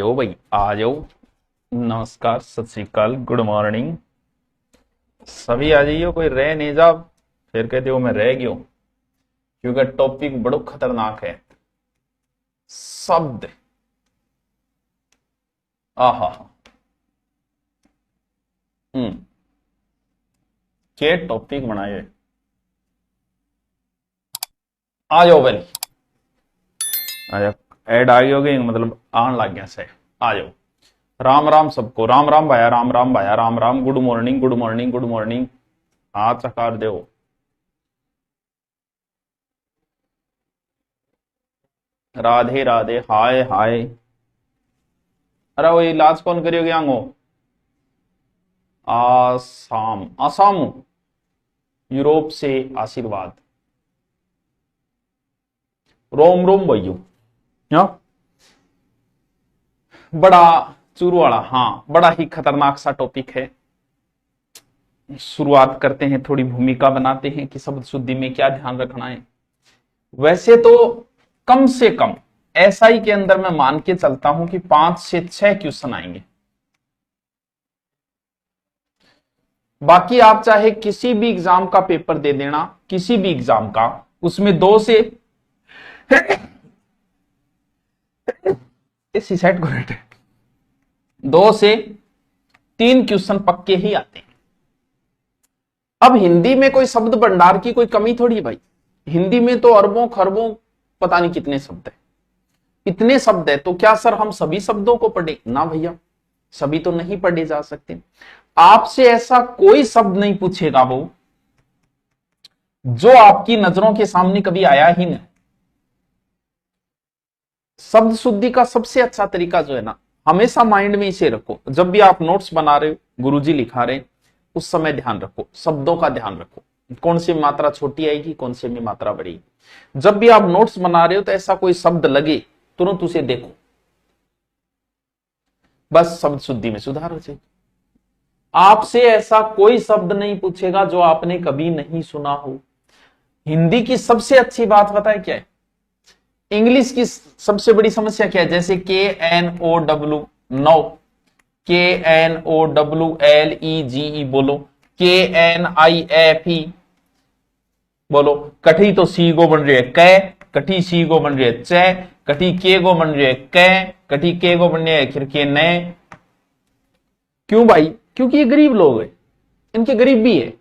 जाओ भाई, आ जाओ। नमस्कार, सत श्री अकाल, गुड मॉर्निंग। सभी आ जाइयो, कोई रह नहीं जा फिर कहते हो मैं रह गयो। क्योंकि टॉपिक बड़ो खतरनाक है। शब्द। आहा। हम्म। के टॉपिक बनाए। आ जाओ भाई, आ जाओ। ऐड आ गई होगी, मतलब आन लग गया से। आ जाओ। राम राम सबको, राम राम भाया, राम राम भाया, Ram Ram. Good morning, good morning, good morning. हाथ चकार दो। राधे राधे, हाय हाय। अरे वो इलाज कौन करियोगे आंगो। आसाम, आसाम। यूरोप से आशीर्वाद। रोम रोम भैयू। हाँ? बड़ा चूरू वाला, हाँ, बड़ा ही खतरनाक सा टॉपिक है। शुरुआत करते हैं, थोड़ी भूमिका बनाते हैं कि शब्द शुद्धि में क्या ध्यान रखना है। वैसे तो कम से कम एसआई के अंदर मैं मान के चलता हूं कि 5 से 6 क्वेश्चन आएंगे। बाकी आप चाहे किसी भी एग्जाम का पेपर दे देना, किसी भी एग्जाम का, उसमें 2 से इसी सेट को 2 से 3 क्वेश्चन पक्के ही आते हैं। अब हिंदी में कोई शब्द भंडार की कोई कमी थोड़ी है भाई। हिंदी में तो अरबों खरबों पता नहीं कितने शब्द है। इतने शब्द है तो क्या सर हम सभी शब्दों को पढ़े? ना भैया, सभी तो नहीं पढ़े जा सकते। आपसे ऐसा कोई शब्द नहीं पूछेगा वो जो आपकी नजरों के सामने कभी आया ही नहीं। शब्द शुद्धि का सबसे अच्छा तरीका जो है ना, हमेशा माइंड में इसे रखो। जब भी आप नोट्स बना रहे हो, गुरुजी लिखा रहे, उस समय ध्यान रखो, शब्दों का ध्यान रखो, कौन सी मात्रा छोटी आएगी, कौन सी में मात्रा बड़ी। जब भी आप नोट्स बना रहे हो तो ऐसा कोई शब्द लगे, तुरंत उसे देखो, बस शब्द शुद्धि में सुधार हो जाएगी। आपसे ऐसा कोई शब्द नहीं पूछेगा जो आपने कभी नहीं सुना हो। हिंदी की सबसे अच्छी बात पता है क्या है? इंग्लिश की सबसे बड़ी समस्या क्या है? जैसे KNOW, नो, KNOWLEGE बोलो, KNIFE बोलो। कठी तो सी गो बन रही है कै, कठी सी गो बन रही है चे, कठी के गो बन रही है कै, कठी के गो बन रही है खिड़की ने। क्यों भाई? क्योंकि ये गरीब लोग हैं, इनके गरीबी है।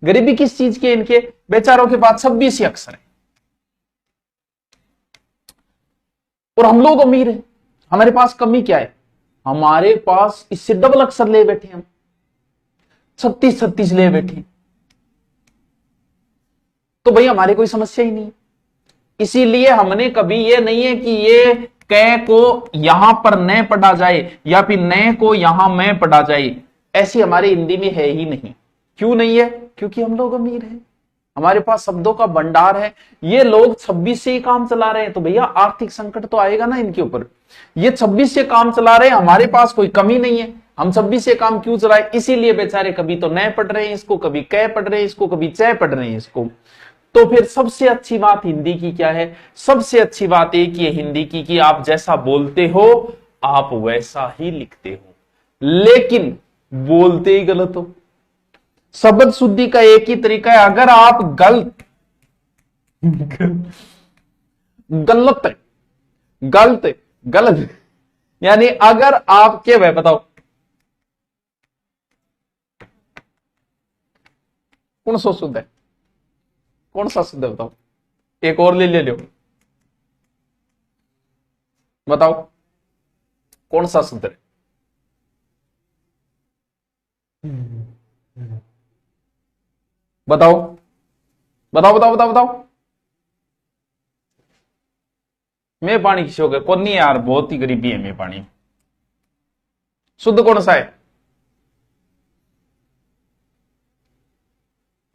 गरीबी किस चीज की है? इनके बेचारों के पास 26 ही अक्षर है और हम लोग अमीर हैं। हमारे पास कमी क्या है? हमारे पास इससे डबल अक्षर ले बैठे, हम 36-36 ले बैठे। तो भाई हमारे कोई समस्या ही नहीं। इसीलिए हमने कभी ये नहीं है कि ये कै को यहां पर न पढ़ा जाए या फिर न को यहां में पढ़ा जाए, ऐसी हमारी हिंदी में है ही नहीं। क्यों नहीं है? क्योंकि हम लोग अमीर हैं, हमारे पास शब्दों का भंडार है। ये लोग 26 से ही काम चला रहे हैं, तो भैया आर्थिक संकट तो आएगा ना इनके ऊपर। ये 26 से काम चला रहे हैं, हमारे पास कोई कमी नहीं है, हम 26 से काम क्यों चलाए? इसीलिए बेचारे कभी तो नए पढ़ रहे हैं इसको, कभी कै पढ़ रहे हैं इसको, कभी चय पढ़ रहे हैं इसको। तो फिर सबसे अच्छी बात हिंदी की क्या है? सबसे अच्छी बात एक ही है हिंदी की कि आप जैसा बोलते हो आप वैसा ही लिखते हो, लेकिन बोलते ही गलत हो। शब्द शुद्धि का एक ही तरीका है, अगर आप गलत गलत गलत गलत यानी अगर आपके, वह बताओ कौन सा शुद्ध है, कौन सा शुद्ध है बताओ? एक और ले लो, बताओ कौन सा शुद्ध है? बताओ बताओ बताओ बताओ बताओ। मैं पानी किसी हो गया कौन नहीं यार, बहुत ही गरीबी है। मैं पानी शुद्ध कौन सा है?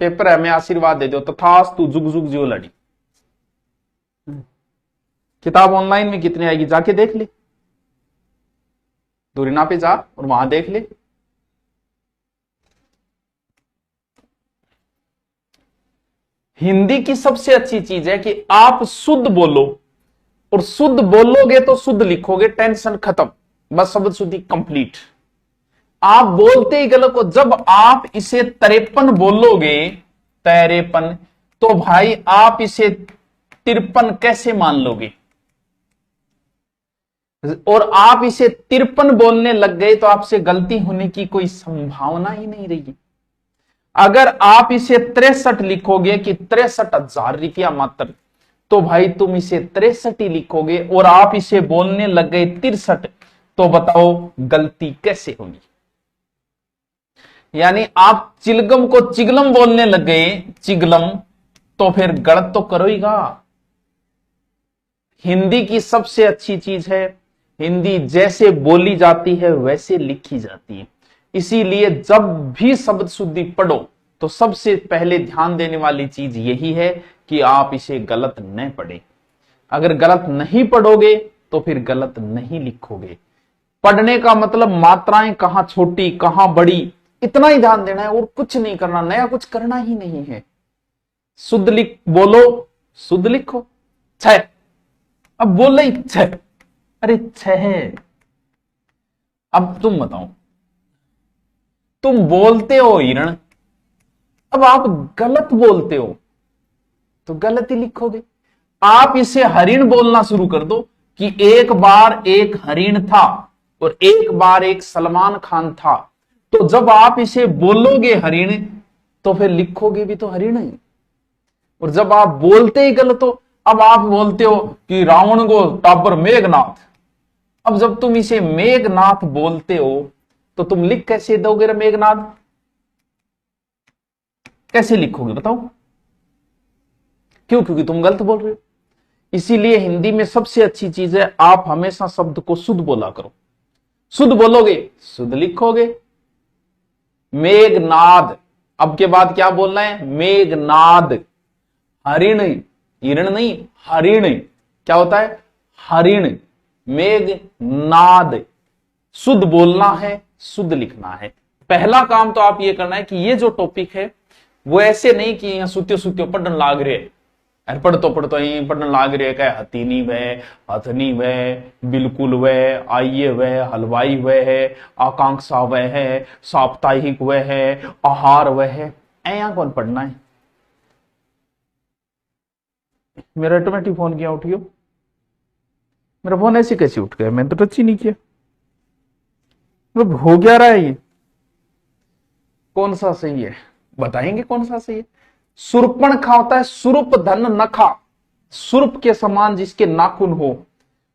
पेपर है, मैं आशीर्वाद दे दो तथास्तु, जुग जुग जियो लड़ी। किताब ऑनलाइन में कितनी आएगी जाके देख ले, दूरिना पे जा और वहां देख ले। हिंदी की सबसे अच्छी चीज है कि आप शुद्ध बोलो, और शुद्ध बोलोगे तो शुद्ध लिखोगे, टेंशन खत्म। बस शब्द शुद्धि कंप्लीट। आप बोलते ही गलत हो। जब आप इसे 53 बोलोगे, 53, तो भाई आप इसे 53 कैसे मान लोगे? और आप इसे 53 बोलने लग गए तो आपसे गलती होने की कोई संभावना ही नहीं रही। अगर आप इसे 63 लिखोगे कि 63,000 रुपया मात्र, तो भाई तुम इसे 63 ही लिखोगे और आप इसे बोलने लग गए 63, तो बताओ गलती कैसे होगी? यानी आप चिलगम को चिगलम बोलने लग गए, चिगलम, तो फिर गलत तो करोगा। हिंदी की सबसे अच्छी चीज है, हिंदी जैसे बोली जाती है वैसे लिखी जाती है। इसीलिए जब भी शब्द शुद्धि पढ़ो तो सबसे पहले ध्यान देने वाली चीज यही है कि आप इसे गलत न पढ़ें। अगर गलत नहीं पढ़ोगे तो फिर गलत नहीं लिखोगे। पढ़ने का मतलब मात्राएं कहां छोटी कहां बड़ी, इतना ही ध्यान देना है और कुछ नहीं करना, नया कुछ करना ही नहीं है। शुद्ध लिख, बोलो शुद्ध लिखो। 6, अब बोल रही 6, अरे 6। अब तुम बताओ, तुम बोलते हो हिरण, अब आप गलत बोलते हो तो गलत ही लिखोगे। आप इसे हरिण बोलना शुरू कर दो कि एक बार एक हरिण था और एक बार एक सलमान खान था, तो जब आप इसे बोलोगे हरिण तो फिर लिखोगे भी तो हरिण ही। और जब आप बोलते ही गलत हो, अब आप बोलते हो कि रावण को टाबर मेघनाथ, अब जब तुम इसे मेघनाथ बोलते हो तो तुम लिख कैसे दोगे रे मेघनाथ? कैसे लिखोगे बताओ? क्यों? क्योंकि तुम गलत बोल रहे हो। इसीलिए हिंदी में सबसे अच्छी चीज है, आप हमेशा शब्द को शुद्ध बोला करो। शुद्ध बोलोगे शुद्ध लिखोगे। मेघनाद, अब के बाद क्या बोलना है? मेघनाद। हरिण, हिरण नहीं, हरिण क्या होता है? हरिण। मेघनाद, शुद्ध बोलना है, शुद्ध लिखना है। पहला काम तो आप ये करना है कि ये जो टॉपिक है वो ऐसे नहीं कि यहां सुत्यो सुत्यो पढ़न लाग रहे, पढ़तो यही पढ़न लाग रहे, कह हथीनी वह, हथनी वह, बिल्कुल वह, आइए वह, हलवाई वह है, आकांक्षा वह है, साप्ताहिक वह है, आहार वह है, ऐसा कौन पढ़ना है? मेरा ऑटोमेटिक फोन किया उठियो, मेरा फोन ऐसे कैसे उठ गया? मैंने तो टच ही नहीं किया। मतलब हो क्या रहा है ये? कौन सा सही है बताएंगे? कौन सा सही है? सुरपण खा होता है सुरुप धन नखा, सुरुप के समान जिसके नाखून हो।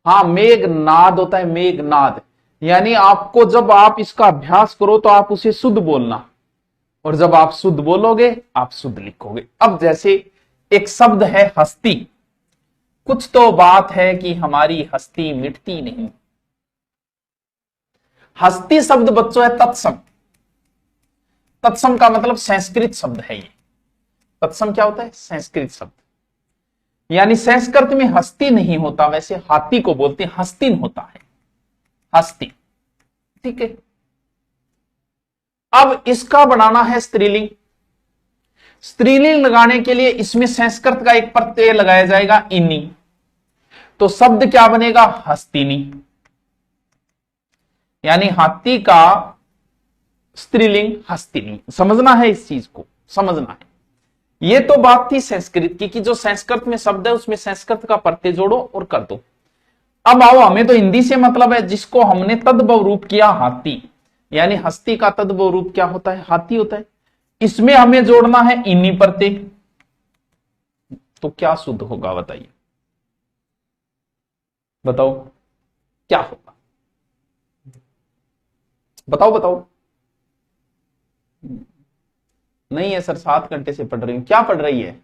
हाँ, मेघनाद होता है मेघनाद। यानी आपको जब आप इसका अभ्यास करो तो आप उसे शुद्ध बोलना, और जब आप शुद्ध बोलोगे आप शुद्ध लिखोगे। अब जैसे एक शब्द है हस्ती, कुछ तो बात है कि हमारी हस्ती मिटती नहीं। हस्ती शब्द बच्चों है तत्सम। तत्सम का मतलब संस्कृत शब्द है ये। तत्सम क्या होता है? संस्कृत शब्द। यानी संस्कृत में हस्ती नहीं होता, वैसे हाथी को बोलते हैं हस्तिन होता है, हस्ती। ठीक है। अब इसका बनाना है स्त्रीलिंग। स्त्रीलिंग लगाने के लिए इसमें संस्कृत का एक प्रत्यय लगाया जाएगा इनी, तो शब्द क्या बनेगा? हस्तिनी। यानी हाथी का स्त्रीलिंग हस्तिनी। समझना है, इस चीज को समझना है। ये तो बात थी संस्कृत की कि जो संस्कृत में शब्द है उसमें संस्कृत का प्रत्यय जोड़ो और कर दो। अब आओ, हमें तो हिंदी से मतलब है, जिसको हमने तद्भव रूप किया हाथी, यानी हस्ती का तद्भव रूप क्या होता है? हाथी होता है। इसमें हमें जोड़ना है इन्हीं प्रत्यय, तो क्या शुद्ध होगा बताइए? बताओ क्या होगा? बताओ बताओ। नहीं है सर, 7 घंटे से पढ़ रही हूं। क्या पढ़ रही है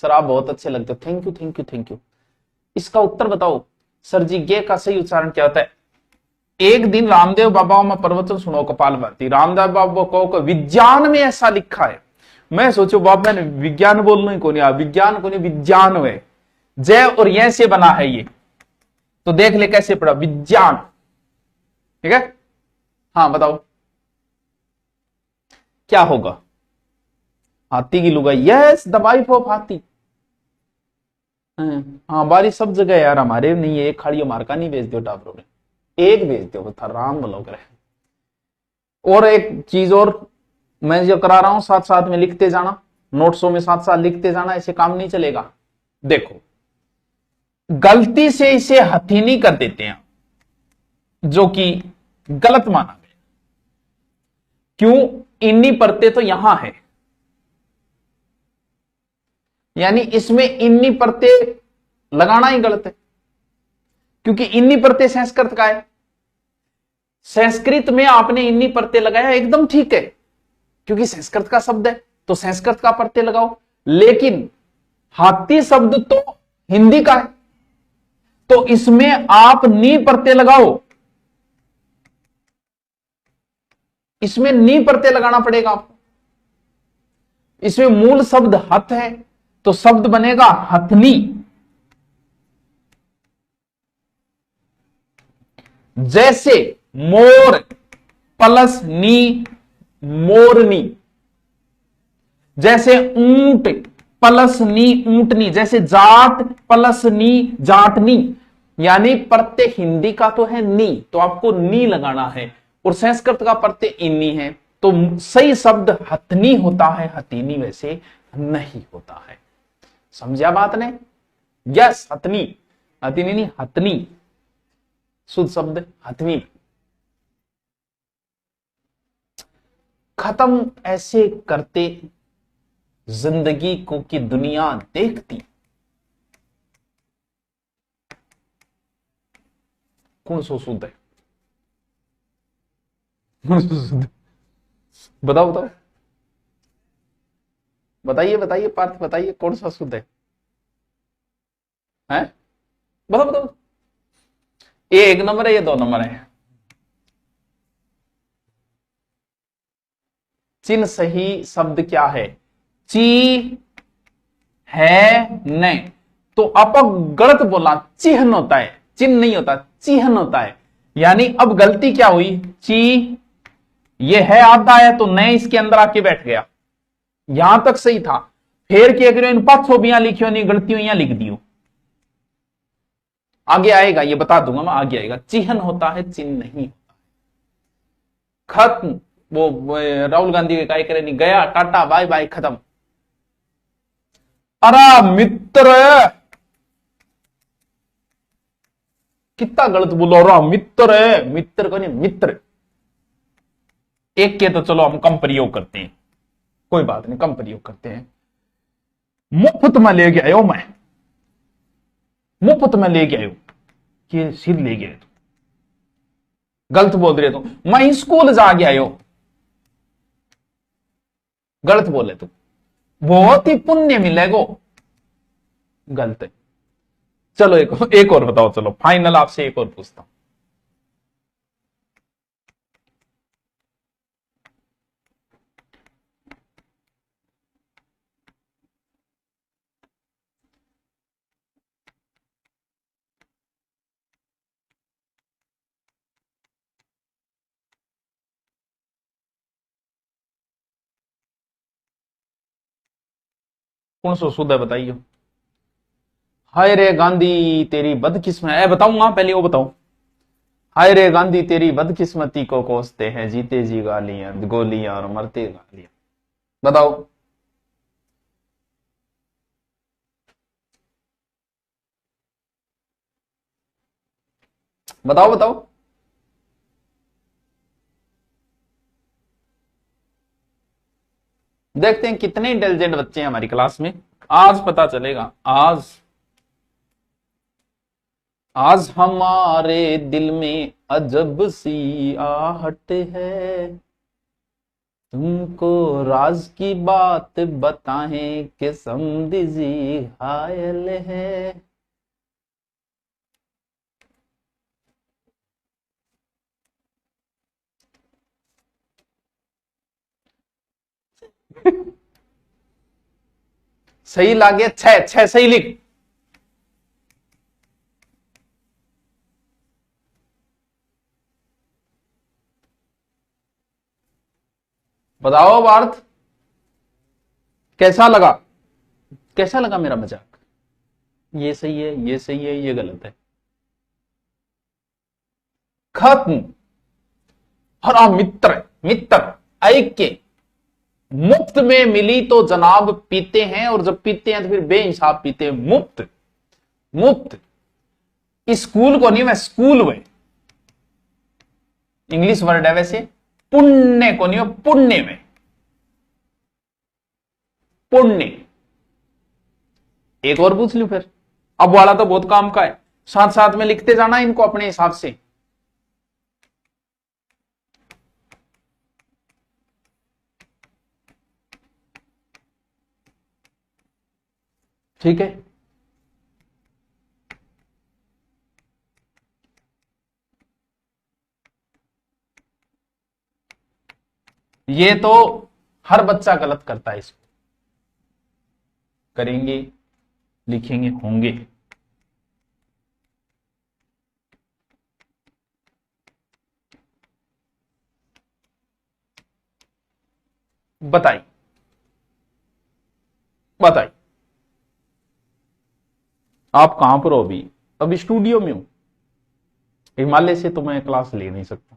सर? आप बहुत अच्छे लगते हो, thank you thank you thank you. इसका उत्तर बताओ सर जी। गे का सही उच्चारण क्या होता है? एक दिन रामदेव बाबा में प्रवचन सुनो कपाल भाती, रामदेव बाबा को विज्ञान में ऐसा लिखा है। मैं सोचो बाप, मैंने विज्ञान बोलना ही कोनी, विज्ञान कोनी, विज्ञान है। जय और यह से बना है ये, तो देख ले कैसे पढ़ा, विज्ञान। ठीक है। हाँ बताओ क्या होगा? हाथी की लुगाई, यस द वाइफ ऑफ हाथी। हाँ बारिश सब जगह यार, हमारे नहीं है, एक खाड़ी मार का नहीं बेच दो टावरों ने, एक भेज दो था, राम बोलो करे। और एक चीज और मैं जो करा रहा हूं, साथ साथ में लिखते जाना, नोट्सों में साथ साथ लिखते जाना, ऐसे काम नहीं चलेगा। देखो गलती से इसे हथीनी कर देते हैं, जो कि गलत माना गया। क्यों? इन्नी परतें तो यहां है, यानी इसमें इन्नी परतें लगाना ही गलत है, क्योंकि इन्नी परतें संस्कृत का है। संस्कृत में आपने इन्नी परतें लगाया एकदम ठीक है, क्योंकि संस्कृत का शब्द है तो संस्कृत का परतें लगाओ। लेकिन हाथी शब्द तो हिंदी का है, तो इसमें आप नी परतें लगाओ, इसमें नी परतें लगाना पड़ेगा आपको। इसमें मूल शब्द हथ है, तो शब्द बनेगा हथनी। जैसे मोर प्लस नी मोरनी, जैसे ऊंट प्लस नी ऊंटनी, जैसे जाट प्लस नी जाटनी। यानी प्रत्यय हिंदी का तो है नी, तो आपको नी लगाना है, और संस्कृत का प्रत्यय इन्नी है, तो सही शब्द हथनी होता है, हथीनी वैसे नहीं होता है। समझा बात ने? यस, हथनी, हथीनी नहीं, हथनी शुद्ध शब्द हथनी। खत्म ऐसे करते जिंदगी को कि दुनिया देखती। कौन सो शुद्ध है? बताओ बताओ, बताइए बताइए पार्थ, बताइए कौन सा शुद्ध है? हैं? बताओ बताओ, ये 1 नंबर है, ये 2 नंबर है? चिन्ह सही शब्द क्या है? ची है नहीं, तो आप गलत बोला, चिन्ह होता है, चिन्ह नहीं होता, चिन्ह होता है। यानी अब गलती क्या हुई? ची ये है आता है, तो नए इसके अंदर आके बैठ गया, यहां तक सही था। फिर क्या करो, इन 5 छवियां लिखियो नहीं, गलतियों यहां लिख दियो। आगे आएगा, ये बता दूंगा मैं, आगे आएगा। चिन्ह होता है, चिन्ह नहीं होता। खत्म। वो राहुल गांधी के काय करे नहीं, गया, टाटा बाय बाय, खत्म। अरे मित्र, कितना गलत बोलो, रहा मित्र है, मित्र को नहीं, मित्र। एक के तो चलो हम कम प्रयोग करते हैं, कोई बात नहीं, कम प्रयोग करते हैं। मुफ्त में ले गया हो, मैं मुफ्त में ले गया हो, ये सिर ले गया, गलत बोल रहे तुम। मैं स्कूल जा गया हो, गलत बोले तुम। बहुत ही पुण्य मिलेगा, गलत है। चलो एक और बताओ, चलो फाइनल आपसे एक और पूछता हूं। कौन सा शुद्ध है बताइए? हाय रे गांधी तेरी बदकिस्मत है, बताऊंगा, पहले वो बताओ। हाय रे गांधी तेरी बदकिस्मती को कोसते हैं, जीते जी गालियां गोलियां और मरते गालियां। बताओ। बताओ बताओ। देखते हैं कितने इंटेलिजेंट बच्चे हैं हमारी क्लास में, आज पता चलेगा। आज हमारे दिल में अजब सी आहट है, तुमको राज की बात बताएं कि समझी घायल है। सही लागे, 6 सही लिख। बताओ पार्थ, कैसा लगा? कैसा लगा मेरा मजाक? ये सही है, ये सही है, ये गलत है। खत्म। हरा मित्र, मित्र ऐक्य, मुफ्त में मिली तो जनाब पीते हैं, और जब पीते हैं तो फिर बेहिसाब पीते हैं। मुफ्त, मुफ्त स्कूल को नहीं, मैं स्कूल में, इंग्लिश वर्ड है वैसे। पुण्य को नहीं, पुण्य में, पुण्य। एक और पूछ लू फिर, अब वाला तो बहुत काम का है, साथ साथ में लिखते जाना इनको अपने हिसाब से। ठीक है, ये तो हर बच्चा गलत करता है, इसको करेंगे, लिखेंगे, होंगे। बताइए, बताइए आप कहां पर हो अभी? अभी स्टूडियो में हूं, हिमालय से तो मैं क्लास ले नहीं सकता।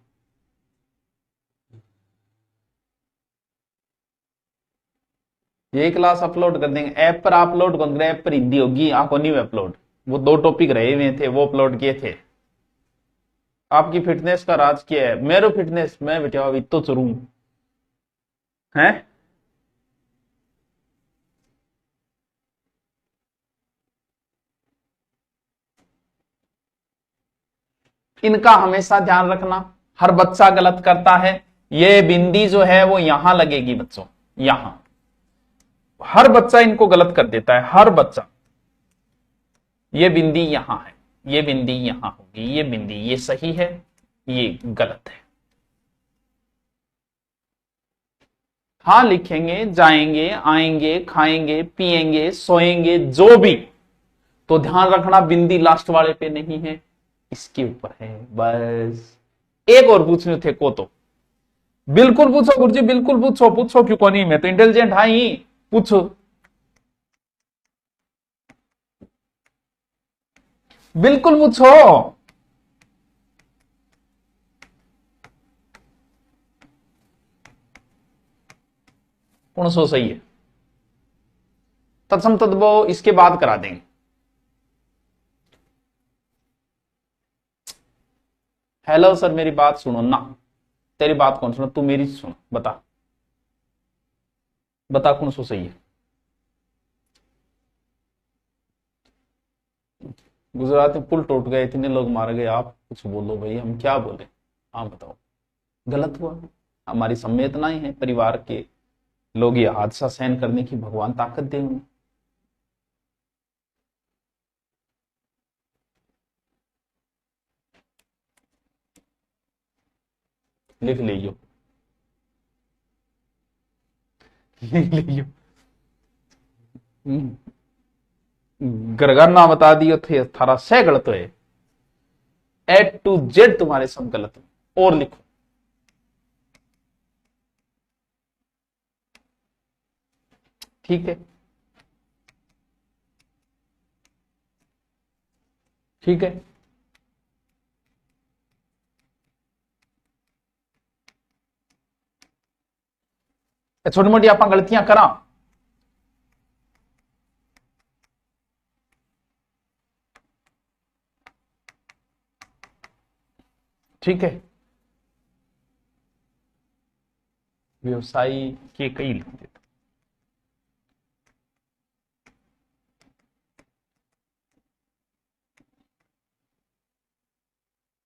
ये क्लास अपलोड कर देंगे, ऐप पर अपलोड कौन करे? ऐप पर हिंदी होगी, आपको नहीं अपलोड। वो 2 टॉपिक रहे हुए थे, वो अपलोड किए थे। आपकी फिटनेस का राज क्या है? मेरो फिटनेस, मैं बेटा अभी तो चलू है। इनका हमेशा ध्यान रखना, हर बच्चा गलत करता है। ये बिंदी जो है वो यहां लगेगी बच्चों, यहां। हर बच्चा इनको गलत कर देता है, हर बच्चा। ये बिंदी यहां है, ये बिंदी यहां होगी, ये बिंदी, ये सही है, ये गलत है। हाँ, लिखेंगे, जाएंगे, आएंगे, खाएंगे, पिएंगे, सोएंगे, जो भी, तो ध्यान रखना बिंदी लास्ट वाले पे नहीं है, इसके ऊपर है बस। एक और पूछने थे को तो बिल्कुल पूछो गुरुजी, बिल्कुल पूछो, पूछो क्यों को नहीं, मैं तो इंटेलिजेंट हाँ ही, पूछो, बिल्कुल पूछो। कौन सो सही है? तत्सम तद्भव इसके बाद करा देंगे। हेलो सर, मेरी बात सुनो ना। तेरी बात कौन सुनो, तू मेरी सुन, बता, बता कौन सो सही है? गुजरात में पुल टूट गए, इतने लोग मारे गए, आप कुछ बोलो भाई, हम क्या बोले? हाँ बताओ, गलत हुआ? हमारी संवेदनाएं हैं, परिवार के लोग ये हादसा सहन करने की भगवान ताकत दे उन्हें। लिख लीजिए, लिख लीजिए। गरगरना बता दियो थे, थारा से गलत है, A to Z तुम्हारे सब गलत है। और लिखो, ठीक है, ठीक है। छोटी मोटी आप गलतियां करा, ठीक है। व्यवसायी के कई लिख देते,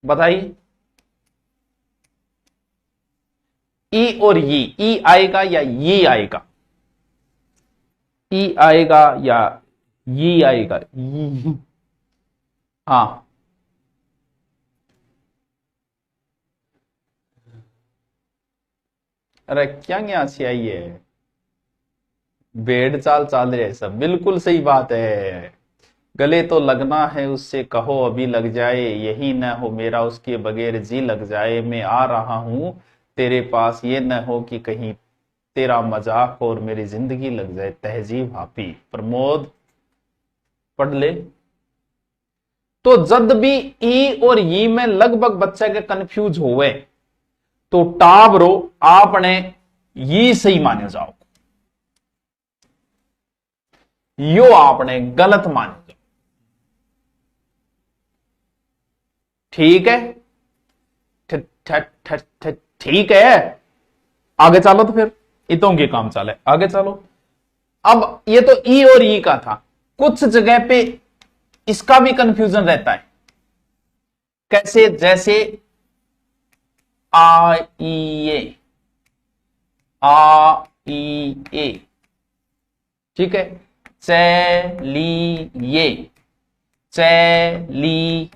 बताइए। ई और ई आएगा या ये आएगा? ई आएगा या ये आएगा? ई, हाँ। अरे क्या यहाँ से आई है, भेड़ चाल चाल रहे सब, बिल्कुल सही बात है। गले तो लगना है उससे, कहो अभी लग जाए, यही न हो मेरा उसके बगैर जी लग जाए, मैं आ रहा हूं तेरे पास, ये न हो कि कहीं तेरा मजाक और मेरी जिंदगी लग जाए। तहजीब हाफी प्रमोद, पढ़ ले। तो जब भी ई और ई में लगभग बच्चे के कंफ्यूज होवे तो टाबरो आपने ये सही माने जाओ, यो आपने गलत माने जाओ। ठीक है, ठीक है, आगे चलो। तो फिर इतों के काम चले, आगे चलो। अब ये तो ई और ई का था, कुछ जगह पे इसका भी कंफ्यूजन रहता है। कैसे? जैसे आ ई ए, आ ई ए, ठीक है। चलिए, चलिए,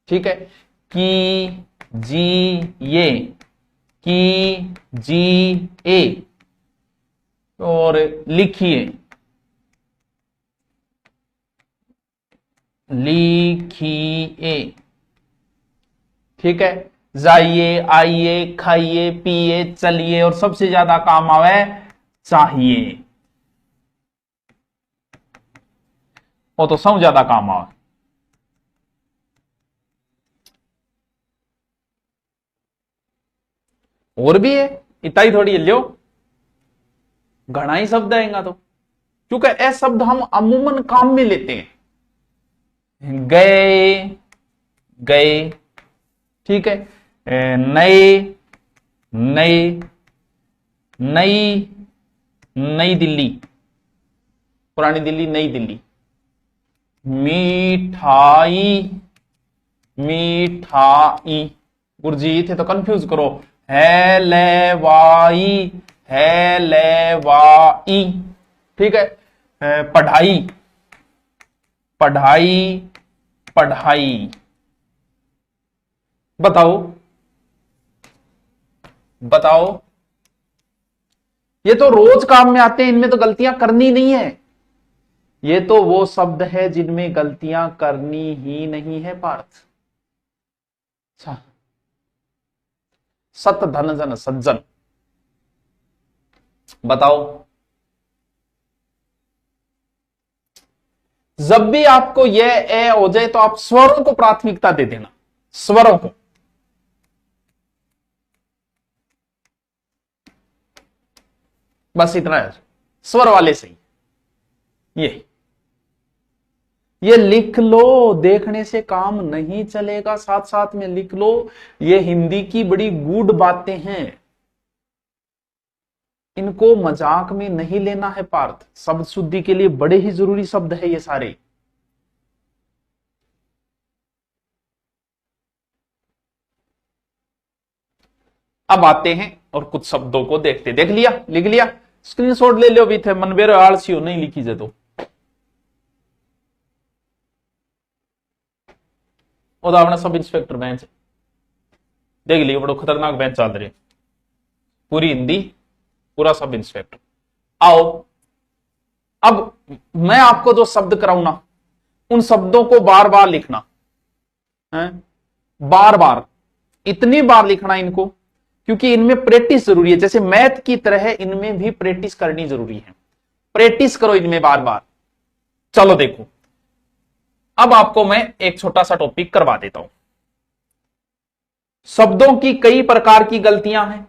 ठीक है। कीजिए, कीजिए, और लिखिए, लिखिए, ठीक है। जाइए, आइए, खाइए, पिए, चलिए, और सबसे ज्यादा काम आवे चाहिए, वो तो सब ज्यादा काम आवे। और भी है, इतना ही थोड़ी लियो, घना ही शब्द आएगा। तो क्योंकि ऐसे शब्द हम अमूमन काम में लेते हैं। गए, गए, ठीक है। नए, नए, नई, नई दिल्ली, पुरानी दिल्ली, नई दिल्ली। मिठाई, मिठाई, गुरजीत है तो कंफ्यूज करो, है लेवाई, है लेवाई, ठीक है। पढ़ाई, पढ़ाई, पढ़ाई, बताओ, बताओ। ये तो रोज काम में आते हैं, इनमें तो गलतियां करनी नहीं है। ये तो वो शब्द है जिनमें गलतियां करनी ही नहीं है पार्थ। अच्छा, सत धन जन सज्जन, बताओ। जब भी आपको यह ए हो जाए तो आप स्वरों को प्राथमिकता दे देना, स्वरों को। बस इतना है, स्वर वाले सही। ये लिख लो, देखने से काम नहीं चलेगा, साथ साथ में लिख लो। ये हिंदी की बड़ी गूढ़ बातें हैं, इनको मजाक में नहीं लेना है पार्थ। शब्द शुद्धि के लिए बड़े ही जरूरी शब्द है ये सारे। अब आते हैं और कुछ शब्दों को देखते। देख लिया, लिख लिया, स्क्रीनशॉट ले लो भी थे, मनबेरो आलसी हो नहीं लिखी जे तो। अपना सब इंस्पेक्टर बेंच देख लियो, बड़ो खतरनाक बेंच चल रही, पूरी हिंदी, पूरा सब इंस्पेक्टर। आओ, अब मैं आपको जो शब्द कराऊं ना, उन शब्दों को बार बार लिखना है, बार बार, इतनी बार लिखना इनको, क्योंकि इनमें प्रैक्टिस जरूरी है। जैसे मैथ की तरह इनमें भी प्रैक्टिस करनी जरूरी है। प्रैक्टिस करो इनमें बार बार। चलो देखो, अब आपको मैं एक छोटा सा टॉपिक करवा देता हूं। शब्दों की कई प्रकार की गलतियां हैं।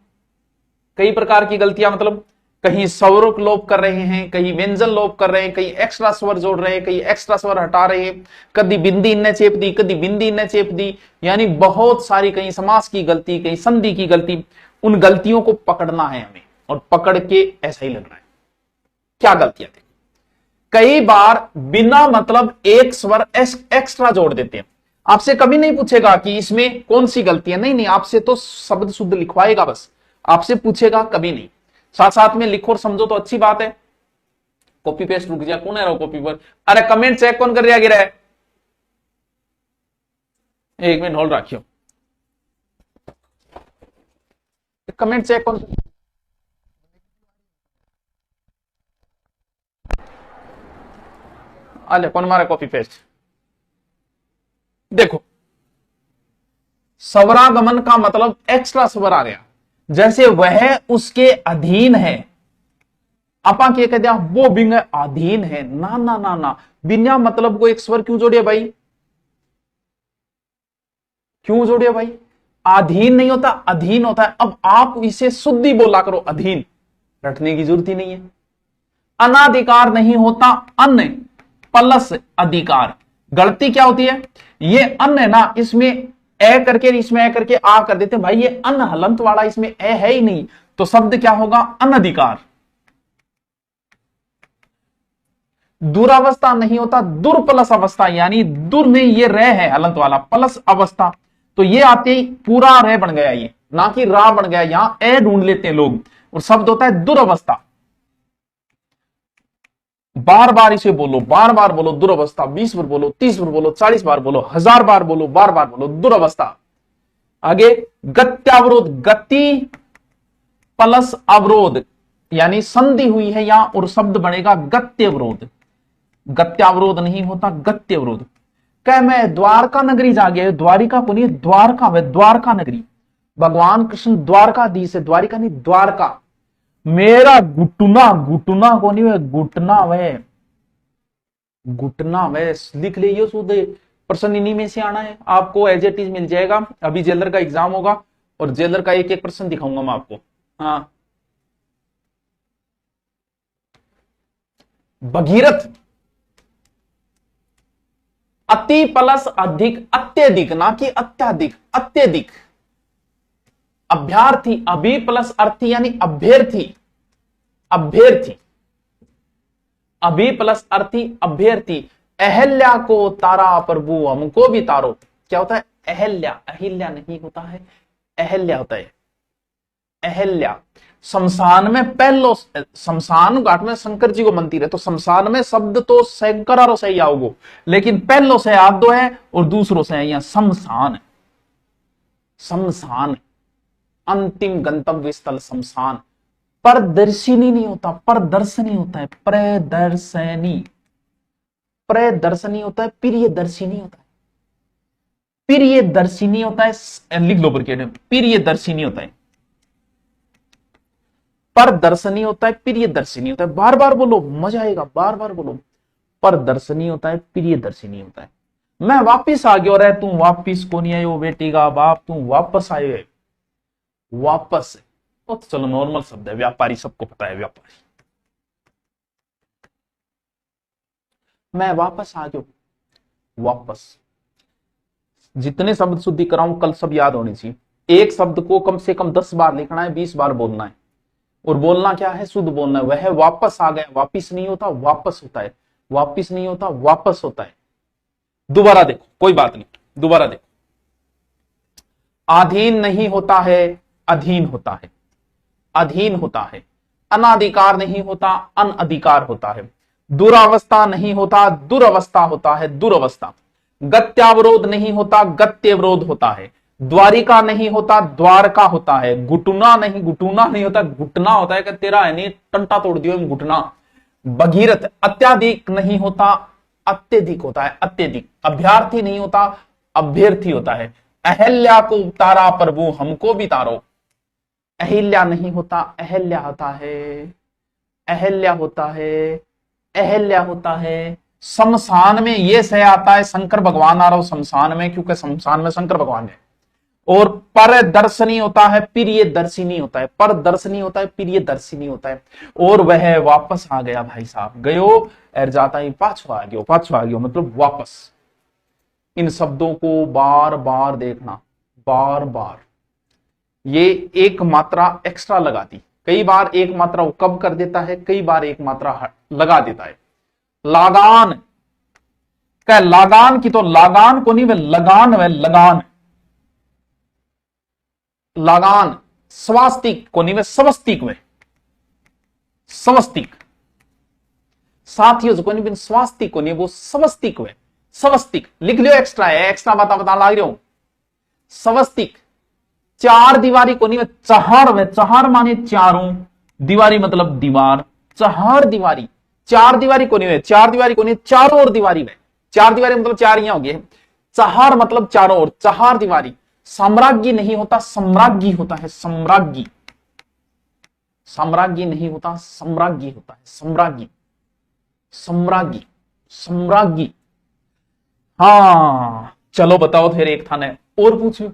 कई प्रकार की गलतियां मतलब कहीं स्वर लोप कर रहे हैं, कहीं व्यंजन लोप कर रहे हैं, कहीं एक्स्ट्रा स्वर जोड़ रहे हैं, कहीं एक्स्ट्रा स्वर हटा रहे हैं, कभी बिंदी इनने चेप दी, कभी बिंदी इनने चेप दी, यानी बहुत सारी, कहीं समास की गलती, कहीं संधि की गलती। उन गलतियों को पकड़ना है हमें, और पकड़ के ऐसा ही लगना है। क्या गलतियां थी? कई बार बिना मतलब एक स्वर एक्स्ट्रा जोड़ देते हैं। आपसे कभी नहीं पूछेगा कि इसमें कौन सी गलती है, नहीं नहीं, आपसे तो शब्द शुद्ध लिखवाएगा बस, आपसे पूछेगा कभी नहीं। साथ साथ में लिखो और समझो तो अच्छी बात है। कॉपी पेस्ट रुक जा, कौन है रहा कॉपी पर? अरे कमेंट चेक कौन कर रहा गिरा है? एक मिनट होल्ड रखियो, कमेंट चेक कौन? अले कौन मारा कॉपी पेस्ट? देखो, स्वरागमन का मतलब एक्स्ट्रा स्वर आ गया, जैसे वह उसके अधीन है। अपा क्या कहते हैं? वो बिंग अधीन है। ना ना ना ना, बिना मतलब को एक स्वर क्यों जोड़िए भाई? क्यों जोड़े भाई? अधीन नहीं होता, अधीन होता है। अब आप इसे शुद्धि बोला करो, अधीन, रटने की जरूरत ही नहीं है। अनाधिकार नहीं होता, अन प्लस अधिकार। गलती क्या होती है? ये अन है ना, इसमें ए करके, इसमें ए करके आ कर देते भाई, ये अन हलंत वाला, इसमें ए है ही नहीं, तो शब्द क्या होगा? अनधिकार। दुरावस्था नहीं होता, दुर प्लस अवस्था, यानी दुर में ये रह है हलंत वाला, प्लस अवस्था, तो ये आते ही पूरा रह बन गया, ये ना कि रा बन गया, यहां ए ढूंढ लेते हैं लोग, और शब्द होता है दुरावस्था। बार बार इसे बोलो, बार बार बोलो दुरावस्था, 20 बार बोलो, 30 बार बोलो, 40 बार बोलो, 1000 बार बोलो, बार बार बोलो दुरावस्था। आगे गत्यावरोध, गति प्लस अवरोध, यानी संधि हुई है यहां, और शब्द बनेगा गत्यवरोध। गत्यावरोध नहीं होता, गत्यवरोध। कह मैं द्वारका नगरी जा गया, द्वारिका को नहीं, द्वारका में, द्वारका नगरी। भगवान कृष्ण द्वारकाधीश है, द्वारिका नहीं, द्वारका। मेरा घुटना, घुटना को नहीं वे, घुटना वे, घुटना वे, लिख लीजिए सुधे। प्रश्न इन्हीं में से आना है आपको, एज इट इज मिल जाएगा। अभी जेलर का एग्जाम होगा और जेलर का एक एक प्रश्न दिखाऊंगा मैं आपको। हाँ, भगीरथ, अति प्लस अधिक, अत्यधिक, ना कि अत्याधिक, अत्यधिक। अभ्यार्थी, अभी प्लस अर्थी, यानी अभ्यर्थी, अभ्यर्थी, अभी प्लस अर्थी, अभ्यर्थी। अहल्या को तारा प्रभु हमको भी तारो। क्या होता है? अहल्या, अहिल्या नहीं होता है, अहल्या होता है, अहल्या। शमशान में पहलो, शमशान घाट में शंकर जी को मंदिर है, तो शमशान में शब्द तो शंकर से ही आओगो, लेकिन पहलो से आप दो है और दूसरों से है, यहां शमशान, शमशान, अंतिम गंतव्य स्थल शमशान। प्रदर्शिनी नहीं होता, प्रदर्शनी होता है, प्रदर्शनी, प्रदर्शनी होता है, प्रियदर्शिनी होता है, प्रियदर्शिनी होता है। लिख लो ब्रैकेट में, प्रियदर्शिनी होता है, प्रदर्शनी होता है, प्रियदर्शिनी होता है। बार बार बोलो, मजा आएगा, बार बार बोलो। प्रदर्शनी होता है, प्रियदर्शिनी होता है। मैं वापिस आ गया, रे तू वापिस को नहीं आयो बेटी का बाप, तू वापस आयो है, वापस। तो चलो नॉर्मल शब्द है, व्यापारी सबको पता है, व्यापारी। मैं वापस आ गया, वापस। जितने शब्द शुद्धि कराऊं कल सब याद होने चाहिए। एक शब्द को कम से कम 10 बार लिखना है, 20 बार बोलना है, और बोलना क्या है? शुद्ध बोलना है। वह वापस आ गया, वापिस नहीं होता, वापस होता है, वापिस नहीं होता, वापस होता है। दोबारा देखो, कोई बात नहीं, दोबारा देखो। अधीन नहीं होता है, अधीन होता है, अधीन होता है। अनाधिकार नहीं होता, अनअधिकार होता है। दुरावस्था नहीं होता, दुरावस्था होता है, दुरावस्था। गत्यावरोध नहीं होता, गत्यवरोध होता है। द्वारिका नहीं होता, द्वारका होता है। घुटना नहीं, घुटना नहीं होता, घुटना होता है। कि तेरा है नहीं, टंटा तोड़ दियो घुटना। भगीरथ, अत्याधिक नहीं होता, अत्यधिक होता है, अत्यधिक। अभ्यर्थी नहीं होता, अभ्यर्थी होता है। अहल्या को तारा प्रभु हमको भी तारो। अहिल्या नहीं होता, अहल्या होता है, अहल्या होता है, अहल्या होता है। शमशान में ये से आता है, शंकर भगवान आ रहा हो शमशान में, क्योंकि शमशान में शंकर भगवान है। और परदर्शनी होता है, प्रियदर्शिनी होता है, परदर्शनी होता है, प्रियदर्शिनी होता है। और वह वापस आ गया, भाई साहब गयो और जाता ही पाछो आ गयो, पाछो आ गयो मतलब वापस। इन शब्दों को बार बार देखना, बार बार। ये एक मात्रा एक्स्ट्रा लगा दी, कई बार एक मात्रा वो कब कर देता है, कई बार एक मात्रा लगा देता है। लागान, क्या लागान की, तो लागान को नहीं, वे लगान, वे लगान। लगान, स्वास्तिक को नहीं, वे स्वस्तिक, वे स्वस्तिक। साथियों को नहीं, स्वास्तिक को नहीं, वो स्वस्तिक, वे स्वस्तिक। लिख लियो, एक्स्ट्रा है, एक्स्ट्रा बता लग रहा हूं। स्वस्तिक। चार दीवारी को नहीं, वे चहार, वे चहार माने चारों, दीवारी मतलब दीवार, चहार दीवारी। चार दीवारी को नहीं है, चार दीवारी को नहीं, चारों ओर दीवारी है। चार दीवारी मतलब चार यहां हो गए, चहार मतलब चारों ओर, चहार दीवारी। साम्राज्ञी नहीं होता, सम्राज्ञी होता है, सम्राज्ञी। साम्राज्ञी नहीं होता, सम्राज्ञी होता है, सम्राज्ञी, सम्राज्ञी, सम्राज्ञी। हाँ चलो बताओ फिर, एक था ने और पूछियो।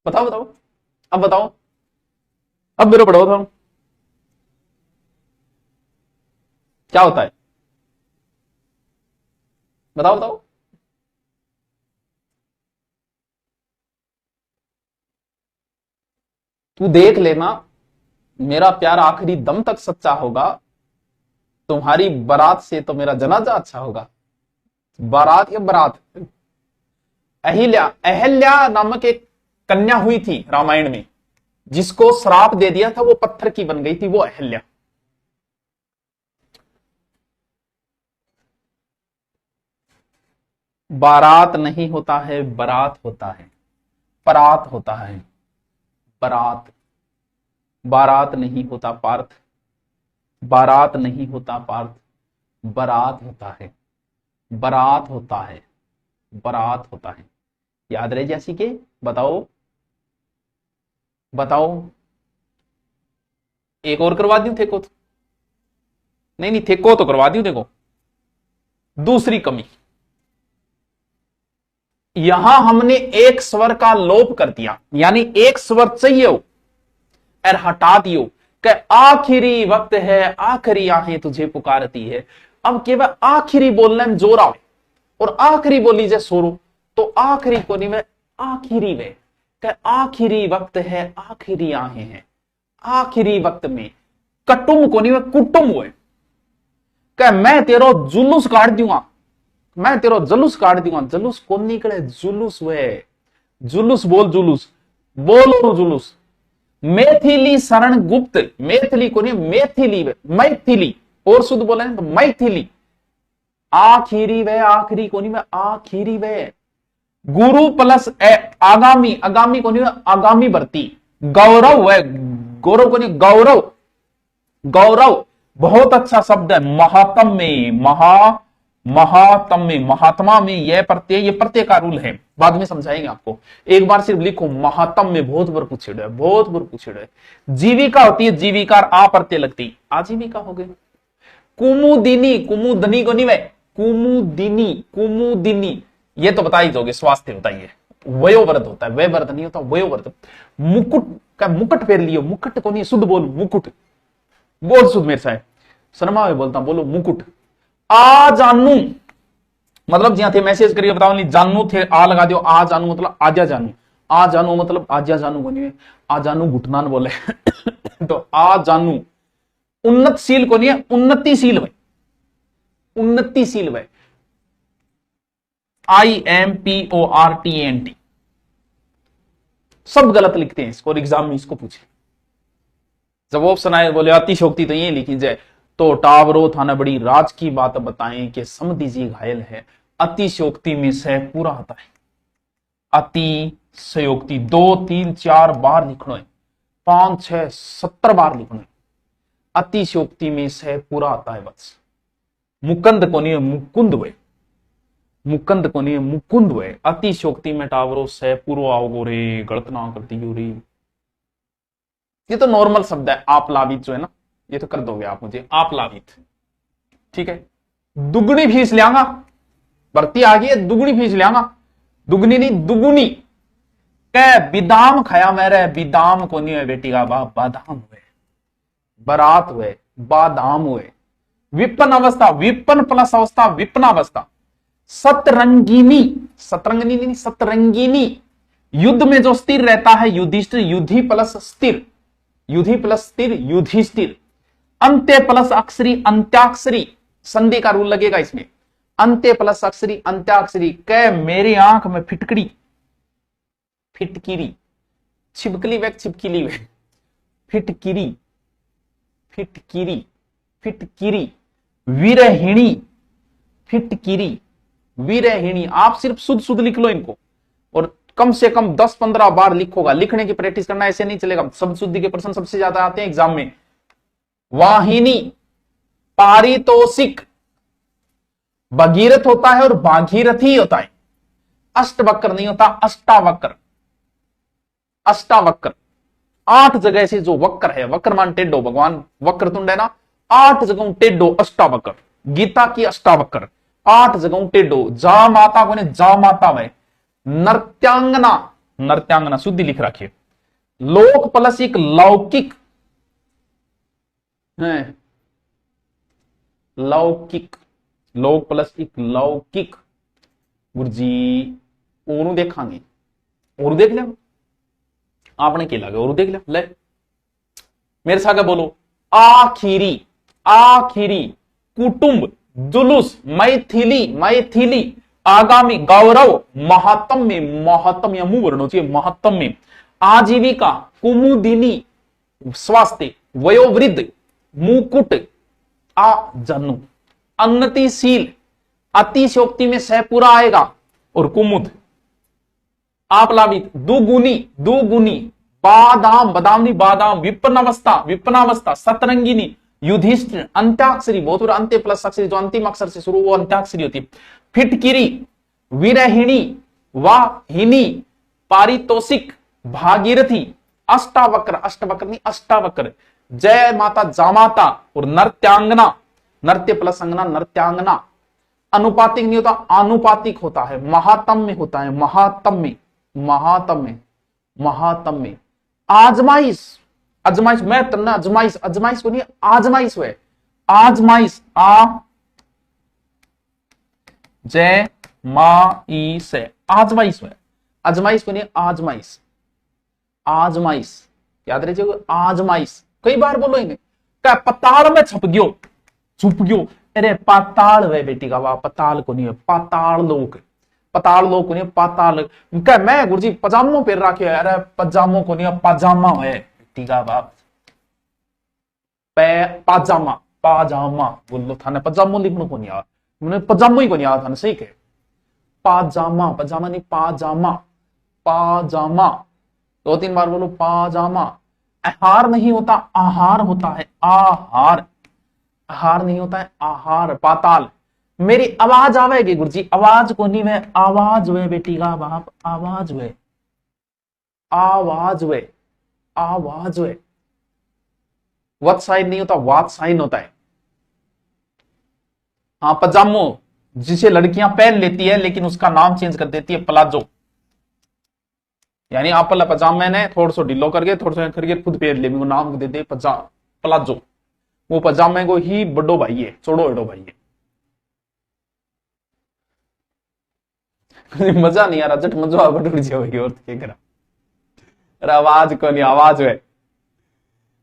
बताओ बताओ, अब बताओ, अब मेरे पढ़ो था, क्या होता है, बताओ बताओ। तू देख लेना, मेरा प्यार आखिरी दम तक सच्चा होगा, तुम्हारी बारात से तो मेरा जनाजा अच्छा होगा। बारात या बारात? अहिल्या, अहल्या नामक एक कन्या हुई थी रामायण में, जिसको श्राप दे दिया था, वो पत्थर की बन गई थी, वो अहल्या। बारात नहीं होता है, बारात होता है, परात होता है, बारात। बारात नहीं होता पार्थ, बारात नहीं होता पार्थ, बारात होता है, बारात होता है, बारात होता है। याद रहे जैसी के? बताओ बताओ। एक और करवा दूं थे को तो? नहीं नहीं, थे को तो करवा दूं। देखो दूसरी कमी, यहां हमने एक स्वर का लोप कर दिया, यानी एक स्वर चाहिए हो और हटा दियो कि आखिरी वक्त है, आखिरी आहें तुझे पुकारती है। अब केवल आखिरी बोलने में जोर आवे और आखिरी बोली जे सोरो, तो आखिरी कोनी में आखिरी वे कि आखिरी वक्त है, आखिरी आहें हैं, आखिरी वक्त में। कटुम कोनी में कुटुम हुए कि मैं तेरो जुलूस काट दूंगा, मैं तेरो जलूस काट दूंगा। जलूस कौन निकले? जुलूस हुए। जुलूस बोल, जुलूस बोलो, जुलूस। मैथिली शरण गुप्त, मैथिली को नहीं, मैथिली मैथिली, और शुद्ध बोले तो मैथिली। आखिरी वे, आखिरी को नहीं में आखिरी वे। गुरु प्लस आगामी, आगामी को नहीं, आगामी भर्ती। गौरव है, गौरव को नहीं, गौरव, गौरव बहुत अच्छा शब्द है। महात्म में, महात्म में, महात्मा में यह प्रत्यय, ये प्रत्यय का रूल है, बाद में समझाएंगे आपको। एक बार सिर्फ लिखो महात्म में, बहुत बार पूछे है, बहुत बार पूछे है। जीविका होती है, जीविका आ प्रत्यय लगती, आजीविका हो गई। कुमुदिनी, कुमुदनी को नहीं वे, कुमुदिनी, कुमुदिनी, ये तो बता ही दोगे, स्वास्थ्य बताइए। वयोवृद्ध होता है, वयवृद्ध नहीं होता, वयोवृद्ध। मुकुट का, मुकुट फेर लियो, मुकुट को नहीं, शुद्ध बोल, मुकुट बोल, शुद्ध मेरे साहब शर्मा में बोलता, बोलो मुकुट। आ जानू मतलब जहां थे मैसेज करिए, बताओ नहीं जानू थे, आ लगा दियो, आ जानू मतलब आजा जानू, आ जानू मतलब आजा जानू को नहीं है, आ जानू घुटनान बोले तो आ जानू उन्नतशील को नहीं है, उन्नतिशील भाई, उन्नतिशील भाई। IMPORTANT, सब गलत लिखते हैं इसको, और एग्जाम में इसको पूछे जब ऑप्शन आए बोले अतिशोक्ति तो ये लिखी जाए, तो टावरो थाना बड़ी राज की बात बताएं कि समझी घायल है। अतिशयोक्ति में से पूरा आता है, अतिशयोक्ति 2 3 4 बार लिखना है, 5 6 70 बार लिखना है। अतिशयोक्ति में से पूरा आता है बस। मुकुंद को नहीं, मुकुंद वे, मुकुंद को नहीं, मुकुंद वे। अतिशयोक्ति में टावरो से पूर्व आओगो रे, गलत ना करती हो रे। ये तो नॉर्मल शब्द है, आप लावित जो है ना, ये तो कर दोगे आप मुझे, आप लावित, ठीक है। दुगनी फीस लियांगा, भर्ती आ गई है, दुगनी फीस लियांगा, दुगनी नहीं दुगुनी। कह बिदाम खाया मेरे, बिदाम को नहीं है बेटी का बाप, बादाम हुए, बारात हुए, बादाम हुए। विपन अवस्था, विपन प्लस अवस्था, विपनावस्था। सतरंगिनी, सतरंगिनी नहीं, सतरंगिनी। युद्ध में जो स्थिर रहता है युधिष्ठिर, युधि प्लस स्थिर, युधि प्लस स्थिर, युधिष्ठिर। अंत्य प्लस अक्षरी, अंत्याक्षरी, संधि का रूल लगेगा इसमें। अंत्य प्लस अक्षरी, अंत्याक्षरी। कह मेरी आंख में फिटकड़ी, फिटकिरी, छिपकली वे, छिपकिली वे, फिटकिरी, फिटकिरी, फिटकिरी। विरहिणी, फिटकिरी, विरहिणी। आप सिर्फ शुद्ध शुद्ध लिख लो इनको, और कम से कम 10-15 बार लिखोगा। लिखने की प्रैक्टिस करना, ऐसे नहीं चलेगा। शब्द शुद्धि के प्रश्न सबसे ज्यादा आते हैं एग्जाम में। वाहिनी, पारितोषिक, भगीरथ होता है और भागीरथी होता है, अष्टवक्र नहीं होता, अष्टावक्र। अष्टावक्र 8 जगह से जो वक्र है, वक्र मान टेढ़ो, भगवान वक्रतुंड है ना, 8 जगह टेढ़ो, अष्टावक्र। गीता की अष्टावक्र 8 जगह टेढ़ो। जा माता को ने जा माता में नृत्यांगना, नृत्यांगना शुद्धि लिख रखिए। लोक प्लस एक लौकिक है, लौकिक, लोक प्लस एक लौकिक। गुरुजी और देखांगे, और देख लिया आपने क्या लगे, और देख लिया ले मेरे साथ बोलो। आखिरी, आखिरी कुटुंब, जुलूस, मैथिली, मैथिली, आगामी, गौरव, महात्म्य, महात्म्य मुंह वर्णो चाहिए, महात्म्य, आजीविका, कुमुदिनी, स्वास्थ्य, वयोवृद्ध, मुकुट, आ जनु, उन्नतिशील, अतिशयोक्ति में सह पूरा आएगा, और कुमुद, आप्लावित, दुगुनी, दुगुनी, बादाम, बदामनी, बादाम, विपन्नावस्था, विपन्नावस्था, सतरंगिनी, युधिष्ठिर, अंत्याक्षरी, बहुत बड़ा अंत्य प्लस अक्षरी, जो अंतिम अक्षर से शुरू वो अंत्याक्षरी होती है। फिटकिरी, विरहिणी, वाहिनी, पारितोषिक, भागीरथी, अष्टावक्र, अष्टवक्र नहीं अष्टावक्र, जय माता, जामाता, और नृत्यांगना, नृत्य प्लस अंगना, नृत्यांगना। अनुपातिक नहीं होता, आनुपातिक होता है, महात्म्य होता है, महात्म्य, महात्म्य, महात्म्य। आजमाइश, अजमाइश, मैं तन्ना अजमाइश, अजमाइश को नहीं आजमाइश हुए, आजमाइश, आ जय माई से आजमाइश हुए, अजमाइश को नहीं आजमाइश, आजमाइश याद रखिए, आजमाइश कई बार बोलोगे। क्या पताल में छप गयो, छुप गयो, अरे पाताल वे बेटी का वाह, पताल को नहीं है, पाताल लोक, पताल लोक को नहीं, पाताल। क्या मैं गुरुजी पजामो पहन रखे, अरे पजामो को नहीं, पाजामा है बेटी का बाप, पाजामा, पाजामा बोलो थाने, पजामो लिखने को नहीं आ, मैंने पजामो ही को नहीं आ था, सही कहे, पाजामा, पजामा नहीं पाजामा, पाजामा 2-3 बार बोलो, पाजामा। आहार नहीं होता, आहार होता है, आहार, आहार नहीं होता है, आहार, पाताल। मेरी आवाज आवेगी गुरुजी, आवाज को नहीं, मैं आवाज वे बेटी का बाप, आवाज वे, आवाज वे, आवाज वे। वत साइन नहीं होता, वात साइन होता है। हाँ पजामो जिसे लड़कियां पहन लेती है लेकिन उसका नाम चेंज कर देती है प्लाजो, यानी आप पजामे ने थोड़ा सा ढीलो करके, थोड़ा सा करके खुद पहन ले, वो नाम दे दे प्लाजो। वो पजामे को ही बड़ो भाई है, छोड़ो एडो भाई है। मजा नहीं आ रहा, जट मजा बटुड़ जाएगी और क्या करा। अरे आवाज को नहीं, आवाज है।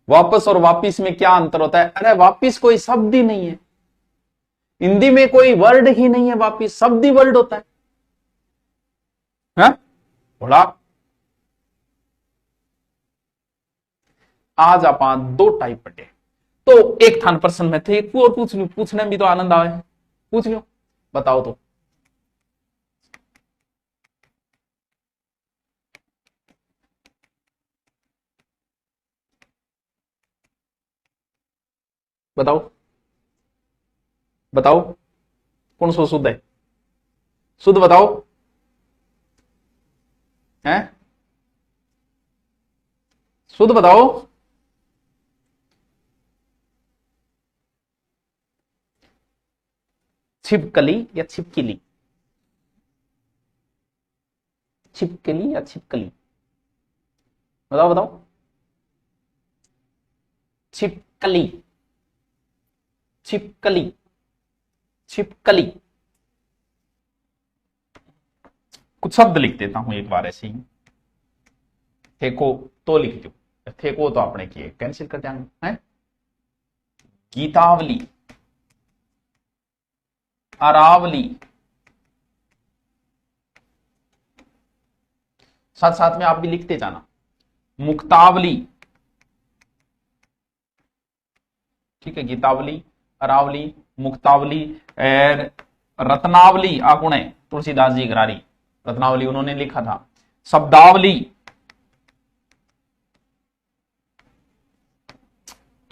वापस और वापिस में क्या अंतर होता है? अरे वापिस कोई शब्द ही नहीं है, हिंदी में कोई वर्ड ही नहीं है, वापिस शब्द ही वर्ड होता है। बोला आज आप 2 टाइप पढ़े, तो एक थान प्रश्न में थे, एक और पूछ लू, पूछने में भी तो आनंद आवे, पूछ लो, बताओ तो। बताओ बताओ, कौन सो शुद्ध है? शुद्ध बताओ, हैं? शुद्ध बताओ। छिपकली या छिपकली? छिपकली या छिपकली? बताओ बताओ। छिपकली, छिपकली, छिपकली। कुछ शब्द लिख देता हूं एक बार ऐसे ही, थेको तो लिख दो, थेको तो आपने किए, कैंसिल कर देंगे, हैं? गीतावली, अरावली, साथ साथ में आप भी लिखते जाना, मुक्तावली, ठीक है, गीतावली, अरावली, मुक्तावली, रत्नावली, आकुण है तुलसीदास जी गरारी, रत्नावली उन्होंने लिखा था। शब्दावली,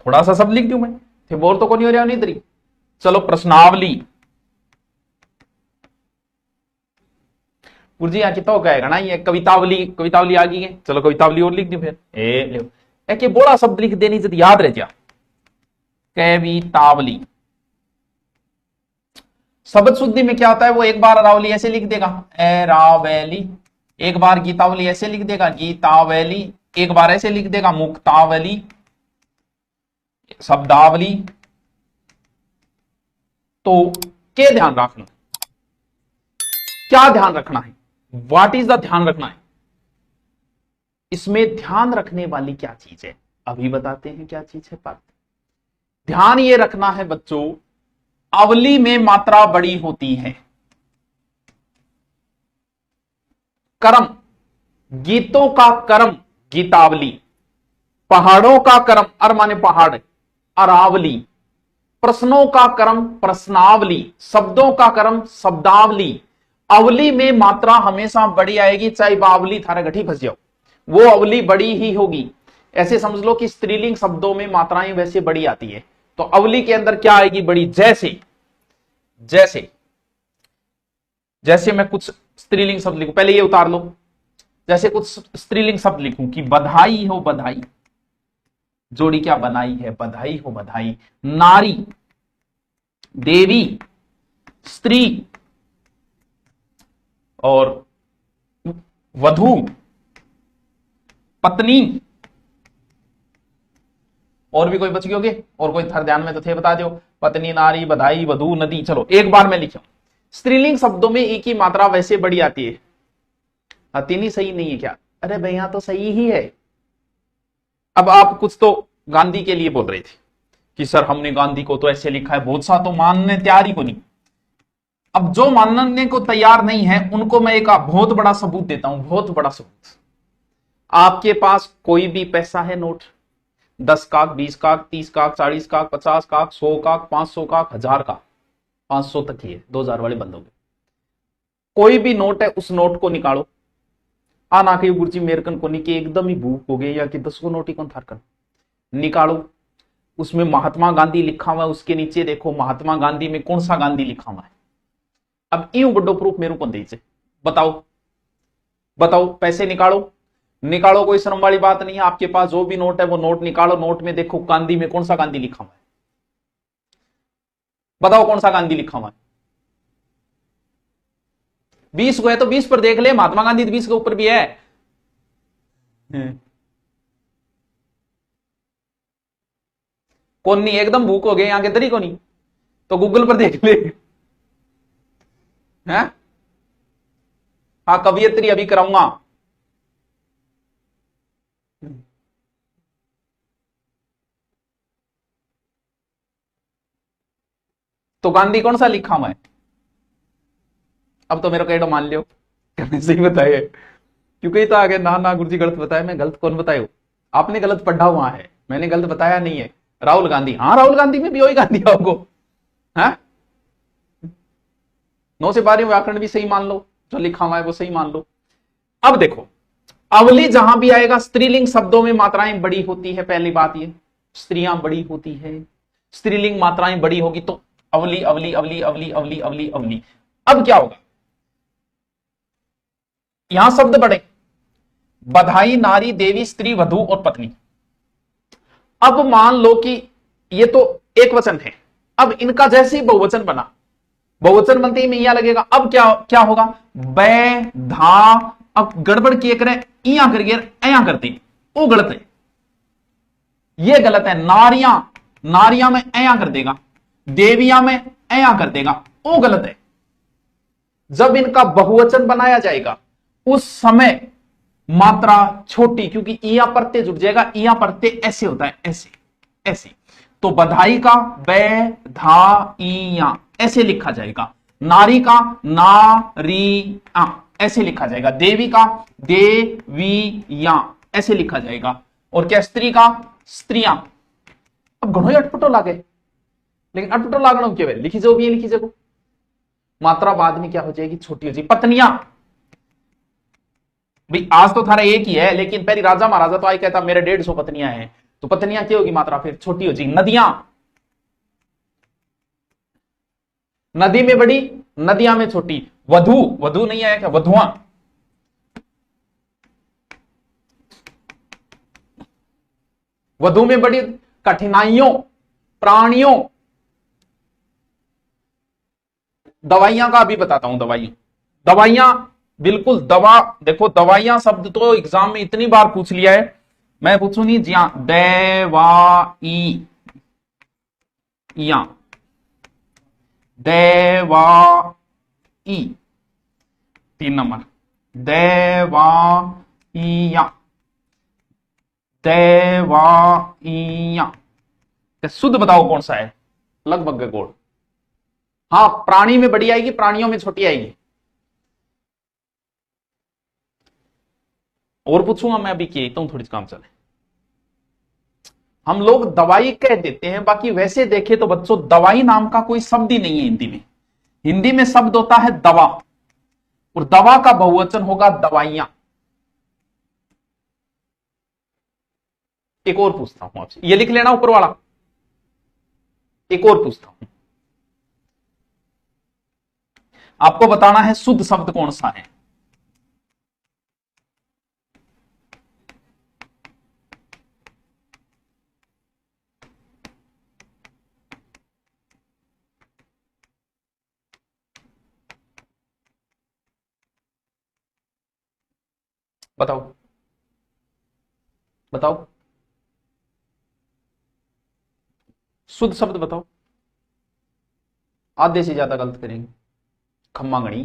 थोड़ा सा सब लिख दूं मैं, थे बोर तो को नहीं हो रहा नहीं तरी। चलो प्रश्नावली, गुरुजी यहाँ की तो कहेगा ना, ये कवितावली कवितावली आ गई है, चलो कवितावली और लिख दी फिर। ए लो एक ये बोला शब्द लिख देनी जब याद रह जा, कवितावली। शब्द शुद्धि में क्या होता है, वो एक बार अरावली ऐसे लिख देगा एरावली, एक बार गीतावली ऐसे लिख देगा गीतावली, एक बार ऐसे लिख देगा मुक्तावली, शब्दावली। तो क्या ध्यान रखना, क्या ध्यान रखना है, व्हाट इज द ध्यान रखना है इसमें, ध्यान रखने वाली क्या चीज है अभी बताते हैं क्या चीज है। पर ध्यान ये रखना है बच्चों, अवली में मात्रा बड़ी होती है। कर्म, गीतों का कर्म गीतावली, पहाड़ों का कर्म अर माने पहाड़ अरावली, प्रश्नों का कर्म प्रश्नावली, शब्दों का कर्म शब्दावली। अवली में मात्रा हमेशा बड़ी आएगी, चाहे बावली थारा गठी फंस जाओ, वो अवली बड़ी ही होगी। ऐसे समझ लो कि स्त्रीलिंग शब्दों में मात्राएं वैसे बड़ी आती है, तो अवली के अंदर क्या आएगी बड़ी, जैसे जैसे जैसे मैं कुछ स्त्रीलिंग शब्द लिखूं, पहले ये उतार लो, जैसे कुछ स्त्रीलिंग शब्द लिखूं कि बधाई हो बधाई, जोड़ी क्या बनाई है, बधाई हो बधाई। नारी, देवी, स्त्री और वधू, पत्नी, और भी कोई बच गए होगे, और कोई थर ध्यान में तो थे बता दो, पत्नी, नारी, बधाई, वधू, नदी। चलो एक बार मैं लिखा, स्त्रीलिंग शब्दों में एक ही मात्रा वैसे बड़ी आती है। हथिनी सही नहीं है क्या, अरे भैया तो सही ही है। अब आप कुछ तो गांधी के लिए बोल रहे थे कि सर हमने गांधी को तो ऐसे लिखा है, बहुत सा तो मानने तैयार ही को नहीं। अब जो मानने को तैयार नहीं है उनको मैं एक बहुत बड़ा सबूत देता हूं, बहुत बड़ा सबूत। आपके पास कोई भी पैसा है, नोट 10 का, 20 का, 30 का, 40 का, 50 का, 100 का, 500 का, 1000 का, 500 तक ही है, 2000 वाले बंद हो गए। कोई भी नोट है, उस नोट को निकालो। आना के गुरुजी मेरकन को निके एकदम ही भूख हो गई या कि 10 को नोट ही कौन थारकन निकालो, उसमें महात्मा गांधी लिखा हुआ है, उसके नीचे देखो महात्मा गांधी में कौन सा गांधी लिखा हुआ है। अब यूं बड़ो प्रूफ मेरे को दीजिए, बताओ बताओ, पैसे निकालो निकालो, कोई शर्म वाली बात नहीं है। आपके पास जो भी नोट है वो नोट निकालो, नोट में देखो गांधी में कौन सा गांधी लिखा हुआ है, बताओ कौन सा गांधी लिखा हुआ है। 20 को है तो 20 पर देख ले, महात्मा गांधी 20 के ऊपर भी है। कौन नहीं, एकदम भूख हो गए यहां के तरी को नहीं, तो गूगल पर देख ले। हैं हाँ, कवियत्री अभी कराऊंगा। तो गांधी कौन सा लिखा हुआ है, अब तो मेरे को एडो मान लियो सही बताए, क्योंकि तो आगे ना ना गुरुजी गलत बताया, मैं गलत कौन बतायो, आपने गलत पढ़ा हुआ है, मैंने गलत बताया नहीं है। राहुल गांधी, हाँ राहुल गांधी में भी वही गांधी आपको, हाँ 9 से 12 व्याकरण भी सही मान लो, जो लिखा हुआ है वो सही मान लो। अब देखो, अवली जहां भी आएगा स्त्रीलिंग शब्दों में मात्राएं बड़ी होती है, पहली बात ये, स्त्रियां बड़ी होती है, स्त्रीलिंग मात्राएं बड़ी होगी तो अवली अवली अवली अवली अवली अवली अवली। अब क्या होगा, यहां शब्द बड़े, बधाई, नारी, देवी, स्त्री, वधु और पत्नी। अब मान लो कि ये तो एक वचन है, अब इनका जैसे ही बहुवचन बना, बहुवचन बनते ही में यहां लगेगा। अब क्या क्या होगा, बै धा, अब गड़बड़ किए करें, इया करके ऐया करते, वो गलत है, ये गलत है। नारियां, नारियां में ऐया कर देगा, देवियां में ऐया कर देगा, वो गलत है। जब इनका बहुवचन बनाया जाएगा उस समय मात्रा छोटी, क्योंकि इया परते जुड़ जाएगा, इया परते ऐसे होता है, ऐसे ऐसे। तो बधाई का बै धा इया ऐसे लिखा जाएगा, नारी का नारिया ऐसे लिखा जाएगा, देवी का देविया ऐसे लिखा जाएगा, और क्या स्त्री का स्त्रियां। अब घणो ही अटपटो लागे, लेकिन अटपटो लागणो क्या है, लिखी जाओ भी लिखी जाओ, मात्रा बाद में क्या हो जाएगी, छोटी हो जाएगी। पत्नियां, भाई आज तो थारा एक ही है, लेकिन पहले राजा महाराजा तो आई कहता मेरे 150 पत्नियां हैं, तो पत्नियां क्या होगी, मात्रा फिर छोटी हो जाएगी। नदियां, नदी में बड़ी, नदियां में छोटी। वधु, वधु नहीं आया क्या, वधुआ, वधु में बड़ी कठिनाइयों, प्राणियों, दवाइयां का अभी बताता हूं। दवाइयां, बिल्कुल दवा, देखो दवाइयां शब्द तो एग्जाम में इतनी बार पूछ लिया है, मैं पूछू नहीं जी हाँ, देवाई या देवाई, 3 नंबर, देवाइया, देवाइया, शुद्ध बताओ कौन सा है, लगभग गोड़। हाँ, प्राणी में बड़ी आएगी, प्राणियों में छोटी आएगी। और पूछूंगा मैं, अभी किए तो थोड़ी काम चले। हम लोग दवाई कह देते हैं, बाकी वैसे देखे तो बच्चों दवाई नाम का कोई शब्द ही नहीं है हिंदी में। हिंदी में शब्द होता है दवा, और दवा का बहुवचन होगा दवाइयां। एक और पूछता हूं आपसे, ये लिख लेना ऊपर वाला। एक और पूछता हूं, आपको बताना है शुद्ध शब्द कौन सा है। बताओ, बताओ, शुद्ध शब्द बताओ। आधे से ज्यादा गलत करेंगे, खम्मा गणी।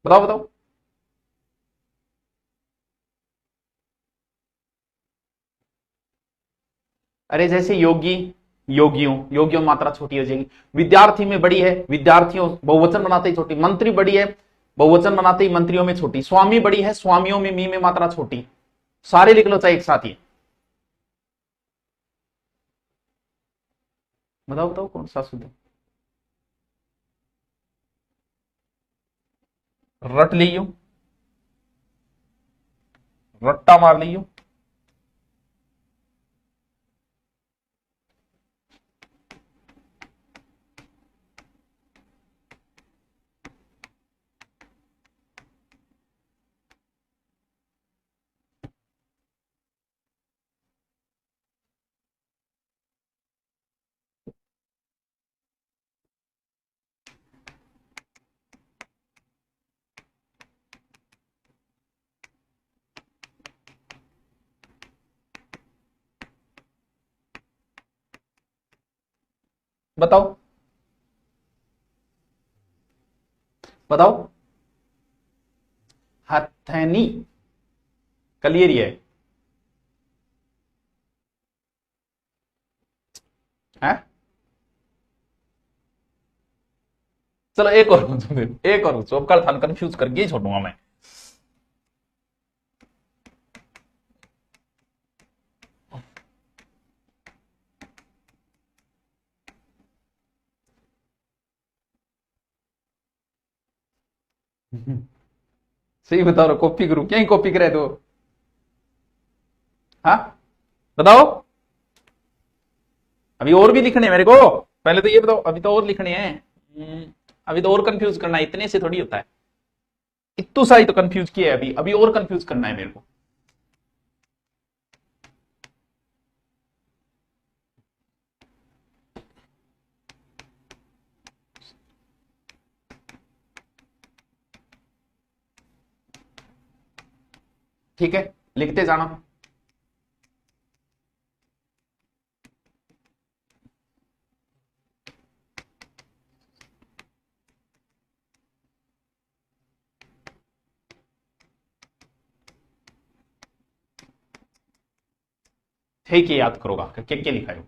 बताओ बताओ। अरे जैसे योगी, योगियों, योगियों मात्रा छोटी हो जाएगी। विद्यार्थी में बड़ी है, विद्यार्थियों बहुवचन बनाते ही छोटी। मंत्री बड़ी है, बहुवचन बनाते ही मंत्रियों में छोटी। स्वामी बड़ी है, स्वामियों में मी में मात्रा छोटी। सारे लिख लो चाहे एक साथ ही। बताओ बताओ कौन सा शुद्ध। रट लियो, रट्टा मार लियो। बताओ बताओ। हथनी, क्लियर है? है? चलो एक और पूछो फिर, एक और पूछो। अब कल थान कंफ्यूज करके ही छोड़ूंगा मैं। सही बताओ रो, कॉपी करूं क्या? ही कॉपी करे तो। हाँ, बताओ। अभी और भी लिखने हैं मेरे को, पहले तो ये बताओ। अभी तो और लिखने हैं। अभी तो और कंफ्यूज करना है, इतने से थोड़ी होता है। इतू सा ही तो कंफ्यूज किया है, अभी अभी और कंफ्यूज करना है मेरे को। ठीक है, लिखते जाना। ठीक है, याद करोगा क्या क्या लिखा है।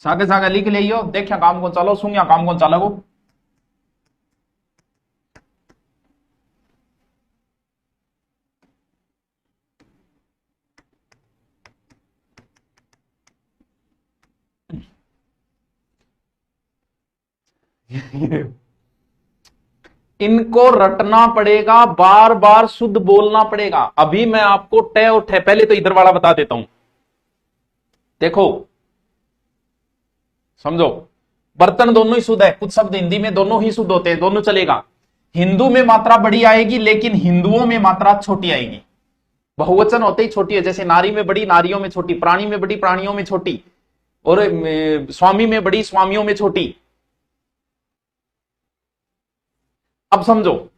सागे सागे लिख लियो, देखिया काम को चलो, सुनिया काम को चलो। इनको रटना पड़ेगा, बार बार शुद्ध बोलना पड़ेगा। अभी मैं आपको टे और ठे, पहले तो इधर वाला बता देता हूं, देखो समझो। बर्तन दोनों ही शुद्ध है, कुछ शब्द हिंदी में दोनों ही शुद्ध होते हैं, दोनों चलेगा। हिंदू में मात्रा बड़ी आएगी, लेकिन हिंदुओं में मात्रा छोटी आएगी। बहुवचन होते ही छोटी है, जैसे नारी में बड़ी, नारियों में छोटी, प्राणी में बड़ी, प्राणियों में छोटी, और स्वामी में बड़ी, स्वामियों में छोटी। अब समझो,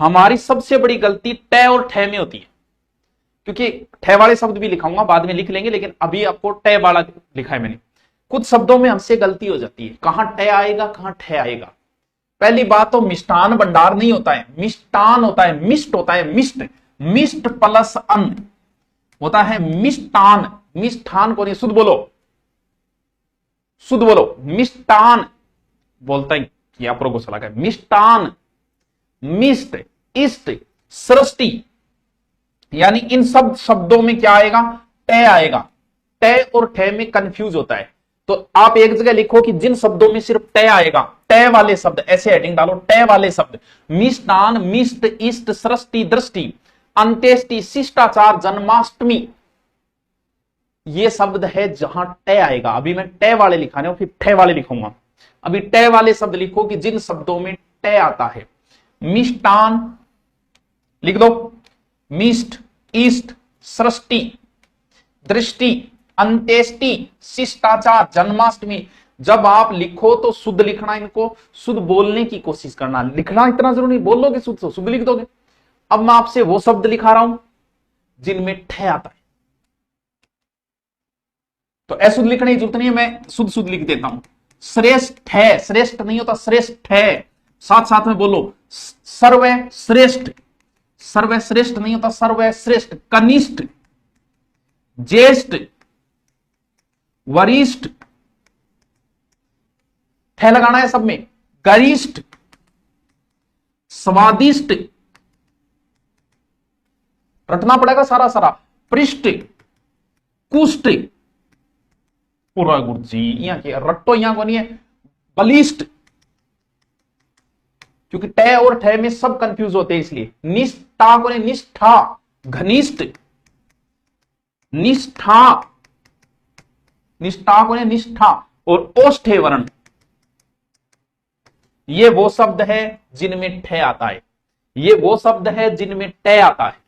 हमारी सबसे बड़ी गलती टे और ठे में होती है, क्योंकि ठे वाले शब्द भी लिखाऊंगा, बाद में लिख लेंगे, लेकिन अभी आपको टे वाला लिखा है मैंने। कुछ शब्दों में हमसे गलती हो जाती है, कहां टे आएगा कहां ठे आएगा। पहली बात तो मिष्टान भंडार नहीं होता है, मिष्टान होता है, मिष्ट होता है, मिष्ट, मिष्ट प्लस अन्न होता है मिष्टान। मिष्ठान को नहीं, शुद्ध बोलो, शुद्ध बोलो, मिष्टान बोलता है कि आप को सलाह है। मिष्टान, मिष्ट, इष्ट, सृष्टि, यानी इन सब शब्दों में क्या आएगा, टे आएगा। टे और ठे में कंफ्यूज होता है, तो आप एक जगह लिखो कि जिन शब्दों में सिर्फ टे आएगा, टे वाले शब्द, ऐसे हेडिंग डालो, टे वाले शब्द, मिष्टान, मिष्ट, इष्ट, सृष्टि, दृष्टि, अंत्येष्टि, शिष्टाचार, जन्माष्टमी, ये शब्द है जहां टे आएगा। अभी मैं टे वाले लिखाने और फिर ठे वाले लिखूंगा। अभी टे वाले शब्द लिखो कि जिन शब्दों में टे आता है। मिष्टान लिख दो, मिष्ट, इष्ट, सृष्टि, दृष्टि, अंत्येष्टि, शिष्टाचार, जन्माष्टमी। जब आप लिखो तो शुद्ध लिखना, इनको शुद्ध बोलने की कोशिश करना। लिखना इतना जरूरी, बोल लोगे शुद्ध तो शुद्ध लिख दोगे। अब मैं आपसे वो शब्द लिखा रहा हूं जिनमें ठे आता है, तो अशुद्ध लिखने की जरूरत नहीं है, मैं शुद्ध शुद्ध लिख देता हूं। श्रेष्ठ है, श्रेष्ठ नहीं होता, श्रेष्ठ है, साथ साथ में बोलो। सर्वश्रेष्ठ, सर्वश्रेष्ठ नहीं होता, सर्वश्रेष्ठ। कनिष्ठ, ज्येष्ठ, वरिष्ठ, ठे लगाना है सब में। गरिष्ठ, स्वादिष्ट, रटना पड़ेगा सारा सारा। पृष्ठ, कुष्ठ, पूरा गुरु जी यहां के रट्टो यहां को नहीं है। बलिष्ठ, क्योंकि टे और ठे में सब कंफ्यूज होते हैं, इसलिए। निष्ठा को नहीं, निष्ठा। घनिष्ठ, निष्ठा, निष्ठा को नहीं, निष्ठा। और ओष्ठे वर्ण, ये वो शब्द है जिनमें ठे आता है, ये वो शब्द है जिनमें टे आता है,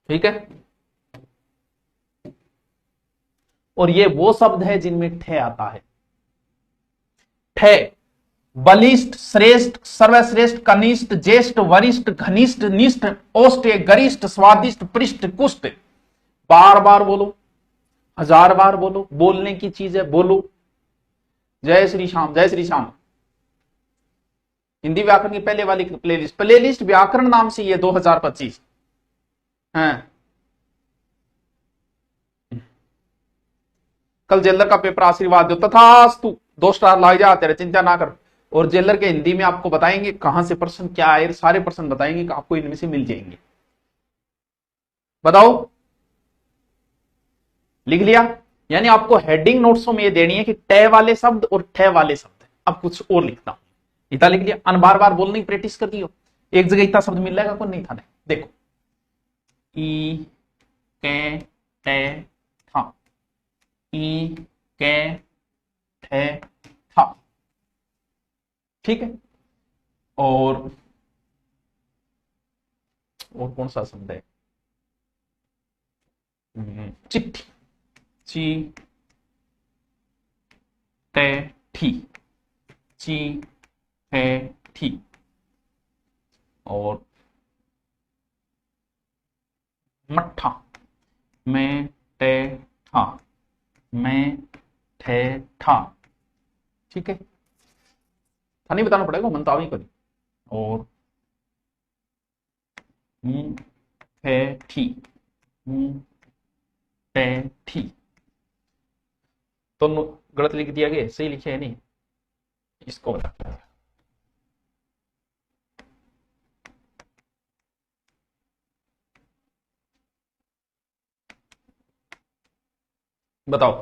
ठीक है। और ये वो शब्द है जिनमें ठे आता है। ठे, बलिष्ठ, श्रेष्ठ, सर्वश्रेष्ठ, कनिष्ठ, ज्येष्ठ, वरिष्ठ, घनिष्ठ, निष्ठ, ओष्ठ, गरिष्ठ, स्वादिष्ट, पृष्ठ, कुष्ठ। बार बार बोलो, हजार बार बोलो, बोलने की चीज है, बोलो। जय श्री श्याम, जय श्री श्याम। हिंदी व्याकरण की पहले वाली प्लेलिस्ट, प्लेलिस्ट व्याकरण नाम से ये 2025 है। कल जेलर का पेपर आशीर्वाद दो, तथास्तु। 2 स्टार ला जाते रहे, चिंता ना कर। और जेलर के हिंदी में आपको बताएंगे कहां से प्रश्न क्या आए, सारे प्रश्न बताएंगे कि आपको इनमें से मिल जाएंगे। बताओ, लिख लिया? यानी आपको हेडिंग नोट्सों में ये देनी है कि टे वाले शब्द और ठे वाले शब्द। अब कुछ और लिखता हूं, इतना लिख लिया। अन बार बार बोलने की प्रैक्टिस कर दियो, एक जगह इतना शब्द मिल जाएगा, कौन नहीं था। देखो, ई के टे था, ई के ठे था, ठीक है। और कौन सा शब्द है, चिट्ठी, ची टे ठी, ची टे ठी। और मट्ठा, मैं टे ठा, मैं ठे ठा, ठीक है। था नहीं बताना पड़ेगा, मन तो ही करी। और थे ठी, टे ठी। तो गलत लिख दिया गया, सही लिखे है नहीं, इसको बता। बताओ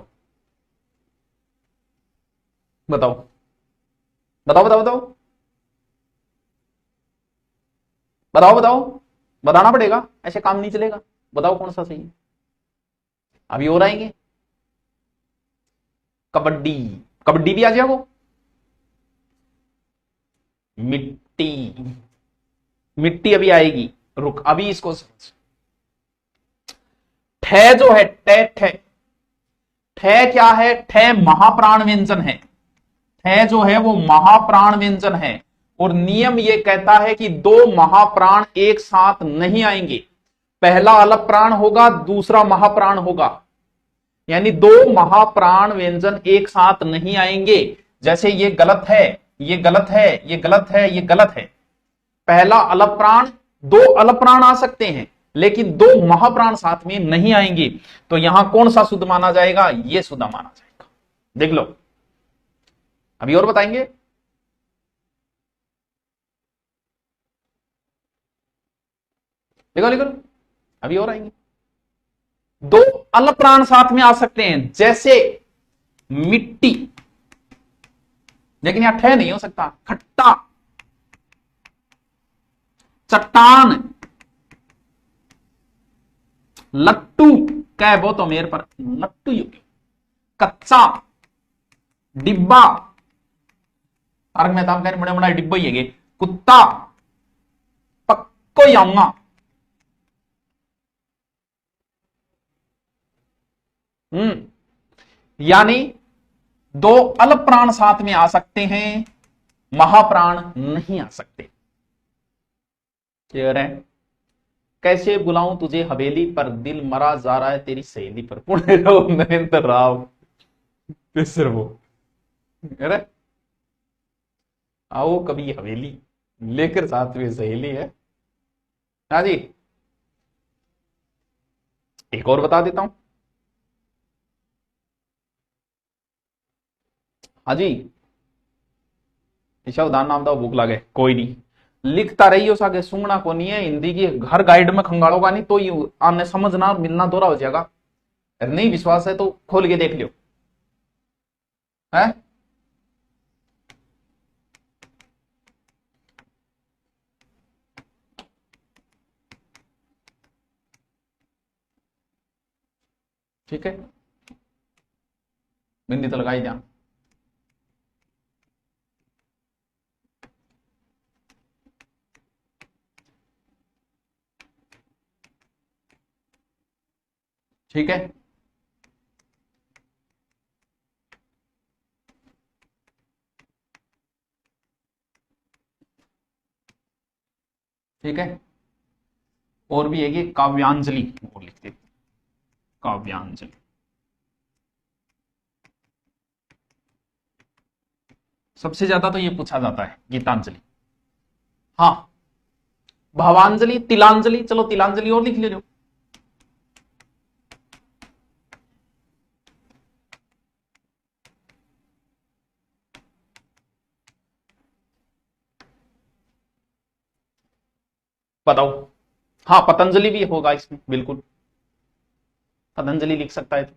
बताओ बताओ बताओ बताओ। बताओ बताओ, बताना पड़ेगा, ऐसे काम नहीं चलेगा। बताओ कौन सा सही है। अभी और आएंगे। कबड्डी, कबड्डी भी आ जाए वो। मिट्टी, मिट्टी अभी आएगी, रुक अभी इसको समझ। ठे जो है, ठे ठे, ठे क्या है? ठे महाप्राण व्यंजन है। ठे जो है वो महाप्राण व्यंजन है, और नियम ये कहता है कि दो महाप्राण एक साथ नहीं आएंगे। पहला अलग प्राण होगा, दूसरा महाप्राण होगा, यानी दो महाप्राण व्यंजन एक साथ नहीं आएंगे। जैसे ये गलत है, ये गलत है, ये गलत है, ये गलत है। पहला अलग प्राण, दो अलग प्राण आ सकते हैं, लेकिन दो महाप्राण साथ में नहीं आएंगे। तो यहां कौन सा शुद्ध माना जाएगा? ये शुद्ध माना जाएगा। देख लो, अभी और बताएंगे। देखो देखो, अभी और आएंगे। दो अलग प्राण साथ में आ सकते हैं, जैसे मिट्टी, लेकिन यहां ठह नहीं हो सकता। खट्टा, चट्टान, लट्टू, कह वो तो मेरे पर लट्टू ही हो गया। कच्चा, डिब्बा, तारक मेहता में बड़े बड़ा डिब्बा ही है। कुत्ता, पक्को ही आऊंगा। यानी दो अलग प्राण साथ में आ सकते हैं, महाप्राण नहीं आ सकते। क्लियर है? कैसे बुलाऊं तुझे हवेली पर, दिल मरा जा रहा है तेरी सहेली पर। पुणे रहो नरेंद्र राव, फिर वो, अरे आओ कभी हवेली, लेकर साथ में सहेली है। हाँ जी, एक और बता देता हूं। हाँ जी, ईशा उदान नाम था, भूख लगे, कोई नहीं, लिखता रहियो सागे, सुंगना को नहीं है हिंदी की, हर गाइड में खंगाड़ोगा नहीं तो ये आने समझना मिलना दोहरा हो जाएगा। नहीं विश्वास है तो खोल के देख लियो है। ठीक है, बिंदी तो लगाई ध्यान। ठीक है, ठीक है। और भी है कि काव्यांजलि, वो लिख दे, काव्यांजलि। सबसे ज्यादा तो ये पूछा जाता है, गीतांजलि। हाँ, भावांजलि, तिलांजलि, चलो तिलांजलि और लिख ले लो। बताओ। हाँ, पतंजलि भी होगा इसमें, बिल्कुल पतंजलि लिख सकता है तो।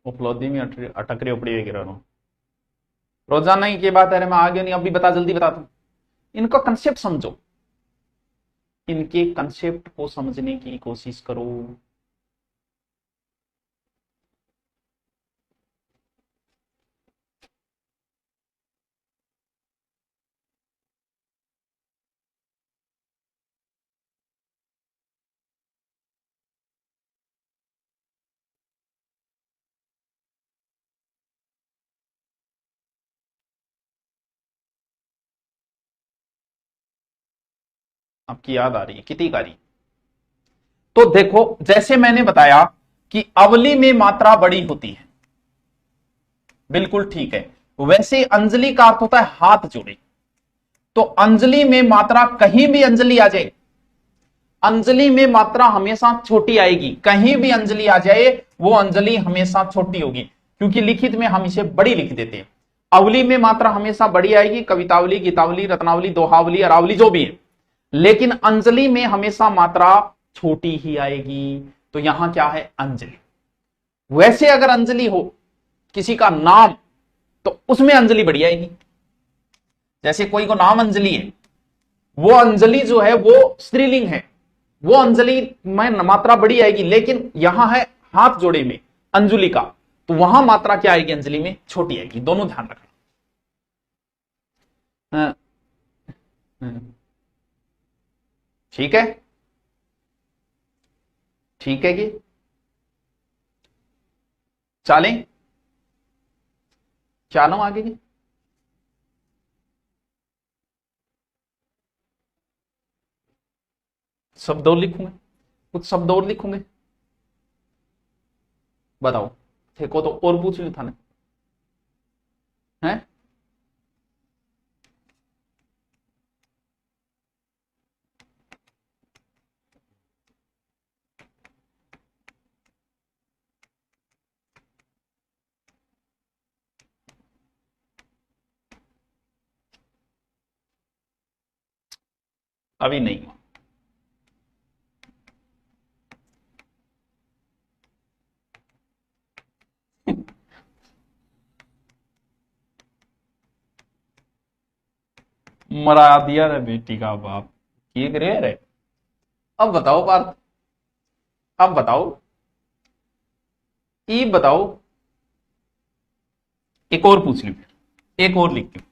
उपलब्धि में अटक रहे उपड़ी गिरा रहा हूं रोजाना ही की बात है। मैं आगे नहीं, अभी बता, जल्दी बता दूं। इनका कंसेप्ट समझो, इनके कंसेप्ट को समझने की कोशिश करो। आपकी याद आ रही है, कितनी आ रही? तो देखो, जैसे मैंने बताया कि अवली में मात्रा बड़ी होती है, बिल्कुल ठीक है। वैसे अंजलि का अर्थ होता है हाथ जोड़े। तो अंजलि में मात्रा, कहीं भी अंजलि आ जाए, अंजलि में मात्रा हमेशा छोटी आएगी। कहीं भी अंजलि आ जाए, वो अंजलि हमेशा छोटी होगी, क्योंकि लिखित में हम इसे बड़ी लिख देते हैं। अवली में मात्रा हमेशा बड़ी आएगी, कवितावली, गीतावली, रत्नावली, दोहावली, अरावली, जो भी है। लेकिन अंजलि में हमेशा मात्रा छोटी ही आएगी। तो यहां क्या है? अंजलि। वैसे अगर अंजलि हो किसी का नाम, तो उसमें अंजलि बढ़िया आएगी। जैसे कोई को नाम अंजलि है, वो अंजलि जो है वो स्त्रीलिंग है, वो अंजलि में मात्रा बड़ी आएगी, लेकिन यहां है हाथ जोड़े में अंजुलि का, तो वहां मात्रा क्या आएगी अंजलि में, छोटी आएगी। दोनों ध्यान रखना। हाँ, हाँ। ठीक है, ठीक है कि चलें, चलो आगे की। शब्द और लिखूंगे, कुछ शब्द और लिखूंगे, बताओ। देखो तो और पूछ लियो थाने हैं। अभी नहीं। मरा दिया रे बेटी का बाप, ये करे रे। अब बताओ पार्थ, अब बताओ, ये बताओ। एक और पूछ ली, एक और लिख ली।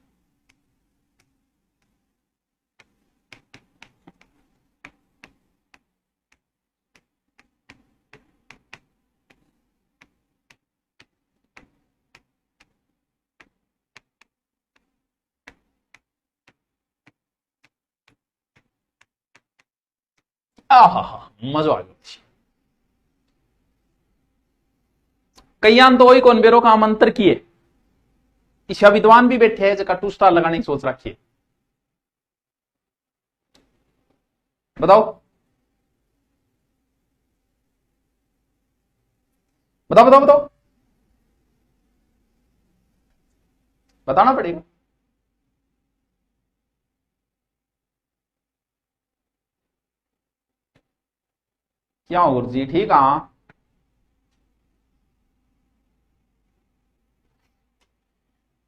आहा हा, मजा आ गया। कईयान तो वही कौन बेरो का आमंत्र किए, ईशा विद्वान भी बैठे हैं जगह 2 स्टार लगाने की सोच रखी है। बताओ, बताओ, बताओ, बताओ, बताना पड़ेगा। क्या हो गुरु जी, ठीक। हाँ,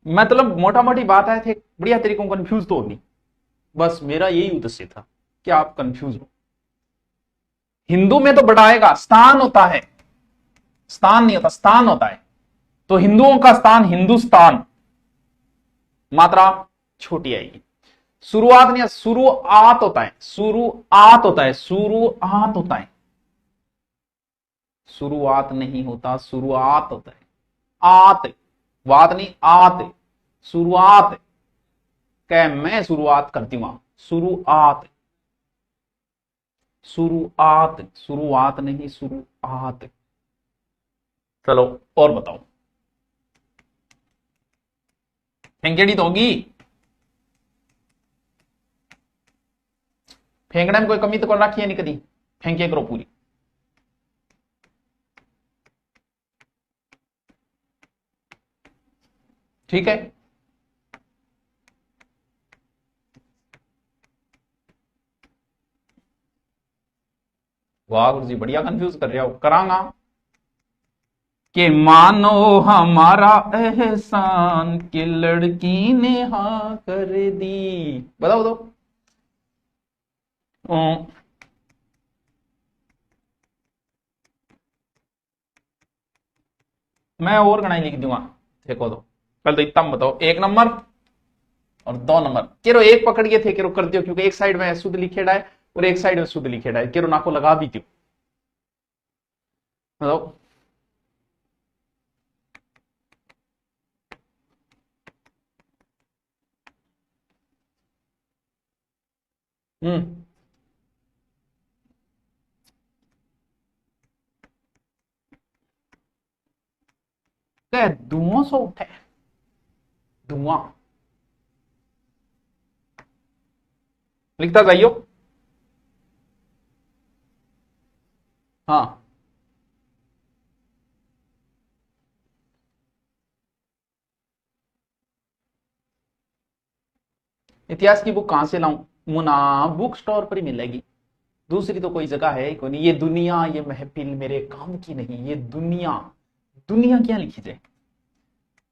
मतलब मोटा मोटी बात है थे, बढ़िया तरीकों कंफ्यूज तो होगी। बस मेरा यही उद्देश्य था कि आप कंफ्यूज हो। हिंदू में तो बढ़ाएगा, स्थान होता है, स्थान नहीं होता, स्थान होता है। तो हिंदुओं का स्थान हिंदुस्तान, मात्रा छोटी आएगी। शुरुआत नहीं, शुरुआत होता है, शुरुआत होता है, शुरुआत होता है, शुरुआत नहीं होता, शुरुआत होता है। आत, बात नहीं, आत, शुरुआत। कह मैं शुरुआत करती हूं, शुरुआत, शुरुआत, शुरुआत नहीं, शुरुआत। चलो और बताओ। फेंकेड़ी तो होगी, फेंकने में कोई कमी तो कर रखी है नहीं कभी, फेंके करो पूरी। ठीक है, वाह गुरु जी, बढ़िया कंफ्यूज कर रहे हो, करांगा। कि मानो हमारा एहसान कि लड़की ने हाँ कर दी। बताओ बताओ। मैं और गणाई लिख दूंगा, देखो तो। पहले तो इतना बताओ, 1 नंबर और 2 नंबर। केरो एक पकड़िए थे, केरो कर दियो, क्योंकि एक साइड में शुद्ध लिखेड़ा है और एक साइड में शुद्ध लिखेड़ा है, केरो नाको लगा भी क्यों। बताओ। हम्म, धुआं सो उठे, धुआं। लिखता जाइयो। हाँ, इतिहास की बुक कहां से लाऊं, मुना बुक स्टोर पर ही मिलेगी, दूसरी तो कोई जगह है ही कोई नहीं। ये दुनिया, ये महफिल मेरे काम की नहीं, ये दुनिया, दुनिया क्या लिखी जाए।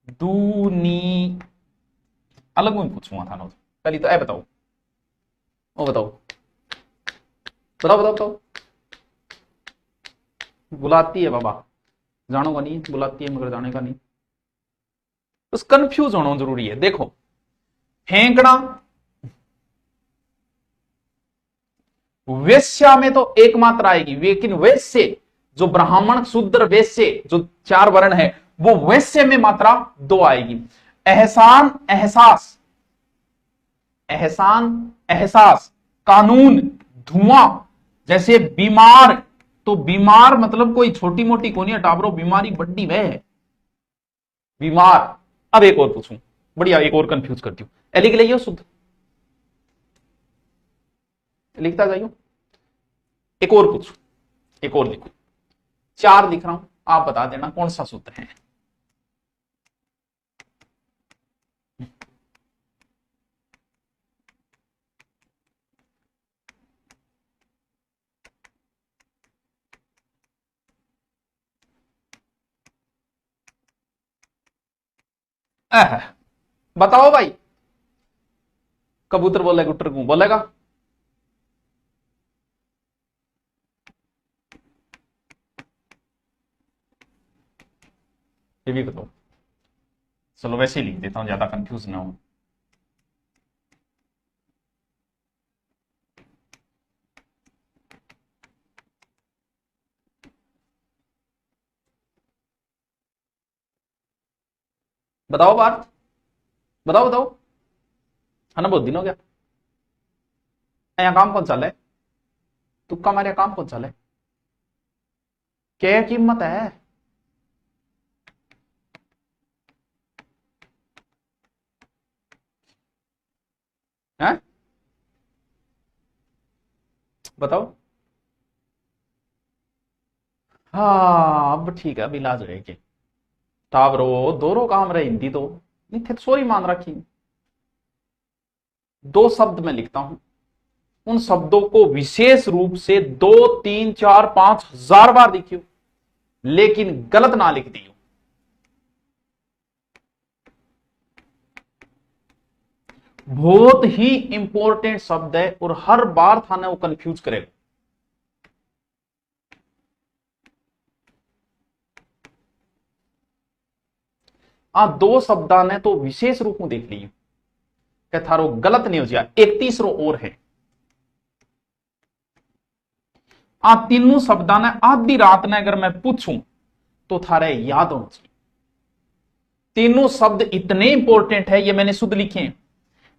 दूनी अलग में पूछूंगा था ना पहले तो ए बताओ, ओ बताओ बताओ बताओ बताओ। बुलाती है बाबा, जानो का नहीं, बुलाती है मगर जाने का नहीं। बस कंफ्यूज होना जरूरी है। देखो फेंकना, वेश्या में तो एक मात्रा आएगी, लेकिन वैश्य जो ब्राह्मण शूद्र वैश्य जो चार वर्ण है वो वैश्य में मात्रा दो आएगी। एहसान एहसास, एहसान एहसास, कानून धुआं, जैसे बीमार तो बीमार मतलब कोई छोटी मोटी कोनी है टाबरो, बीमारी बड्डी वह है बीमार। अब एक और पूछूं, बढ़िया एक और कंफ्यूज करती हूं। लिख लियो शुद्ध, लिखता जाइयो। एक और पूछूं, एक और लिखो, चार लिख रहा हूं, आप बता देना कौन सा सूत्र है। बताओ भाई, कबूतर बोलेगा गुटर को बोलेगा। ये भी बताओ, चलो वैसे ही लिख देता हूं ज्यादा कंफ्यूज ना हो। बताओ बात, बताओ बताओ। है ना, बहुत दिन हो गया। यहाँ काम कौन चल है, तुक्का मारे काम कौन चल है, क्या कीमत है। हैं? बताओ। हाँ अब ठीक है, अब इलाज है कि टावरो दोनों काम रहे, हिंदी तो नहीं थे, सॉरी मान रखी। दो शब्द मैं लिखता हूं, उन शब्दों को विशेष रूप से 2 3 4 5 हजार बार लिखियो, लेकिन गलत ना लिख दियो। बहुत ही इंपॉर्टेंट शब्द है और हर बार थाने वो कंफ्यूज करेगा। दो शब्दा ने तो विशेष रूप में देख लियो कि थारो गलत नहीं हो जाए। एक तीसरो और है, तीनों शब्दा ने आधी रात ने अगर मैं पूछूं तो थारे याद होना चाहिए। तीनों शब्द इतने इंपॉर्टेंट है, ये मैंने शुद्ध लिखे हैं।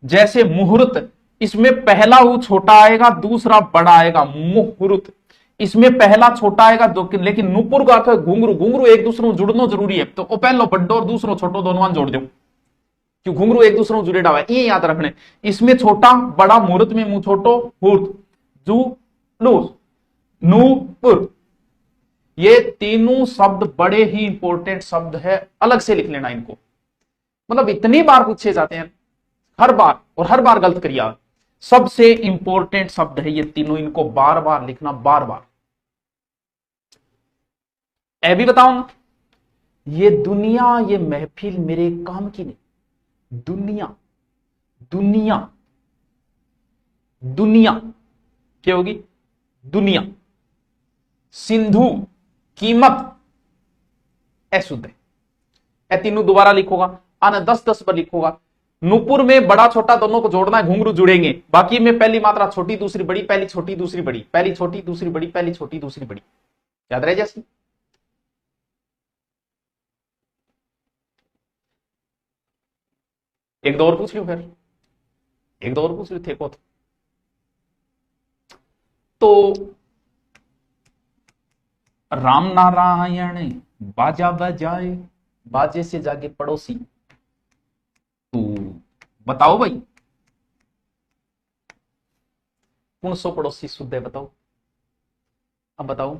जैसे मुहूर्त, इसमें पहला वो छोटा आएगा दूसरा बड़ा आएगा, मुहूर्त। इसमें पहला छोटा आएगा दो, लेकिन नुपुर का अर्थ है घुंघरू। घुंघरू एक दूसरे को जुड़ना जरूरी है, तो पहलो बड्डो और दूसरो छोटो दोनों जोड़ दो, क्यों घुंघरू एक दूसरे को जुड़े डावा है, ये याद रखने। इसमें छोटा बड़ा, मुहूर्त में मुंह छोटो हुर्त, जू लूस नूपुर। ये तीनों शब्द बड़े ही इंपॉर्टेंट शब्द है, अलग से लिख लेना इनको। मतलब इतनी बार पूछे जाते हैं हर बार, और हर बार गलत करिए। सबसे इंपॉर्टेंट शब्द है ये तीनों, इनको बार बार लिखना, बार बार। ए भी बताऊंगा, ये दुनिया ये महफिल मेरे काम की नहीं। दुनिया, दुनिया, दुनिया क्या होगी, दुनिया। सिंधु, कीमत, ए शुद्ध है। ए तीनों दोबारा लिखोगा, आने 10 10 बार लिखोगा। नुपुर में बड़ा छोटा दोनों को जोड़ना है, घुंघरू जुड़ेंगे। बाकी में पहली मात्रा छोटी दूसरी बड़ी, पहली छोटी दूसरी बड़ी, पहली छोटी दूसरी बड़ी, पहली छोटी दूसरी बड़ी, याद रहे जैसी। एक दो और पूछ लियो फिर, एक दो और पूछ लियो थे को तो राम नारायण बाजा बजाए, बाजे से जागे पड़ोसी। तो बताओ भाई, कौन सो पड़ोसी शुद्ध है बताओ, अब बताओ।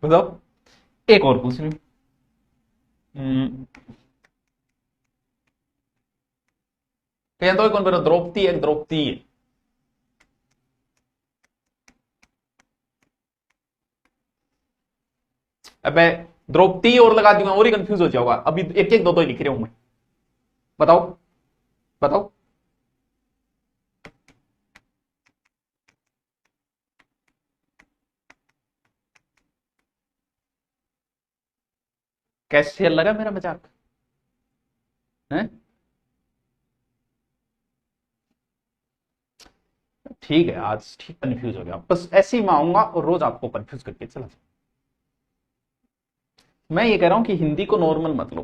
बताओ, एक और पूछ लू। कहीं तो कौन बोलो, द्रौपदी, एक द्रौपदी है। अब मैं द्रौपदी और लगा दूंगा और ही कंफ्यूज हो जाऊंगा। अभी एक एक दो दो लिख रहा हूं मैं। बताओ बताओ। कैसे लगा मेरा मजाक है? ठीक है, आज ठीक कंफ्यूज हो गया, बस ऐसे ही मैं आऊंगा और रोज आपको कंफ्यूज करके चला। मैं ये कह रहा हूं कि हिंदी को नॉर्मल मत लो।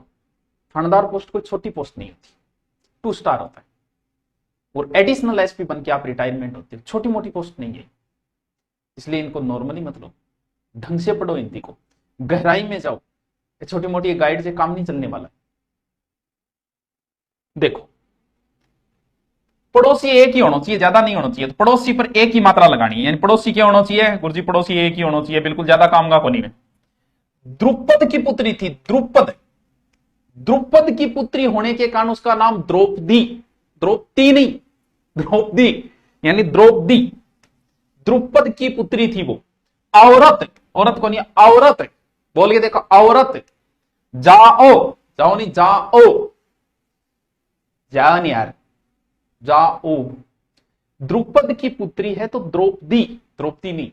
थानेदार पोस्ट कोई छोटी पोस्ट नहीं होती, 2 स्टार होता है, और एडिशनल एसपी बन के आप रिटायरमेंट होते हो, छोटी मोटी पोस्ट नहीं है। इसलिए इनको नॉर्मली मत लो, ढंग से पढ़ो हिंदी को, गहराई में जाओ। छोटी मोटी गाइड से काम नहीं चलने वाला। देखो, पड़ोसी एक ही होना चाहिए, ज्यादा नहीं होना चाहिए, तो पड़ोसी पर एक ही मात्रा लगानी है, यानी पड़ोसी क्या होना चाहिए गुरुजी? पड़ोसी एक ही होना चाहिए, बिल्कुल, ज्यादा काम का कोनी में। द्रुपद की पुत्री थी, द्रुपद। द्रुपद की पुत्री होने के कारण उसका नाम द्रौपदी, द्रौपदी नहीं, द्रौपदी, यानी द्रौपदी। द्रुपद की पुत्री थी वो। औरत, औरत को नहीं, औरत बोल के देखो, औरत। जाओ, जाओ नहीं, जाओ, जाओ नहीं यार, जाओ। द्रुपद की पुत्री है तो द्रौपदी, द्रौपदी नहीं।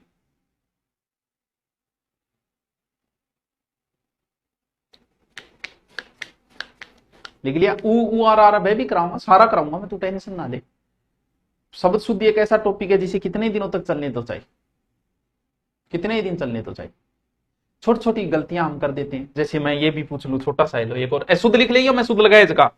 लिख लिया? ऊ आर मैं भी कराऊंगा, सारा कराऊंगा मैं, तू टेंशन ना ले। शब्द शुद्धि एक ऐसा टॉपिक है जिसे कितने दिनों तक चलने तो चाहिए, कितने ही दिन चलने तो चाहिए। छोटी छोटी गलतियां हम कर देते हैं, जैसे मैं ये भी पूछ लू, छोटा सा लो एक और, शुद्ध लिख लिया, मैं शुद्ध लगाया जगह।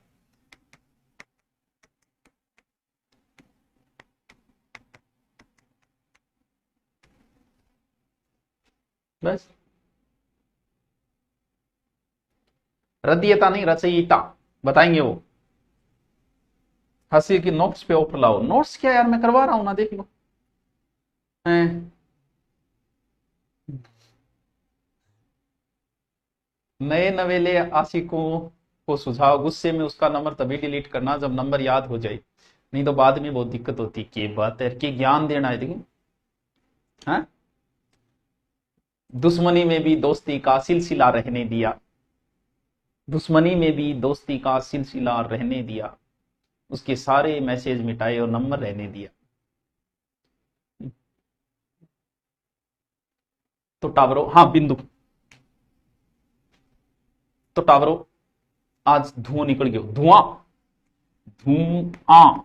बस, रदियता नहीं, रचयिता बताएंगे वो। हंसी की नोट्स पे ऑफर लाओ। नोट्स क्या यार, मैं करवा रहा हूं ना, देख लो। नए नवेले आशिकों को सुझाव, गुस्से में उसका नंबर तभी डिलीट करना जब नंबर याद हो जाए, नहीं तो बाद में बहुत दिक्कत होती। की बात है कि ज्ञान देना है, देखिए। हाँ, दुश्मनी में भी दोस्ती का सिलसिला रहने दिया, दुश्मनी में भी दोस्ती का सिलसिला रहने दिया, उसके सारे मैसेज मिटाए और नंबर रहने दिया। तो टावरो, हाँ बिंदु, तो टावरो आज धुआं निकल गया, धुआं, धुआं,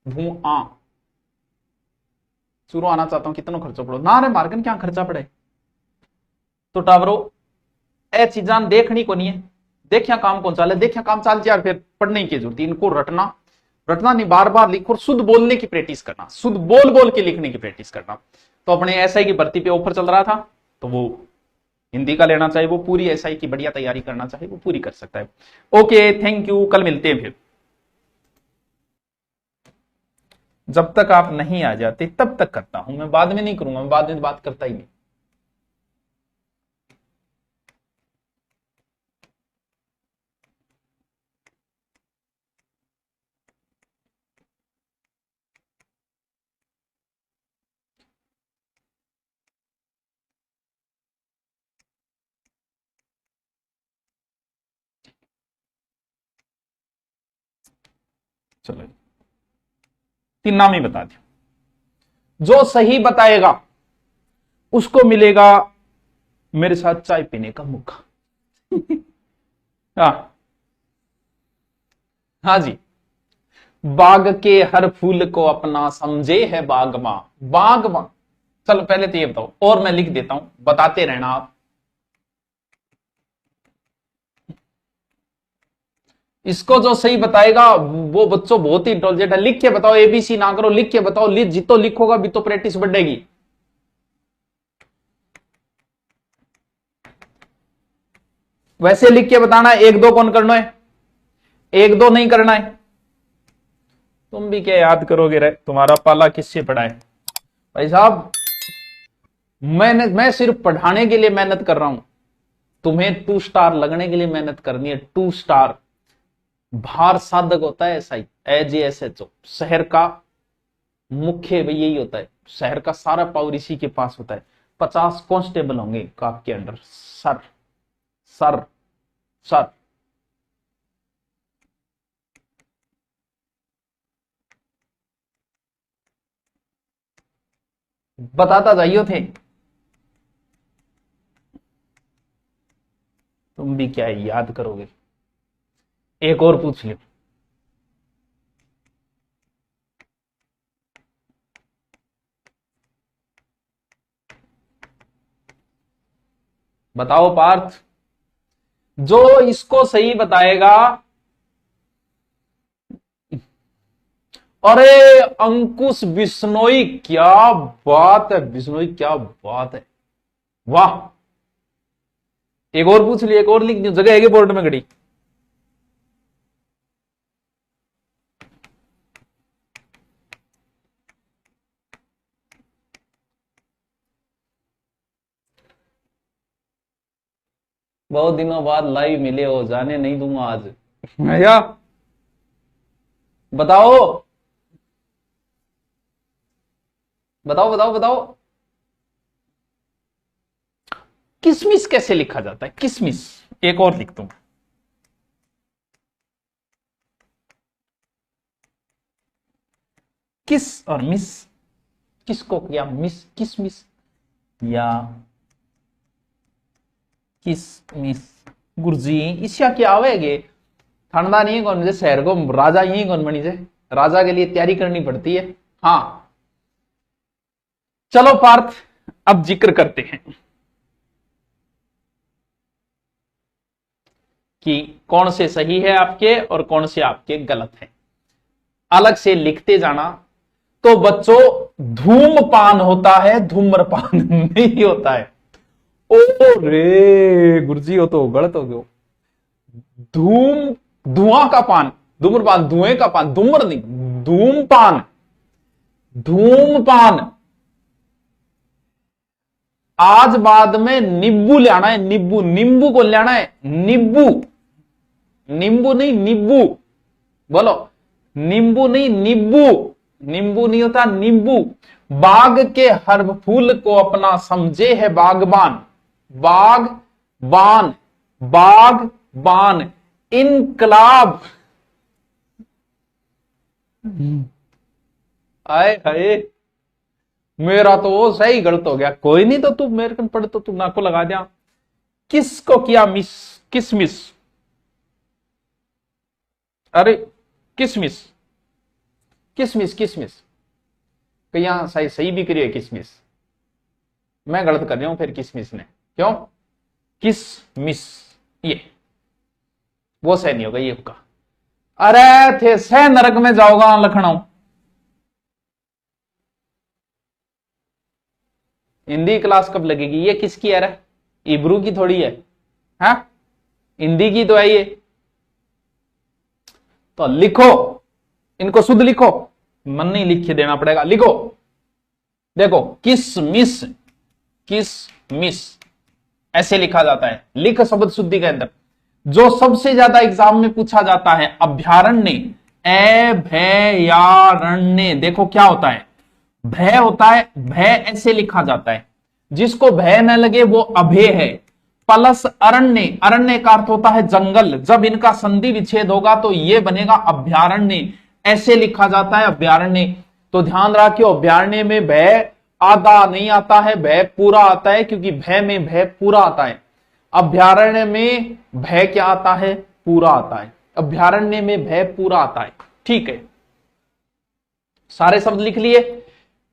धुआं। शुरू आना चाहता हूं, कितना खर्चा पड़ो ना रे मार्गन, क्या खर्चा पड़े। तो टावरो ए चीजा देखनी को नहीं है, देखिया काम कौन चाले, देखिया काम चाल यार, फिर पढ़ने की जरूरत, इनको रटना, रटना नहीं, बार बार लिखो और शुद्ध बोलने की प्रैक्टिस करना, शुद्ध बोल बोल के लिखने की प्रैक्टिस करना। तो अपने एसआई की भर्ती पे ऑफर चल रहा था, तो वो हिंदी का लेना चाहिए, वो पूरी एसआई की बढ़िया तैयारी करना चाहिए, वो पूरी कर सकता है। ओके, थैंक यू, कल मिलते हैं फिर। जब तक आप नहीं आ जाते तब तक करता हूं मैं, बाद में नहीं करूंगा, मैं बाद में बात करता ही नहीं। चलो, 3 नाम ही बता दिया। जो सही बताएगा उसको मिलेगा मेरे साथ चाय पीने का मौका। हाँ, हाँ जी। बाग के हर फूल को अपना समझे है बागमा, बागमा। चलो पहले तो ये बताओ, और मैं लिख देता हूं, बताते रहना आप। इसको जो सही बताएगा वो बच्चों बहुत ही इंटेलिजेंट है। लिख के बताओ, एबीसी ना करो, लिख के बताओ, जितो लिखोगा भी तो प्रैक्टिस बढ़ेगी। वैसे लिख के बताना है, 1 2 कौन करना है, 1 2 नहीं करना है। तुम भी क्या याद करोगे रे, तुम्हारा पाला किससे पड़ा है भाई साहब। मैं सिर्फ पढ़ाने के लिए मेहनत कर रहा हूं, तुम्हें 2 स्टार लगने के लिए मेहनत करनी है, 2 स्टार। भार साधक होता है एसआई, एजेएसएचओ, शहर का मुख्य यही होता है, शहर का सारा पावर इसी के पास होता है। 50 कांस्टेबल होंगे आपके अंडर। सर सर सर बताता जाइयो थे। तुम भी क्या याद करोगे। एक और पूछ लो। बताओ पार्थ, जो इसको सही बताएगा। अरे अंकुश बिश्नोई, क्या बात है बिश्नोई, क्या बात है, वाह। एक और पूछ लिया, एक और लिख दियो, जगह है बोर्ड में घड़ी। बहुत दिनों बाद लाइव मिले हो, जाने नहीं दूंगा आज। भैया बताओ बताओ बताओ बताओ, किसमिस कैसे लिखा जाता है, किसमिस। एक और लिख दूं, किस और मिस, किसको किया मिस, किसमिस या किसमिस। गुरुजी इसका क्या आवेगे, ठंडा नहीं कौन मुझे शहर को राजा यही कौन बनी से, राजा के लिए तैयारी करनी पड़ती है। हाँ चलो पार्थ, अब जिक्र करते हैं कि कौन से सही है आपके और कौन से आपके गलत है। अलग से लिखते जाना। तो बच्चों, धूमपान होता है, धूम्रपान नहीं होता है। ओ रे गुरुजी, हो तो गलत हो गयो। धुआं का पान, धूम्रपान, धुएं का पान, धूम्र नहीं, धूमपान, धूमपान। आज बाद में नींबू लाना है, नींबू, नींबू को लाना है, नींबू, नींबू नहीं नींबू, बोलो नींबू नहीं नींबू, नींबू नहीं होता नींबू। बाग के हर फूल को अपना समझे है बागबान, बाग बान, बाग बान, इनकलाब। आए हाय, मेरा तो वो सही गलत हो गया, कोई नहीं, तो तू मेरे कन पढ़ तो तू नाको लगा दिया। किसको किया मिस, किसमिस, अरे किसमिस, किसमिस, किसमिस तो यहां सही सही भी करिए किसमिस, मैं गलत कर रहा हूं फिर किसमिस ने, क्यों किसमिस, ये वो सही नहीं होगा ये होगा। अरे थे सह नरक में जाओगा लखनऊ। हिंदी क्लास कब लगेगी, ये किसकी है रे, इब्रू की थोड़ी है, हाँ हिंदी की तो है ये। तो लिखो, इनको शुद्ध लिखो, मन नहीं लिख के देना पड़ेगा, लिखो। देखो किसमिस, किसमिस ऐसे लिखा जाता है, लिख शब्द शुद्धि के अंदर। जो सबसे ज्यादा एग्जाम में पूछा जाता है, अभ्यारण्य, अभयारण्य। देखो क्या होता है, भय होता है, भय ऐसे लिखा जाता है, जिसको भय न लगे वो अभय है। प्लस अरण्य, अरण्य का अर्थ होता है जंगल, जब इनका संधि विच्छेद होगा तो ये बनेगा अभ्यारण्य, ऐसे लिखा जाता है अभ्यारण्य। तो ध्यान रखियो, अभ्यारण्य में भय आधा नहीं आता है, भय पूरा आता है, क्योंकि भय में भय पूरा आता है। अभ्यारण्य में भय क्या आता है, पूरा आता है, अभ्यारण्य में भय पूरा आता है। ठीक है, सारे शब्द लिख लिए,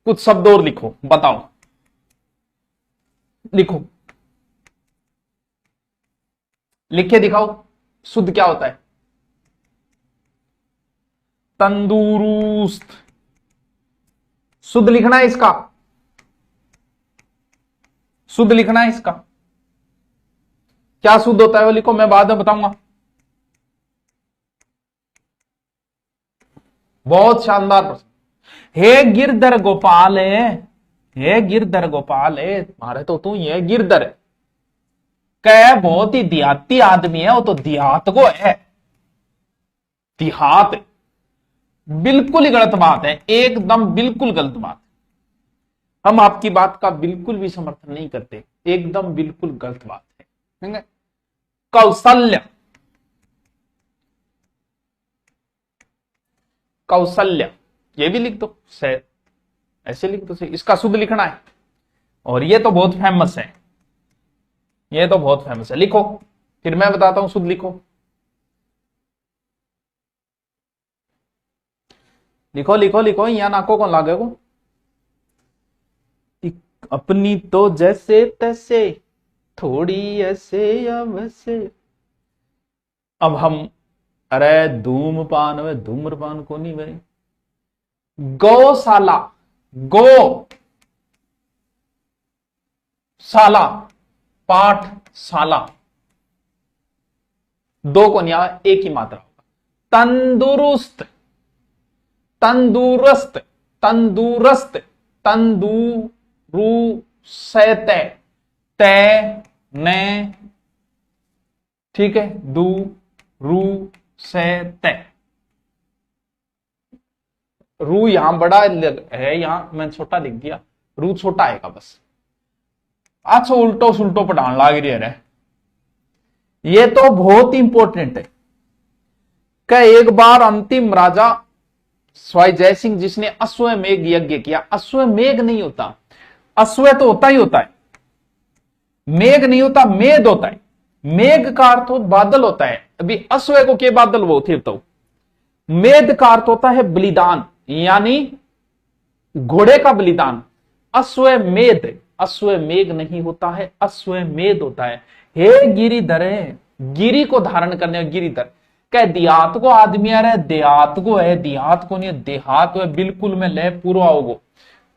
कुछ शब्द और लिखो, बताओ लिखो, लिख के दिखाओ शुद्ध क्या होता है। तंदुरुस्त, शुद्ध लिखना है इसका, शुद्ध लिखना है इसका, क्या शुद्ध होता है वो लिखो, मैं बाद में बताऊंगा। बहुत शानदार प्रश्न। हे गिरधर गोपाल, हे गिरधर गोपाल, मारे तो तू ये गिरधर कह, बहुत ही देहाती आदमी है, वो तो देहात को है, देहात, बिल्कुल ही गलत बात है, एकदम बिल्कुल गलत बात। हम आपकी बात का बिल्कुल भी समर्थन नहीं करते, एकदम बिल्कुल गलत बात है। कौशल्य, कौशल्य ये भी लिख दो, शायद ऐसे लिख दो, इसका शुद्ध लिखना है। और ये तो बहुत फेमस है, ये तो बहुत फेमस है, लिखो फिर मैं बताता हूं, शुद्ध लिखो, लिखो लिखो लिखो, यहां नाको कौन लागे को। अपनी तो जैसे तैसे, थोड़ी ऐसे या वैसे। अब हम, अरे धूमपान में धूम्रपान को नहीं भाई। गौशाला, गो शाला, पाठशाला, दो को नहीं आया, एक ही मात्रा होगा। तंदुरुस्त, तंदुरुस्त, तंदुरुस्त, तंदुरुस्त, तय ने, ठीक है, दू रू से तय। रू यहां बड़ा है, यहां मैंने छोटा लिख दिया, रू छोटा आएगा बस। अच्छा उल्टो सुल्टो पढ़ाने लाग रही है, ये तो बहुत इंपॉर्टेंट है। क्या एक बार अंतिम राजा स्वाई जय सिंह जिसने अश्वमेघ यज्ञ किया, अश्वमेघ नहीं होता, अश्व तो होता ही होता है, मेघ नहीं होता, मेद होता है। मेघ का अर्थ बादल होता है, अभी अश्व को क्या बादल वो थे तो। मेद का अर्थ होता है बलिदान, यानी घोड़े का बलिदान। अश्वमेध, अश्वमेघ नहीं होता है, अश्वमेध होता है। हे गिरिधर, गिरी को धारण करने, गिरिधर क्या देहात को आदमी आ रहा है, देहात को है, देहात को नहीं, देहात है बिल्कुल में ले पूरा आओगो,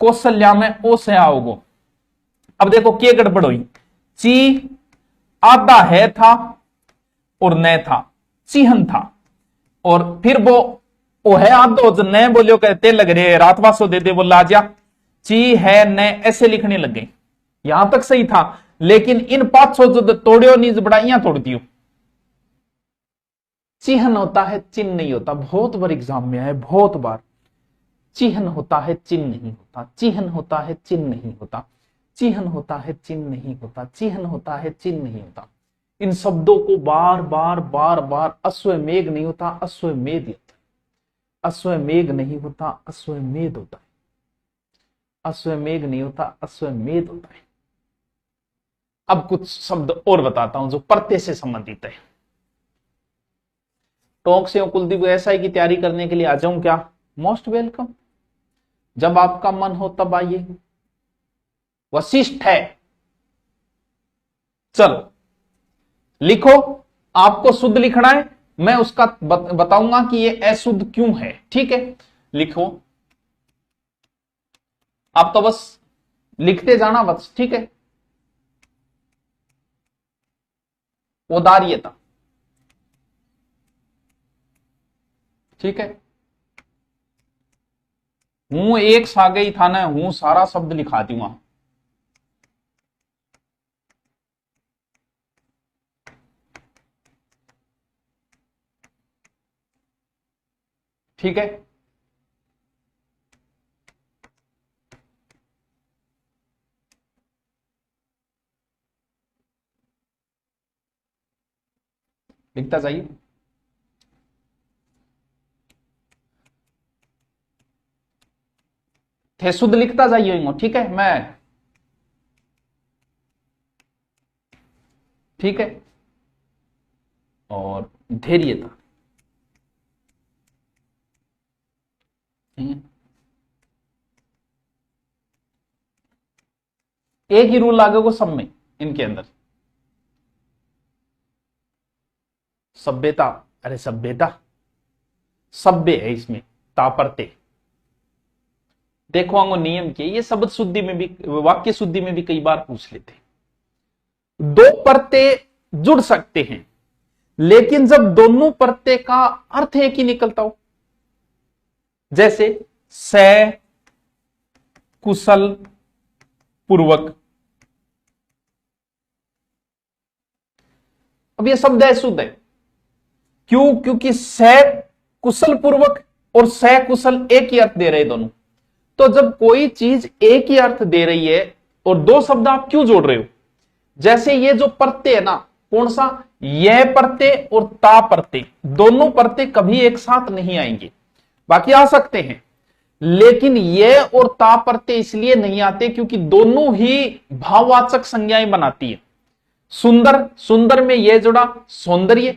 कौशल्या में ओ से आओगो। अब देखो क्या गड़बड़ हुई, ची आधा है था और न था, चिहन था, और फिर वो है आधो जो न बोलियो कहते लग रहे रात वासो दे दे बोला जा, ची है न ऐसे लिखने लग गई। यहां तक सही था, लेकिन इन 500 जो तोड़ियो नीज बड़ाइया तोड़ दियो। चिन्ह होता है, चिन्ह नहीं होता, बहुत बार एग्जाम में आए, बहुत बार। चिन्ह होता है, चिन्ह नहीं होता, चिन्ह होता है, चिन्ह नहीं होता, चिन्ह होता है, चिन्ह नहीं होता, चिन्ह होता है, चिन्ह नहीं होता। इन शब्दों को बार बार बार बार, अश्वमेघ नहीं होता, अश्वमेध होता है, अश्वमेघ नहीं होता, अश्वमेध होता है, अश्वमेघ नहीं होता, अश्वमेध होता है। अब कुछ शब्द और बताता हूं जो प्रत्यय से संबंधित है। टोंक से कुलदीप एसआई की तैयारी करने के लिए आ जाऊं क्या? मोस्ट वेलकम, जब आपका मन हो तब आइए। वशिष्ठ है, चलो लिखो, आपको शुद्ध लिखना है, मैं उसका बताऊंगा कि ये अशुद्ध क्यों है, ठीक है। लिखो, आप तो बस लिखते जाना बस, ठीक है। औदार्यता, ठीक है। हूं एक सागे ही था ना, हूं सारा शब्द लिखा दूंगा। ठीक है, लिखता जाइए। थे शुद्ध लिखता जाइए, ठीक है। मैं, ठीक है। और धैर्यता, एक ही रूल लागेगा सब में, इनके अंदर। सभ्यता, अरे सभ्यता, सभ्य है इसमें, तापरते। देखो आंगो नियम के, ये शब्द शुद्धि में भी, वाक्य शुद्धि में भी कई बार पूछ लेते। दो प्रत्यय जुड़ सकते हैं, लेकिन जब दोनों प्रत्यय का अर्थ एक ही निकलता हो, जैसे से कुशल पूर्वक, अब ये शब्द अशुद्ध है। क्यों? क्योंकि से कुशल पूर्वक और से कुशल एक ही अर्थ दे रहे दोनों। तो जब कोई चीज एक ही अर्थ दे रही है और दो शब्द आप क्यों जोड़ रहे हो? जैसे ये जो प्रत्यय है ना, कौन सा, यह प्रत्यय और ता प्रत्यय, दोनों प्रत्यय कभी एक साथ नहीं आएंगे। बाकी आ सकते हैं, लेकिन ये और ता प्रत्यय इसलिए नहीं आते क्योंकि दोनों ही भाववाचक संज्ञाएं बनाती है। सुंदर, सुंदर में यह जुड़ा सौंदर्य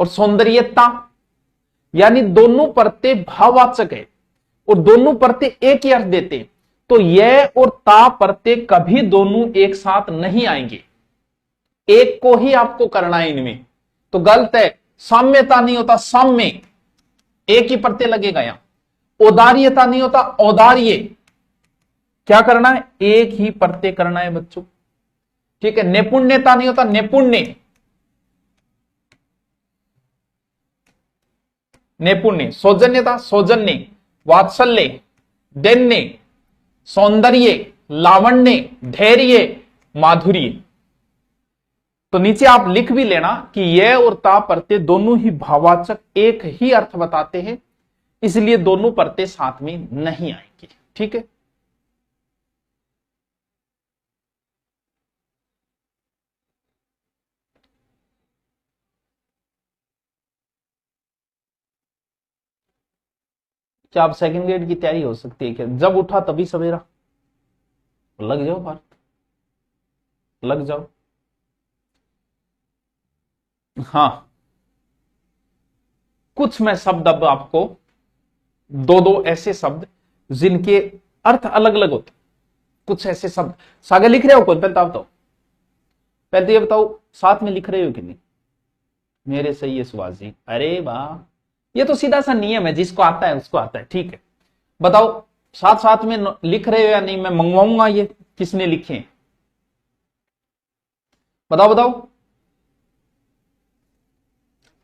और सौंदर्यता, यानी दोनों प्रत्यय भाववाचक है और दोनों प्रत्यय एक ही अर्थ देते हैं। तो यह और ता प्रत्यय कभी दोनों एक साथ नहीं आएंगे, एक को ही आपको करना है इनमें। तो गलत है, साम्यता नहीं होता साम्य, एक ही प्रत्यय लगेगा यहां। औदार्यता नहीं होता औदार्य, क्या करना है, एक ही प्रत्यय करना है बच्चों, ठीक है। नैपुण्यता नहीं होता नैपुण्य, नैपुण्य। सौजन्यता सौजन्य, वात्सल्य दैन्य, सौंदर्य लावण्य, धैर्य माधुर्य। तो नीचे आप लिख भी लेना कि यह और ता प्रत्यय दोनों ही भाववाचक एक ही अर्थ बताते हैं, इसलिए दोनों प्रत्यय साथ में नहीं आएंगे, ठीक है। क्या आप सेकंड ग्रेड की तैयारी हो सकती है क्या? जब उठा तभी सवेरा, लग जाओ भारत, लग जाओ। हाँ, कुछ मैं शब्द अब आपको, दो दो ऐसे शब्द जिनके अर्थ अलग अलग होते, कुछ ऐसे शब्द। सागे लिख रहे हो कौन, पहले बताओ, पहले तो ये बताओ साथ में लिख रहे हो कि नहीं? मेरे सही है सुभाष जी, अरे वाह, ये तो सीधा सा नियम है, जिसको आता है उसको आता है, ठीक है। बताओ साथ साथ में लिख रहे हो या नहीं, मैं मंगवाऊंगा ये किसने लिखे हैं? बताओ बताओ।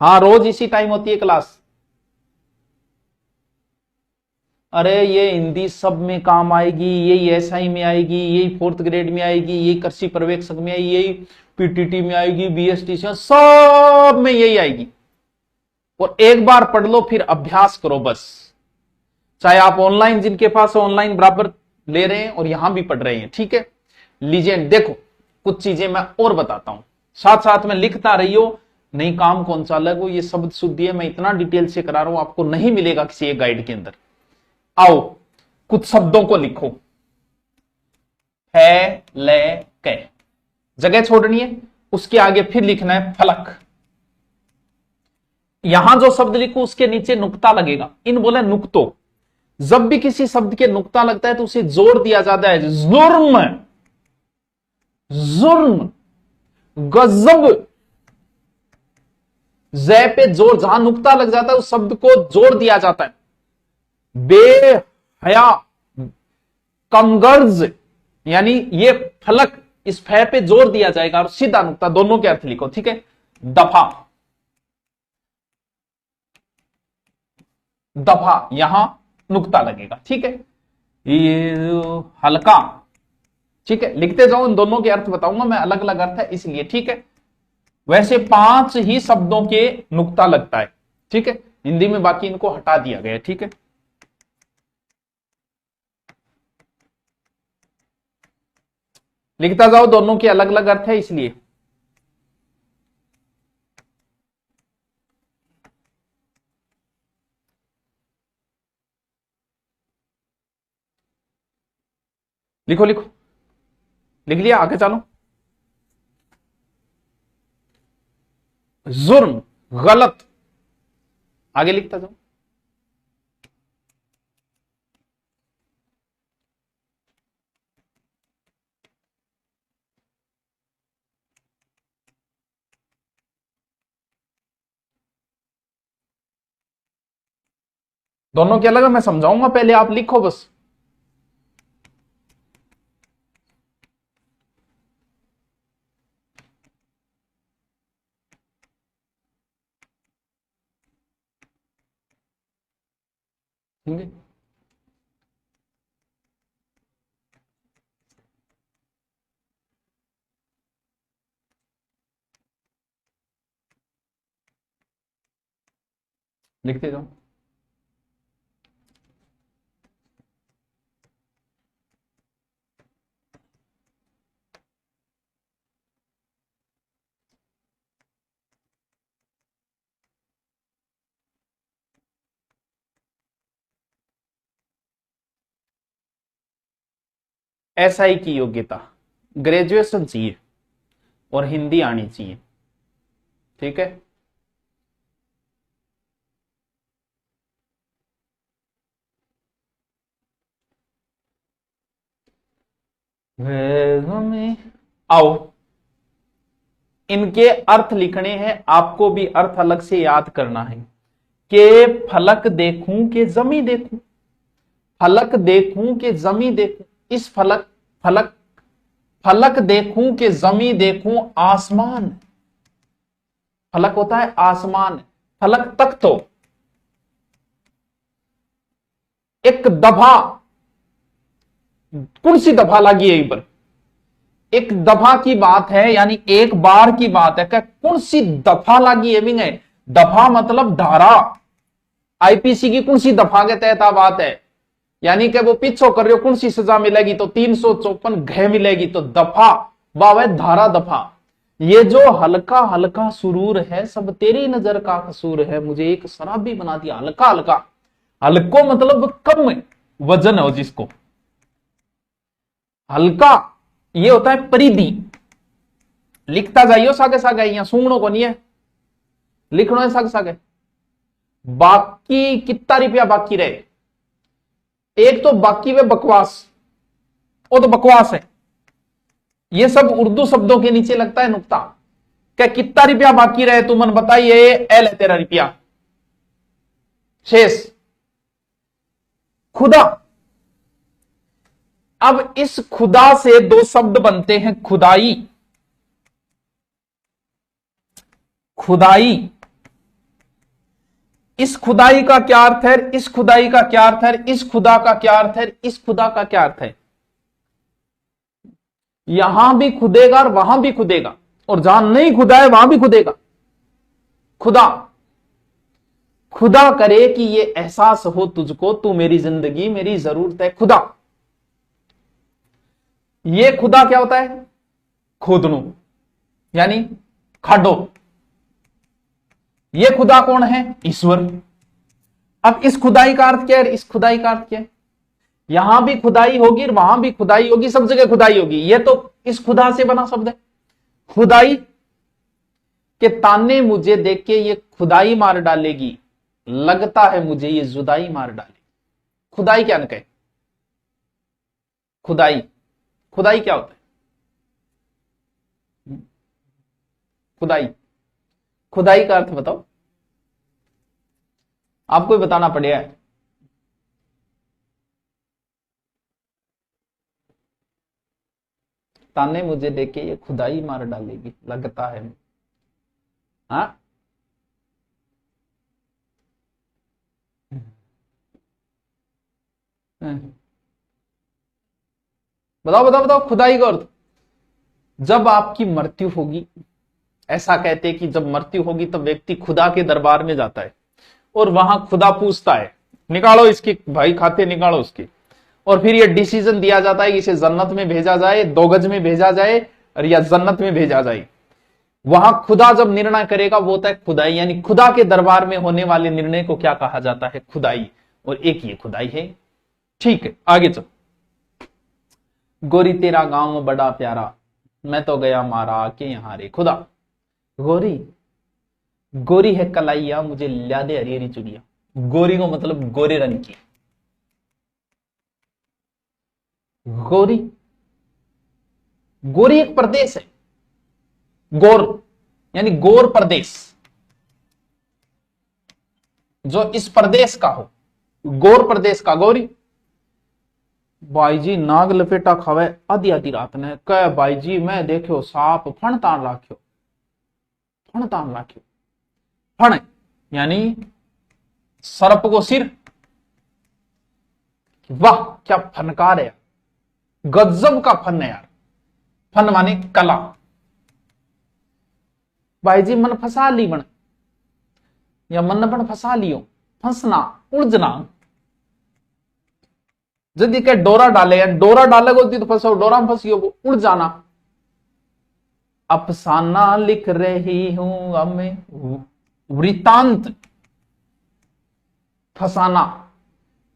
हाँ, रोज इसी टाइम होती है क्लास। अरे ये हिंदी सब में काम आएगी, यही एसआई में आएगी, यही फोर्थ ग्रेड में आएगी, यही कृषि पर्यवेक्षक में आएगी, यही पीटीटी में आएगी, बीएसटी से, सब में यही आएगी। और एक बार पढ़ लो फिर अभ्यास करो बस। चाहे आप ऑनलाइन, जिनके पास ऑनलाइन बराबर ले रहे हैं और यहां भी पढ़ रहे हैं, ठीक है। लीजिए देखो, कुछ चीजें मैं और बताता हूं, साथ साथ में लिखता रहियो, नहीं काम कौन सा अलग हो, ये शब्द शुद्धि है, मैं इतना डिटेल से करा रहा हूं, आपको नहीं मिलेगा किसी एक गाइड के अंदर। आओ कुछ शब्दों को लिखो, है ले कै, जगह छोड़नी है, उसके आगे फिर लिखना है फलक। यहां जो शब्द लिखो उसके नीचे नुक्ता लगेगा, इन बोले नुक्तों। जब भी किसी शब्द के नुक्ता लगता है तो उसे जोड़ दिया जाता है, जुर्म, जुर्म, गजब। जय पे जोर, जहां नुक्ता लग जाता है उस शब्द को जोड़ दिया जाता है। बेहया, कमगर्ज, यानी ये फलक, इस फै पे जोर दिया जाएगा और सीधा नुक्ता, दोनों के अर्थ लिखो, ठीक है। दफा, दफा, यहां नुक्ता लगेगा, ठीक है। ये हल्का, ठीक है, लिखते जाओ, इन दोनों के अर्थ बताऊंगा मैं, अलग अलग अर्थ है इसलिए, ठीक है। वैसे 5 ही शब्दों के नुक्ता लगता है, ठीक है, हिंदी में, बाकी इनको हटा दिया गया है, ठीक है। लिखता जाओ, दोनों के अलग अलग अर्थ है इसलिए। लिखो लिखो, लिख लिया, आगे चलो। जुर्म, गलत, आगे लिखता जाओ। दोनों के अलग है, मैं समझाऊंगा, पहले आप लिखो बस। ठीक है, लिखते जाओ। एसआई की योग्यता ग्रेजुएशन चाहिए और हिंदी आनी चाहिए। ठीक है, आओ इनके अर्थ लिखने हैं, आपको भी अर्थ अलग से याद करना है। के फलक देखूं के जमी देखूं, फलक देखूं के जमी देखूं, इस फलक फलक फलक देखूं के जमी देखूं, आसमान, फलक होता है आसमान, फलक तक तो एक दफा, कौन सी दफा लगी है पर, एक दफा की बात है, यानी एक बार की बात है। क्या कौन सी दफा लगी है भी है, दफा मतलब धारा, आईपीसी की कौन सी दफा के तहत बात है, यानी कि वो पीछो कर रहे हो कौन सी सजा मिलेगी, तो 354 घ मिलेगी, तो दफा वाह धारा दफा। ये जो हल्का हल्का सुरूर है सब तेरी नजर का कसूर है, मुझे एक शराबी बना दिया हल्का हल्का। हल्को मतलब कम वजन हो जिसको, हल्का ये होता है परिधि। लिखता जाइयो सागे सागे, यहां सूंगणों को नहीं है, लिखना है सागे सागे। बाकी कितना रुपया बाकी रहे, एक तो बाकी वे बकवास, वो तो बकवास है, ये सब उर्दू शब्दों के नीचे लगता है नुक्ता। क्या कितना रुपया बाकी रहे तू मन बताइए, एल है तेरा रुपया शेष, खुदा। अब इस खुदा से दो शब्द बनते हैं, खुदाई, खुदाई। इस खुदाई का क्या अर्थ है, इस खुदाई का क्या अर्थ है, इस खुदा का क्या अर्थ है, इस खुदा का क्या अर्थ है। यहां भी खुदेगा और वहां भी खुदेगा, और जहां नहीं खुदा है वहां भी खुदेगा। खुदा, खुदा करे कि ये एहसास हो तुझको, तू मेरी जिंदगी मेरी जरूरत है। खुदा, ये खुदा क्या होता है, खोदनो यानी खाडो। ये खुदा कौन है, ईश्वर। अब इस खुदाई का अर्थ क्या है, इस खुदाई का अर्थ क्या है, यहां भी खुदाई होगी और वहां भी खुदाई होगी, सब जगह खुदाई होगी। ये तो इस खुदा से बना शब्द है। खुदाई के ताने मुझे देख के ये खुदाई मार डालेगी, लगता है मुझे ये जुदाई मार डालेगी। खुदाई क्या न कहे, खुदाई, खुदाई क्या होता है, खुदाई, खुदाई का अर्थ बताओ, आपको ही बताना पड़ेगा। ताने मुझे देखे ये खुदाई मार डालेगी, लगता है। हाँ, बताओ बताओ बताओ, खुदाई का अर्थ। जब आपकी मृत्यु होगी, ऐसा कहते हैं कि जब मृत्यु होगी तब व्यक्ति खुदा के दरबार में जाता है और वहां खुदा पूछता है, निकालो इसकी भाई खाते निकालो उसके, और फिर ये डिसीजन दिया जाता है कि इसे जन्नत में भेजा जाए, 2 गज में भेजा जाए, और या जन्नत में भेजा जाए। वहां खुदा जब निर्णय करेगा वो होता है खुदाई, यानी खुदा के दरबार में होने वाले निर्णय को क्या कहा जाता है, खुदाई। और एक ये खुदाई है। ठीक है, आगे चलो। गोरी तेरा गांव बड़ा प्यारा, मैं तो गया मारा के यहां रे खुदा। गोरी, गोरी है कलाइया, मुझे ला दे हरी हरी चुड़िया। गोरी को मतलब गोरे रंग की, गोरी, गोरी एक प्रदेश है, गोर यानी गोर प्रदेश, जो इस प्रदेश का हो, गोर प्रदेश का गोरी। भाई जी नाग लपेटा खावे आधी आधी रात ने, कह भाई जी मैं देखो सांप फण तान राख्यो, फण तान राख्यो। फण यानी सर्प को सिर, वाह क्या फनकार है, गजब का फन है यार। फन माने कला। भाई जी मन फंसा ली बन, या मन बन फंसा लियो, फंसना उलझना। यदि के डोरा डाले, डोरा डालेगा तो फंसो, डोरा में फंसियो वो उड़ जाना। अफसाना लिख रही हूं अब मैं, वृतांत फसाना।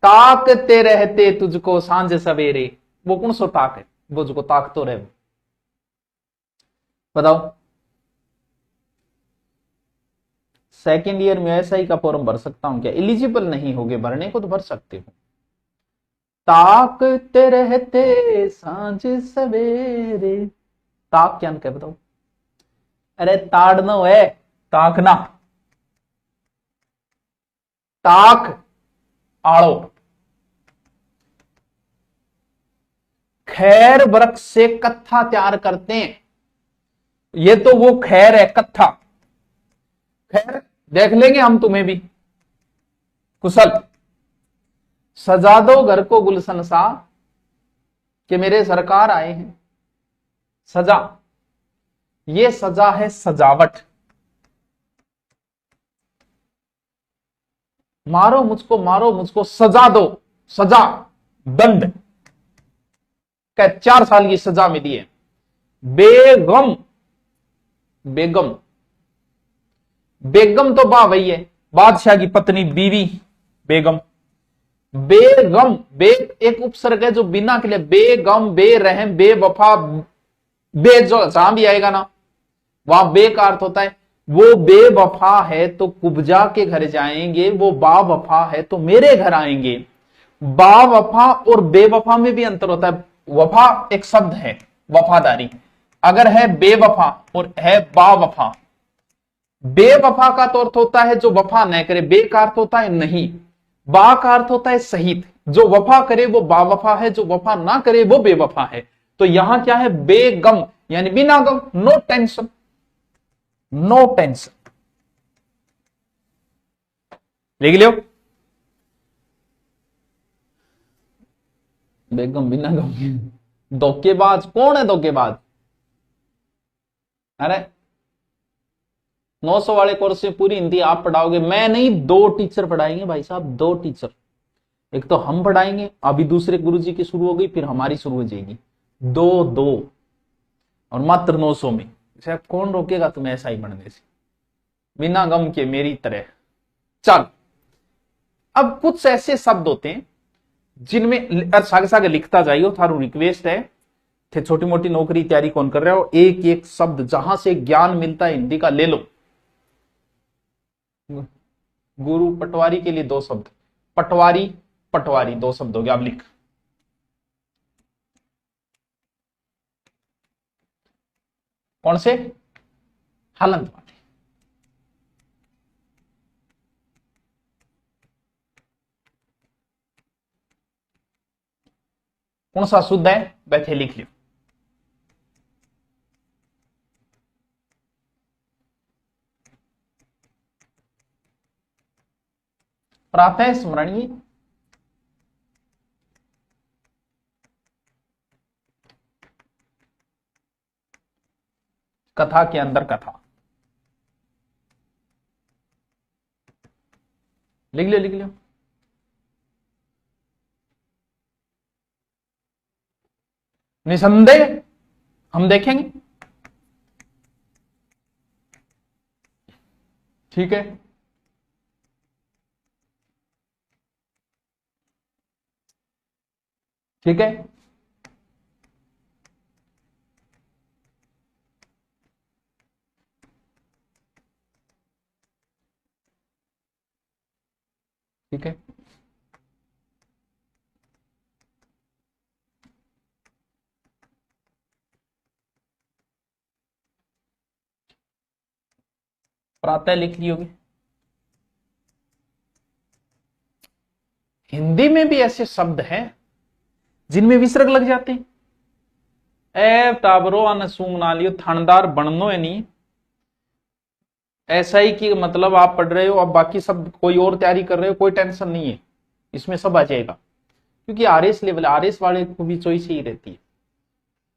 ताकते रहते तुझको सांझ सवेरे, वो कौन सो ताक है, वो जो ताक तो रहे। बताओ सेकेंड ईयर में एसआई का फॉर्म भर सकता हूं क्या? एलिजिबल नहीं होगे, भरने को तो भर सकते हो। ताकते रहते सांझ सवेरे, ताक क्या कह बताओ? अरे ताड़नो है, ताकना, ताक आड़ो। खैर वृक्ष से कत्था तैयार करते हैं, ये तो वो खैर है, कत्था। खैर देख लेंगे हम तुम्हें भी। कुशल सजा दो घर को गुलशन सा, कि मेरे सरकार आए हैं। सजा, ये सजा है सजावट। मारो मुझको सजा दो, सजा दंड, 4 साल की सजा मिली है। बेगम, बेगम, बेगम तो बा वही है, बादशाह की पत्नी, बीवी, बेगम। बेगम, बे एक उपसर्ग है जो बिना के लिए, बेगम, बेरहम, बेवफा, बे जो जहां भी आएगा ना वहां बे का अर्थ होता है। वो बेवफा है तो कुब्जा के घर जाएंगे, वो बावफा है तो मेरे घर आएंगे। बावफा और बेवफा में भी अंतर होता है। वफा एक शब्द है, वफादारी। अगर है बेवफा और है बावफा, बेवफा का तो अर्थ होता है जो वफा न करे, बे का अर्थ होता है नहीं, बा का अर्थ होता है सहित। जो वफा करे वो बावफा है, जो वफा ना करे वो बेवफा है। तो यहां क्या है? बेगम यानी बिना गम, नो टेंशन, नो टेंशन। लिख लियो, बेगम बिना गम। धोखेबाज कौन है? धोखेबाज, अरे 900 वाले कोर्स में पूरी हिंदी आप पढ़ाओगे, मैं नहीं, 2 टीचर पढ़ाएंगे भाई साहब, 2 टीचर। एक तो हम पढ़ाएंगे, अभी दूसरे गुरुजी की शुरू हो गई, फिर हमारी शुरू हो जाएगी। 2 और मात्र 900 में। साहब कौन रोकेगा तुम्हें ऐसा ही बनने से, बिना गम के मेरी तरह। चल, अब कुछ ऐसे शब्द होते हैं जिनमें सागे सागे लिखता जाइयो, थारू रिक्वेस्ट है। थे छोटी मोटी नौकरी तैयारी कौन कर रहे हो, एक एक शब्द जहां से ज्ञान मिलता है हिंदी का ले लो। गुरु पटवारी के लिए 2 शब्द, पटवारी पटवारी 2 शब्द हो गया। अब लिख, कौन से? हलंत वाले। कौन सा शुद्ध है? बैठे लिख लियो। प्रातः स्मरणीय, कथा के अंदर कथा। लिख लियो, लिख लियो। निसंदेह हम देखेंगे, ठीक है। ठीक है, ठीक है। प्रातः लिख ली होगी। हिंदी में भी ऐसे शब्द हैं जिनमें विसर्ग लग जाते हैं। ए ताबरो आने सूंग ना लियो, थानदार बननो है नहीं। ऐसा ही कि मतलब आप पढ़ रहे हो, अब बाकी सब कोई और तैयारी कर रहे हो, कोई टेंशन नहीं है, इसमें सब आ जाएगा। क्योंकि आरएस लेवल, आरएस वाले को भी चॉइस ही रहती है।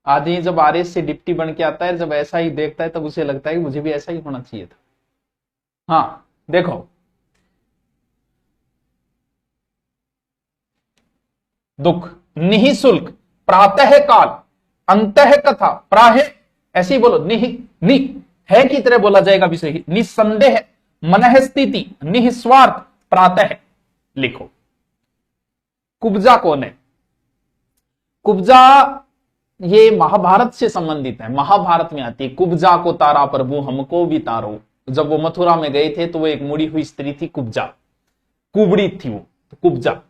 आदमी जब आरएस से डिप्टी बन के आता है, जब ऐसा ही देखता है तब उसे लगता है कि मुझे भी ऐसा ही होना चाहिए था। हाँ देखो, दुख, निःशुल्क, प्रातः काल, अंतः कथा, प्राह, ऐसे ही बोलो। नि है की तरह बोला जाएगा विषय। निसंदेह, मनः स्थिति, निस्वार्थ, प्रातः। लिखो, कुब्जा कौन है? कुब्जा ये महाभारत से संबंधित है, महाभारत में आती है। कुब्जा को तारा प्रभु हमको भी तारो। जब वो मथुरा में गए थे तो वो एक मुड़ी हुई स्त्री थी, कुब्जा, कुबड़ी थी वो, तो कुब्जा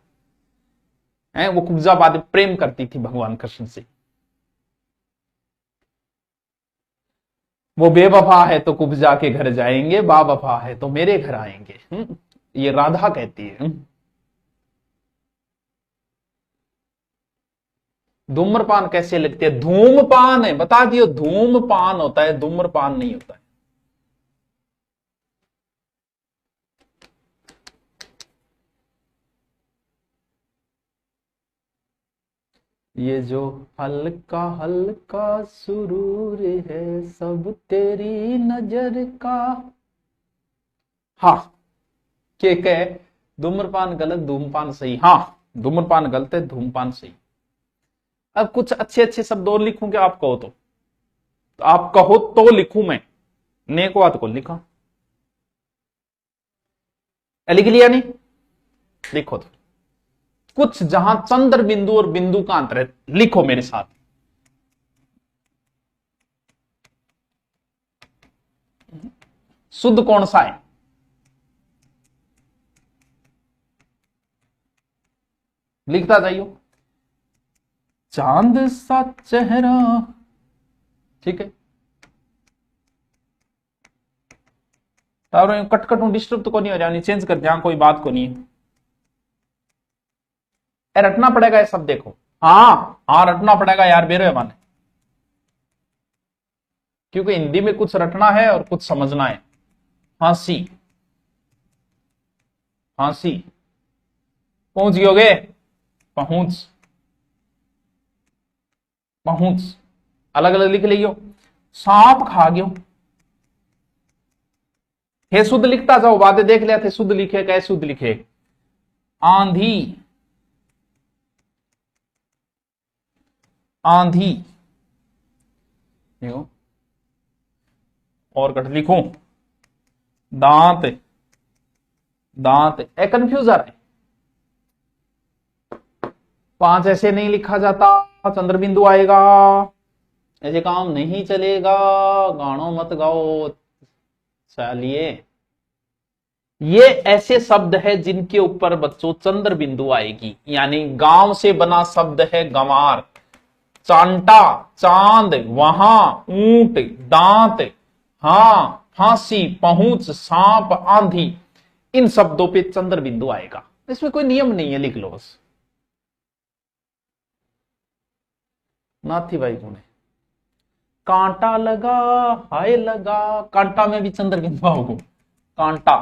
है, वो कुब्जा बाद प्रेम करती थी भगवान कृष्ण से। वो बेवफा है तो कुब्जा के घर जाएंगे, बावफा है तो मेरे घर आएंगे। ये राधा कहती है। धूम्रपान कैसे लगते हैं? धूमपान है, बता दियो, धूमपान होता है, धूम्रपान नहीं होता है। ये जो हल्का हल्का सुरूर है सब तेरी नजर का। हाँ, के कहे धूम्रपान गलत, धूमपान सही। हाँ, धूम्रपान गलत है, धूमपान सही। अब कुछ अच्छे अच्छे शब्द और लिखूं क्या? आप कहो तो आप कहो तो लिखूं मैं, नेको बात को लिखा, लिख लिया नहीं? लिखो तो कुछ जहां चंद्र बिंदु और बिंदु का अंतर है, लिखो मेरे साथ। शुद्ध कौन सा है? लिखता जाइयो। चांद सा चेहरा, ठीक है। कट कट डिस्टर्ब तो को नहीं हो रहा, चेंज कर दिया, कोई बात को नहीं है। रटना पड़ेगा ये सब, देखो। हाँ हाँ, रटना पड़ेगा यार, बेरो माने, क्योंकि हिंदी में कुछ रटना है और कुछ समझना है। फांसी, फांसी, पहुंच गयोगे, पहुंच, पहुंच, अलग अलग लिख लियो। सांप खा गयो, हे शुद्ध लिखता जाओ, बातें देख लिया थे, शुद्ध लिखे कैसे शुद्ध लिखे। आंधी, आंधी, और कट लिखूं। दांत, दांत, ए कंफ्यूजर है, 5 ऐसे नहीं लिखा जाता, चंद्र बिंदु आएगा, ऐसे काम नहीं चलेगा, गानो मत गाओ। चलिए, ये ऐसे शब्द है जिनके ऊपर बच्चों चंद्र बिंदु आएगी, यानी गांव से बना शब्द है गंवार, चांटा, चांद, वहां, ऊंट, दांत, हां, फांसी, पहुंच, सांप, आंधी, इन शब्दों पे चंद्र बिंदु आएगा। इसमें कोई नियम नहीं है, लिख लो बस। नाथी भाई कौन है? कांटा लगा, हाय लगा, कांटा में भी चंद्र बिंदु आओगे। कांटा,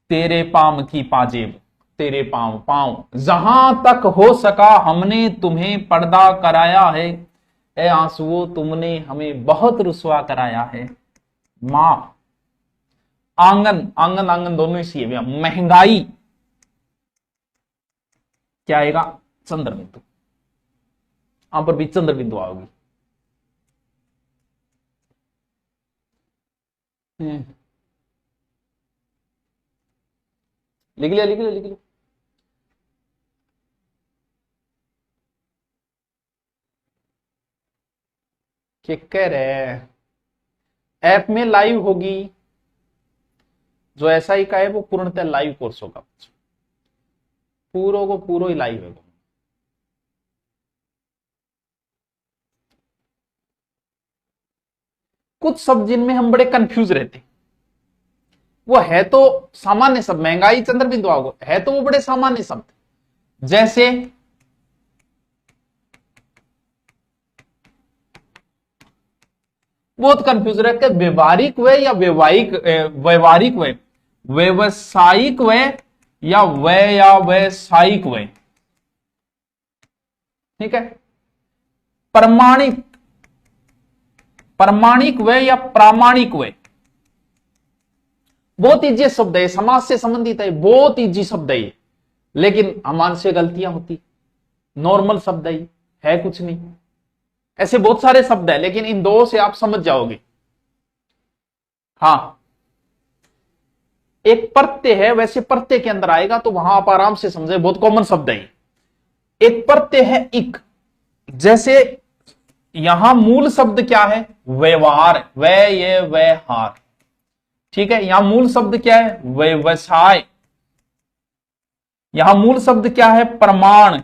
तेरे पाम की पाजेब, तेरे पांव, पांव, जहां तक हो सका हमने तुम्हें पर्दा कराया है, ए आंसुओं तुमने हमें बहुत रुसवा कराया है। मां, आंगन, आंगन आंगन दोनों इसी है। महंगाई, क्या आएगा? चंद्र बिंदु, यहां पर भी चंद्र बिंदु आओगी। लिख लिया, लिख लिया, लिख लिया। क्या कह रहे? ऐप में लाइव होगी, जो ऐसा ही का है वो पूर्णतः लाइव कोर्स होगा, पूरों को पूरो ही लाइव है। कुछ शब्द जिनमें हम बड़े कंफ्यूज रहते, वो है तो सामान्य शब्द, महंगाई, चंद्र बिंदु आओगे, है तो वो बड़े सामान्य शब्द, जैसे बहुत कंफ्यूज रहते, व्यवहारिक वे या वैवाहिक, व्यवहारिक वे, व्यवसायिक वे या वैसायिक वे, ठीक है। प्रमाणिक, प्रमाणिक वे या प्रामाणिक वे, बहुत इजी शब्द है, समाज से संबंधित है, बहुत इजी शब्द है, लेकिन हमारे से गलतियां होती। नॉर्मल शब्द है कुछ नहीं, ऐसे बहुत सारे शब्द है, लेकिन इन दो से आप समझ जाओगे। हाँ, एक प्रत्यय है, वैसे प्रत्यय के अंदर आएगा तो वहां आप आराम से समझे, बहुत कॉमन शब्द है। एक प्रत्यय है इक, जैसे यहां मूल शब्द क्या है? व्यवहार, व्यवहार। ठीक है, यहां मूल शब्द क्या है? व्यवसाय। यहां मूल शब्द क्या है? प्रमाण।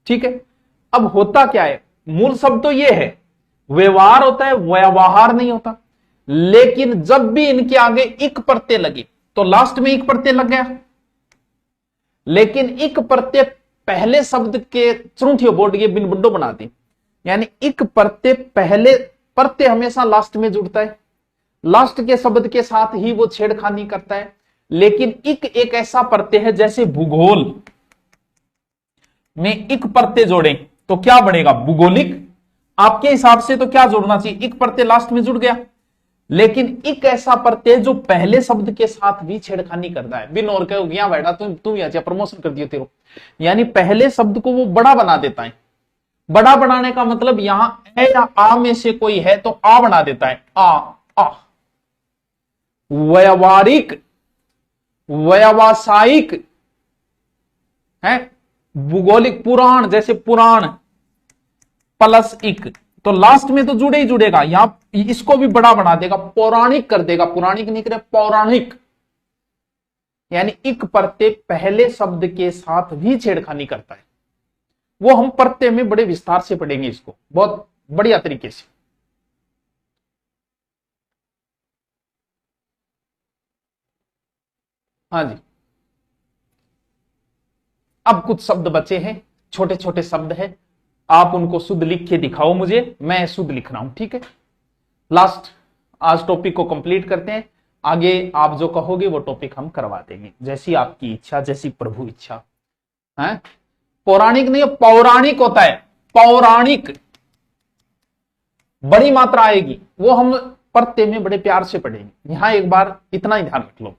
ठीक है, अब होता क्या है? मूल शब्द तो ये है, व्यवहार होता है, व्यवहार नहीं होता। लेकिन जब भी इनके आगे इक प्रत्यय लगे तो लास्ट में इक प्रत्यय लग गया। लेकिन इक प्रत्यय पहले शब्द के चुंठियों बोर्ड ये बिन बुड्डो बनाती, यानी इक प्रत्यय पहले, प्रत्यय हमेशा लास्ट में जुड़ता है, लास्ट के शब्द के साथ ही वो छेड़खानी करता है। लेकिन इक एक ऐसा प्रत्यय है, जैसे भूगोल में इक प्रत्यय जोड़े तो क्या बनेगा? भूगोलिक। आपके हिसाब से तो क्या जोड़ना चाहिए? इक प्रत्यय लास्ट में जुड़ गया। लेकिन एक ऐसा प्रत्यय जो पहले शब्द के साथ भी छेड़खानी करता है, बिन और कहो यहां बैठा तुम यहाँ प्रमोशन कर दियो तेरे, यानी पहले शब्द को वो बड़ा बना देता है। बड़ा बनाने का मतलब यहां है या आ में से कोई है तो आ बना देता है, आ। व्यवहारिक, व्यावसायिक है, भूगोलिक, पुराण, जैसे पुराण प्लस इक तो लास्ट में तो जुड़े ही जुड़ेगा, यहां इसको भी बड़ा बना देगा, पौराणिक कर देगा, पुराणिक नहीं करे पौराणिक। यानी इक प्रत्यय पहले शब्द के साथ भी छेड़खानी करता है। वो हम प्रत्यय में बड़े विस्तार से पढ़ेंगे इसको, बहुत बढ़िया तरीके से। हाँ जी, अब कुछ शब्द बचे हैं, छोटे छोटे शब्द हैं, आप उनको शुद्ध लिख के दिखाओ मुझे, मैं शुद्ध लिख रहा हूं। ठीक है, लास्ट आज टॉपिक को कंप्लीट करते हैं, आगे आप जो कहोगे वो टॉपिक हम करवा देंगे, जैसी आपकी इच्छा, जैसी प्रभु इच्छा है। पौराणिक नहीं, पौराणिक होता है, पौराणिक बड़ी मात्रा आएगी, वो हम प्रत्यय में बड़े प्यार से पढ़ेंगे। यहां एक बार इतना ही ध्यान रख लो,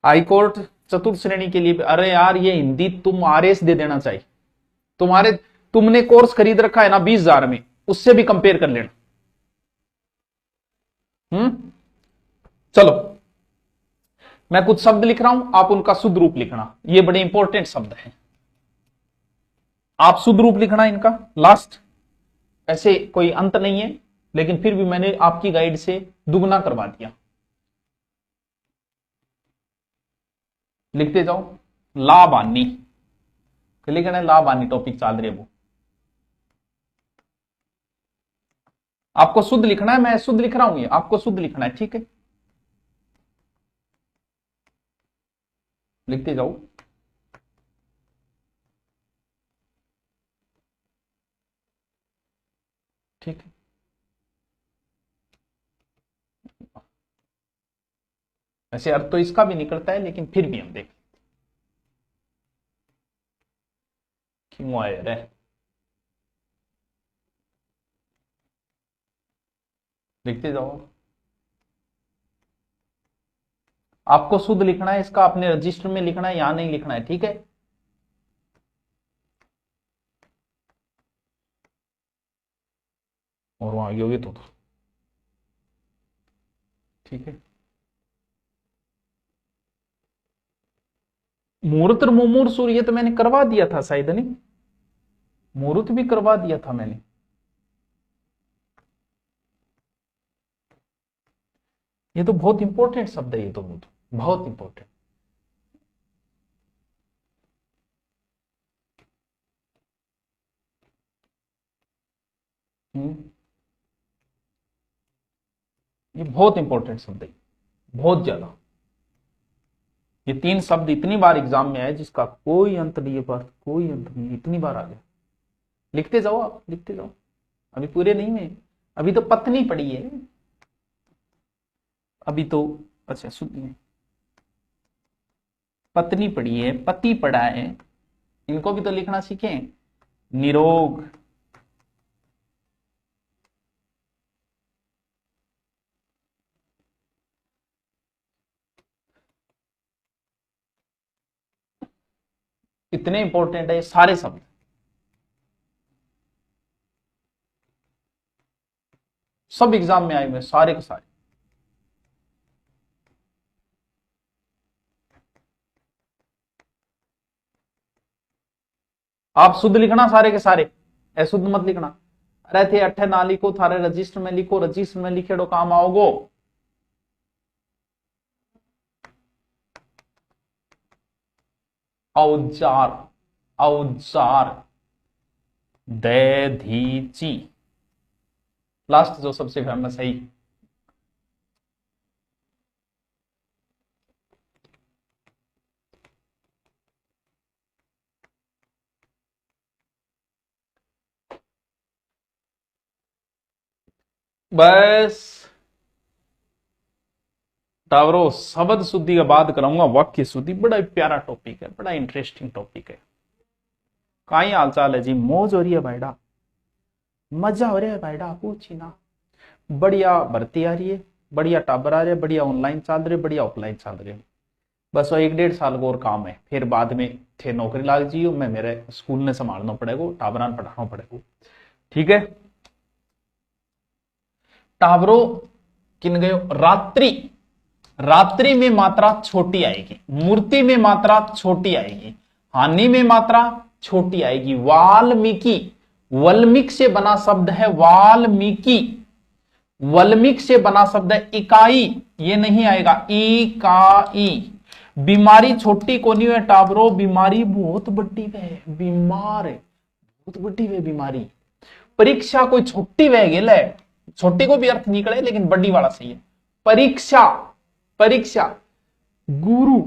हाईकोर्ट चतुर्थ श्रेणी के लिए, अरे यार ये हिंदी तुम आरएस दे देना चाहिए, तुम्हारे तुमने कोर्स खरीद रखा है ना 20,000 में, उससे भी कंपेयर कर लेना। चलो, मैं कुछ शब्द लिख रहा हूं, आप उनका शुद्ध रूप लिखना, ये बड़े इंपॉर्टेंट शब्द हैं, आप शुद्ध रूप लिखना इनका। लास्ट ऐसे कोई अंत नहीं है, लेकिन फिर भी मैंने आपकी गाइड से दुगना करवा दिया। लिखते जाओ, लाबानी, लिखना है लाबानी, टॉपिक चल रही है वो, आपको शुद्ध लिखना है, मैं शुद्ध लिख रहा हूं, ये आपको शुद्ध लिखना है। ठीक है, लिखते जाओ। ठीक है, वैसे अर्थ तो इसका भी निकलता है, लेकिन फिर भी हम देख क्यों आए रे। लिखते जाओ, आपको शुद्ध लिखना है, इसका अपने रजिस्टर में लिखना है, यहां नहीं लिखना है। ठीक है, और वहां योगित तो ठीक है, मुहूर्त और मुमूर सूर्य तो मैंने करवा दिया था शायद, नहीं मुहूर्त भी करवा दिया था मैंने। ये तो बहुत इंपॉर्टेंट शब्द है, ये तो बहुत इंपॉर्टेंट। ये बहुत इंपॉर्टेंट शब्द है, बहुत ज्यादा। ये 3 शब्द इतनी बार एग्जाम में आए जिसका कोई अंत नहीं है, बात कोई अंत नहीं, इतनी बार आ गया। लिखते जाओ, आप लिखते जाओ, अभी पूरे नहीं में, अभी तो पत्नी पड़ी है, अभी तो अच्छा सुनिए, पत्नी पड़ी है, पति पड़ा है, इनको भी तो लिखना सीखें। निरोग, इतने इंपॉर्टेंट है सारे शब्द, सब एग्जाम में आए हुए सारे के सारे। आप शुद्ध लिखना सारे के सारे, अशुद्ध मत लिखना। अरे थे अट्ठे ना लिखो, थारे रजिस्टर में लिखो, रजिस्टर में लिखे तो काम आओगो। औजार, औजार, दैधीची, लास्ट जो सबसे फेमस है। बस टावरो शब्द शुद्धि का बात करूंगा, वाक्य शुद्धि बड़ा प्यारा टॉपिक है, बड़ा इंटरेस्टिंग टॉपिक है। कहीं हाल चाल है जी? मौज हो रही है भाईडा, मजा हो रहा है भाईडा, पूछी ना। बढ़िया भर्ती आ रही है, बढ़िया टाबर आ रहे हैं, बढ़िया ऑनलाइन चल रहे, बढ़िया ऑफलाइन चल रहे। बस वो 1-1.5 साल को और काम है, फिर बाद में थे नौकरी लाग जी। मैं मेरे स्कूल ने संभालना पड़ेगा, टाबरान पढ़ाना पड़ेगा, ठीक है। टाबरो किन गयो? रात्रि, रात्रि में मात्रा छोटी आएगी, मूर्ति में मात्रा छोटी आएगी, हानि में मात्रा छोटी आएगी। वाल्मीकि, वल्मीक से बना शब्द है, वाल्मीकि, वल्मीक से बना शब्द है। इकाई ये नहीं आएगा, इकाई। बीमारी छोटी को नहीं है टाबरो, बीमारी बहुत बड़ी है, बीमार बहुत बड़ी है बीमारी। परीक्षा कोई छोटी वह गेल है, छोटी को भी अर्थ निकले लेकिन बड़ी वाला सही है। परीक्षा, परीक्षा। गुरु,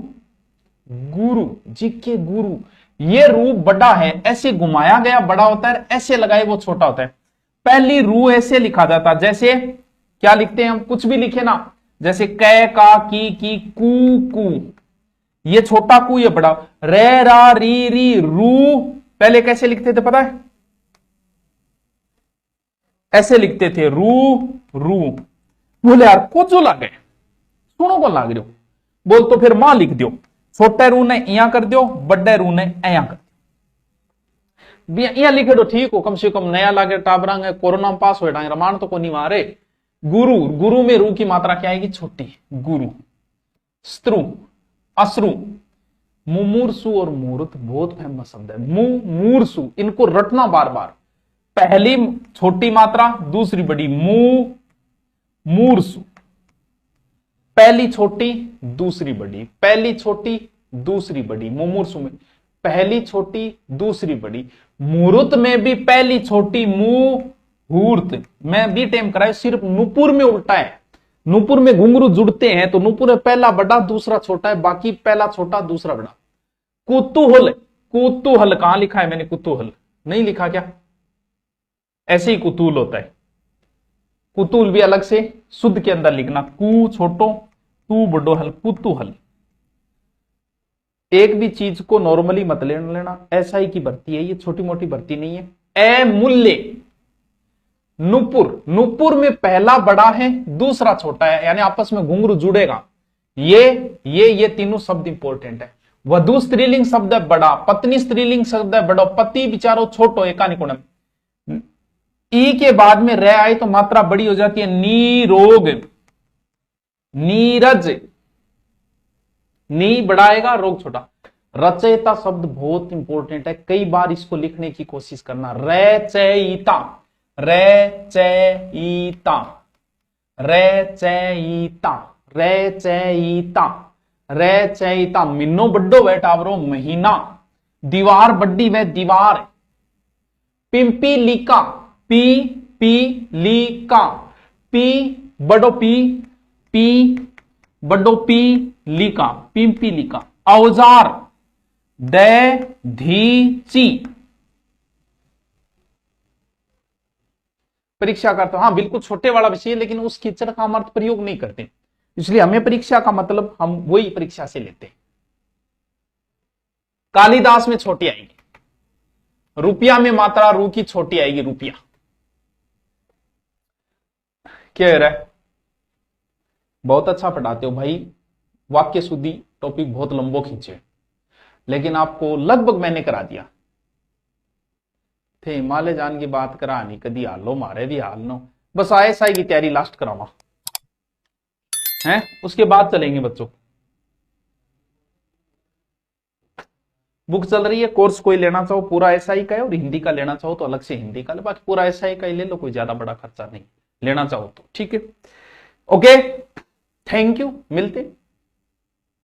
गुरु जी के गुरु, ये रू बड़ा है, ऐसे घुमाया गया बड़ा होता है, ऐसे लगाए वो छोटा होता है। पहली रू ऐसे लिखा जाता, जैसे क्या लिखते हैं हम, कुछ भी लिखे ना, जैसे कै का की कू कू, ये छोटा कू ये बड़ा। रे रा री री रू पहले कैसे लिखते थे पता है? ऐसे लिखते थे, रू रू। बोले यार कुछ जो लागे, सुनो को लाग रहे हो, बोल तो फिर मां लिख दो। छोटे रू ने इया कर दो, बड़े रू ने ऐया कर दो। इया लिखे तो ठीक हो, कम से कम नया लागे टाबरांगे, कोरोना में पास हो जाएंगे, रमान तो को नहीं मारे। गुरु, गुरु में रू की मात्रा क्या आएगी? छोटी, गुरु। स्त्रु, अश्रु। मुमूर्सु और मूर्त बहुत फेमस शब्द है, मुमूर्सु, इनको रटना बार बार। पहली छोटी मात्रा, दूसरी बड़ी, मू मूर्सु। पहली छोटी, दूसरी बड़ी, पहली छोटी, दूसरी बड़ी। मुमूर्सु में पहली छोटी, दूसरी बड़ी। मूर्त में भी पहली छोटी, मुहूर्त में भी टेम कराए, सिर्फ नूपुर में उल्टा है। नूपुर में घुंघरू जुड़ते हैं तो नूपुर में पहला बड़ा दूसरा छोटा है, बाकी पहला छोटा दूसरा बड़ा। कुतूहल, कुतूहल कहां लिखा है मैंने? कुतूहल नहीं लिखा क्या? ऐसे ही कुतूल होता है। कुतूल भी अलग से शुद्ध के अंदर लिखना, कु छोटो तू बड़ो हल, कुतूहल। एक भी चीज को नॉर्मली मत लेना, ऐसा ही की भर्ती है, ये छोटी मोटी भर्ती नहीं है। अमूल्य, नुपुर, नुपुर में पहला बड़ा है, दूसरा छोटा है, यानी आपस में घुंघरू जुड़ेगा। ये तीनों शब्द इंपॉर्टेंट है। वधु स्त्रीलिंग शब्द है बड़ा, पत्नी स्त्रीलिंग शब्द है बड़ो, पति विचारो छोटो, एकानिकोणम। ई के बाद में रह आए तो मात्रा बड़ी हो जाती है, नीरोग, नीरज, नी बढ़ाएगा, रोग छोटा। रचयिता शब्द बहुत इंपॉर्टेंट है, कई बार इसको लिखने की कोशिश करना। रचयिता, रचयिता, रचयिता, रचयिता, रचयिता। मिन्नो बड्डो बैठावरो, महीना। दीवार बड्डी व दीवार। पिंपीलिका, पी पी लिका, पी बड़ो पी बड़ो पी लिका, पिंपीलिका। औजार, दैधीची। परीक्षा करते हाँ बिल्कुल छोटे वाला विषय, लेकिन उस कीचड़ का हम अर्थ प्रयोग नहीं करते, इसलिए हमें परीक्षा का मतलब हम वही परीक्षा से लेते हैं। कालिदास में छोटी आएगी, रुपया में मात्रा रू की छोटी आएगी, रुपया। क्या है? बहुत अच्छा पढ़ाते हो भाई, वाक्य शुद्धि टॉपिक बहुत लंबो खींचे, लेकिन आपको लगभग मैंने करा दिया थे। हिमालय जान की बात करा नहीं, कदी हाल लो, मारे भी हाल नो। बस ISI की तैयारी लास्ट करावा है, उसके बाद चलेंगे बच्चों। बुक चल रही है, कोर्स कोई लेना चाहो पूरा एसआई का है, और हिंदी का लेना चाहो तो अलग से हिंदी का ले, बाकी पूरा एसआई का ही ले लो, कोई ज्यादा बड़ा खर्चा नहीं लेना चाहो तो, ठीक है। ओके, थैंक यू, मिलते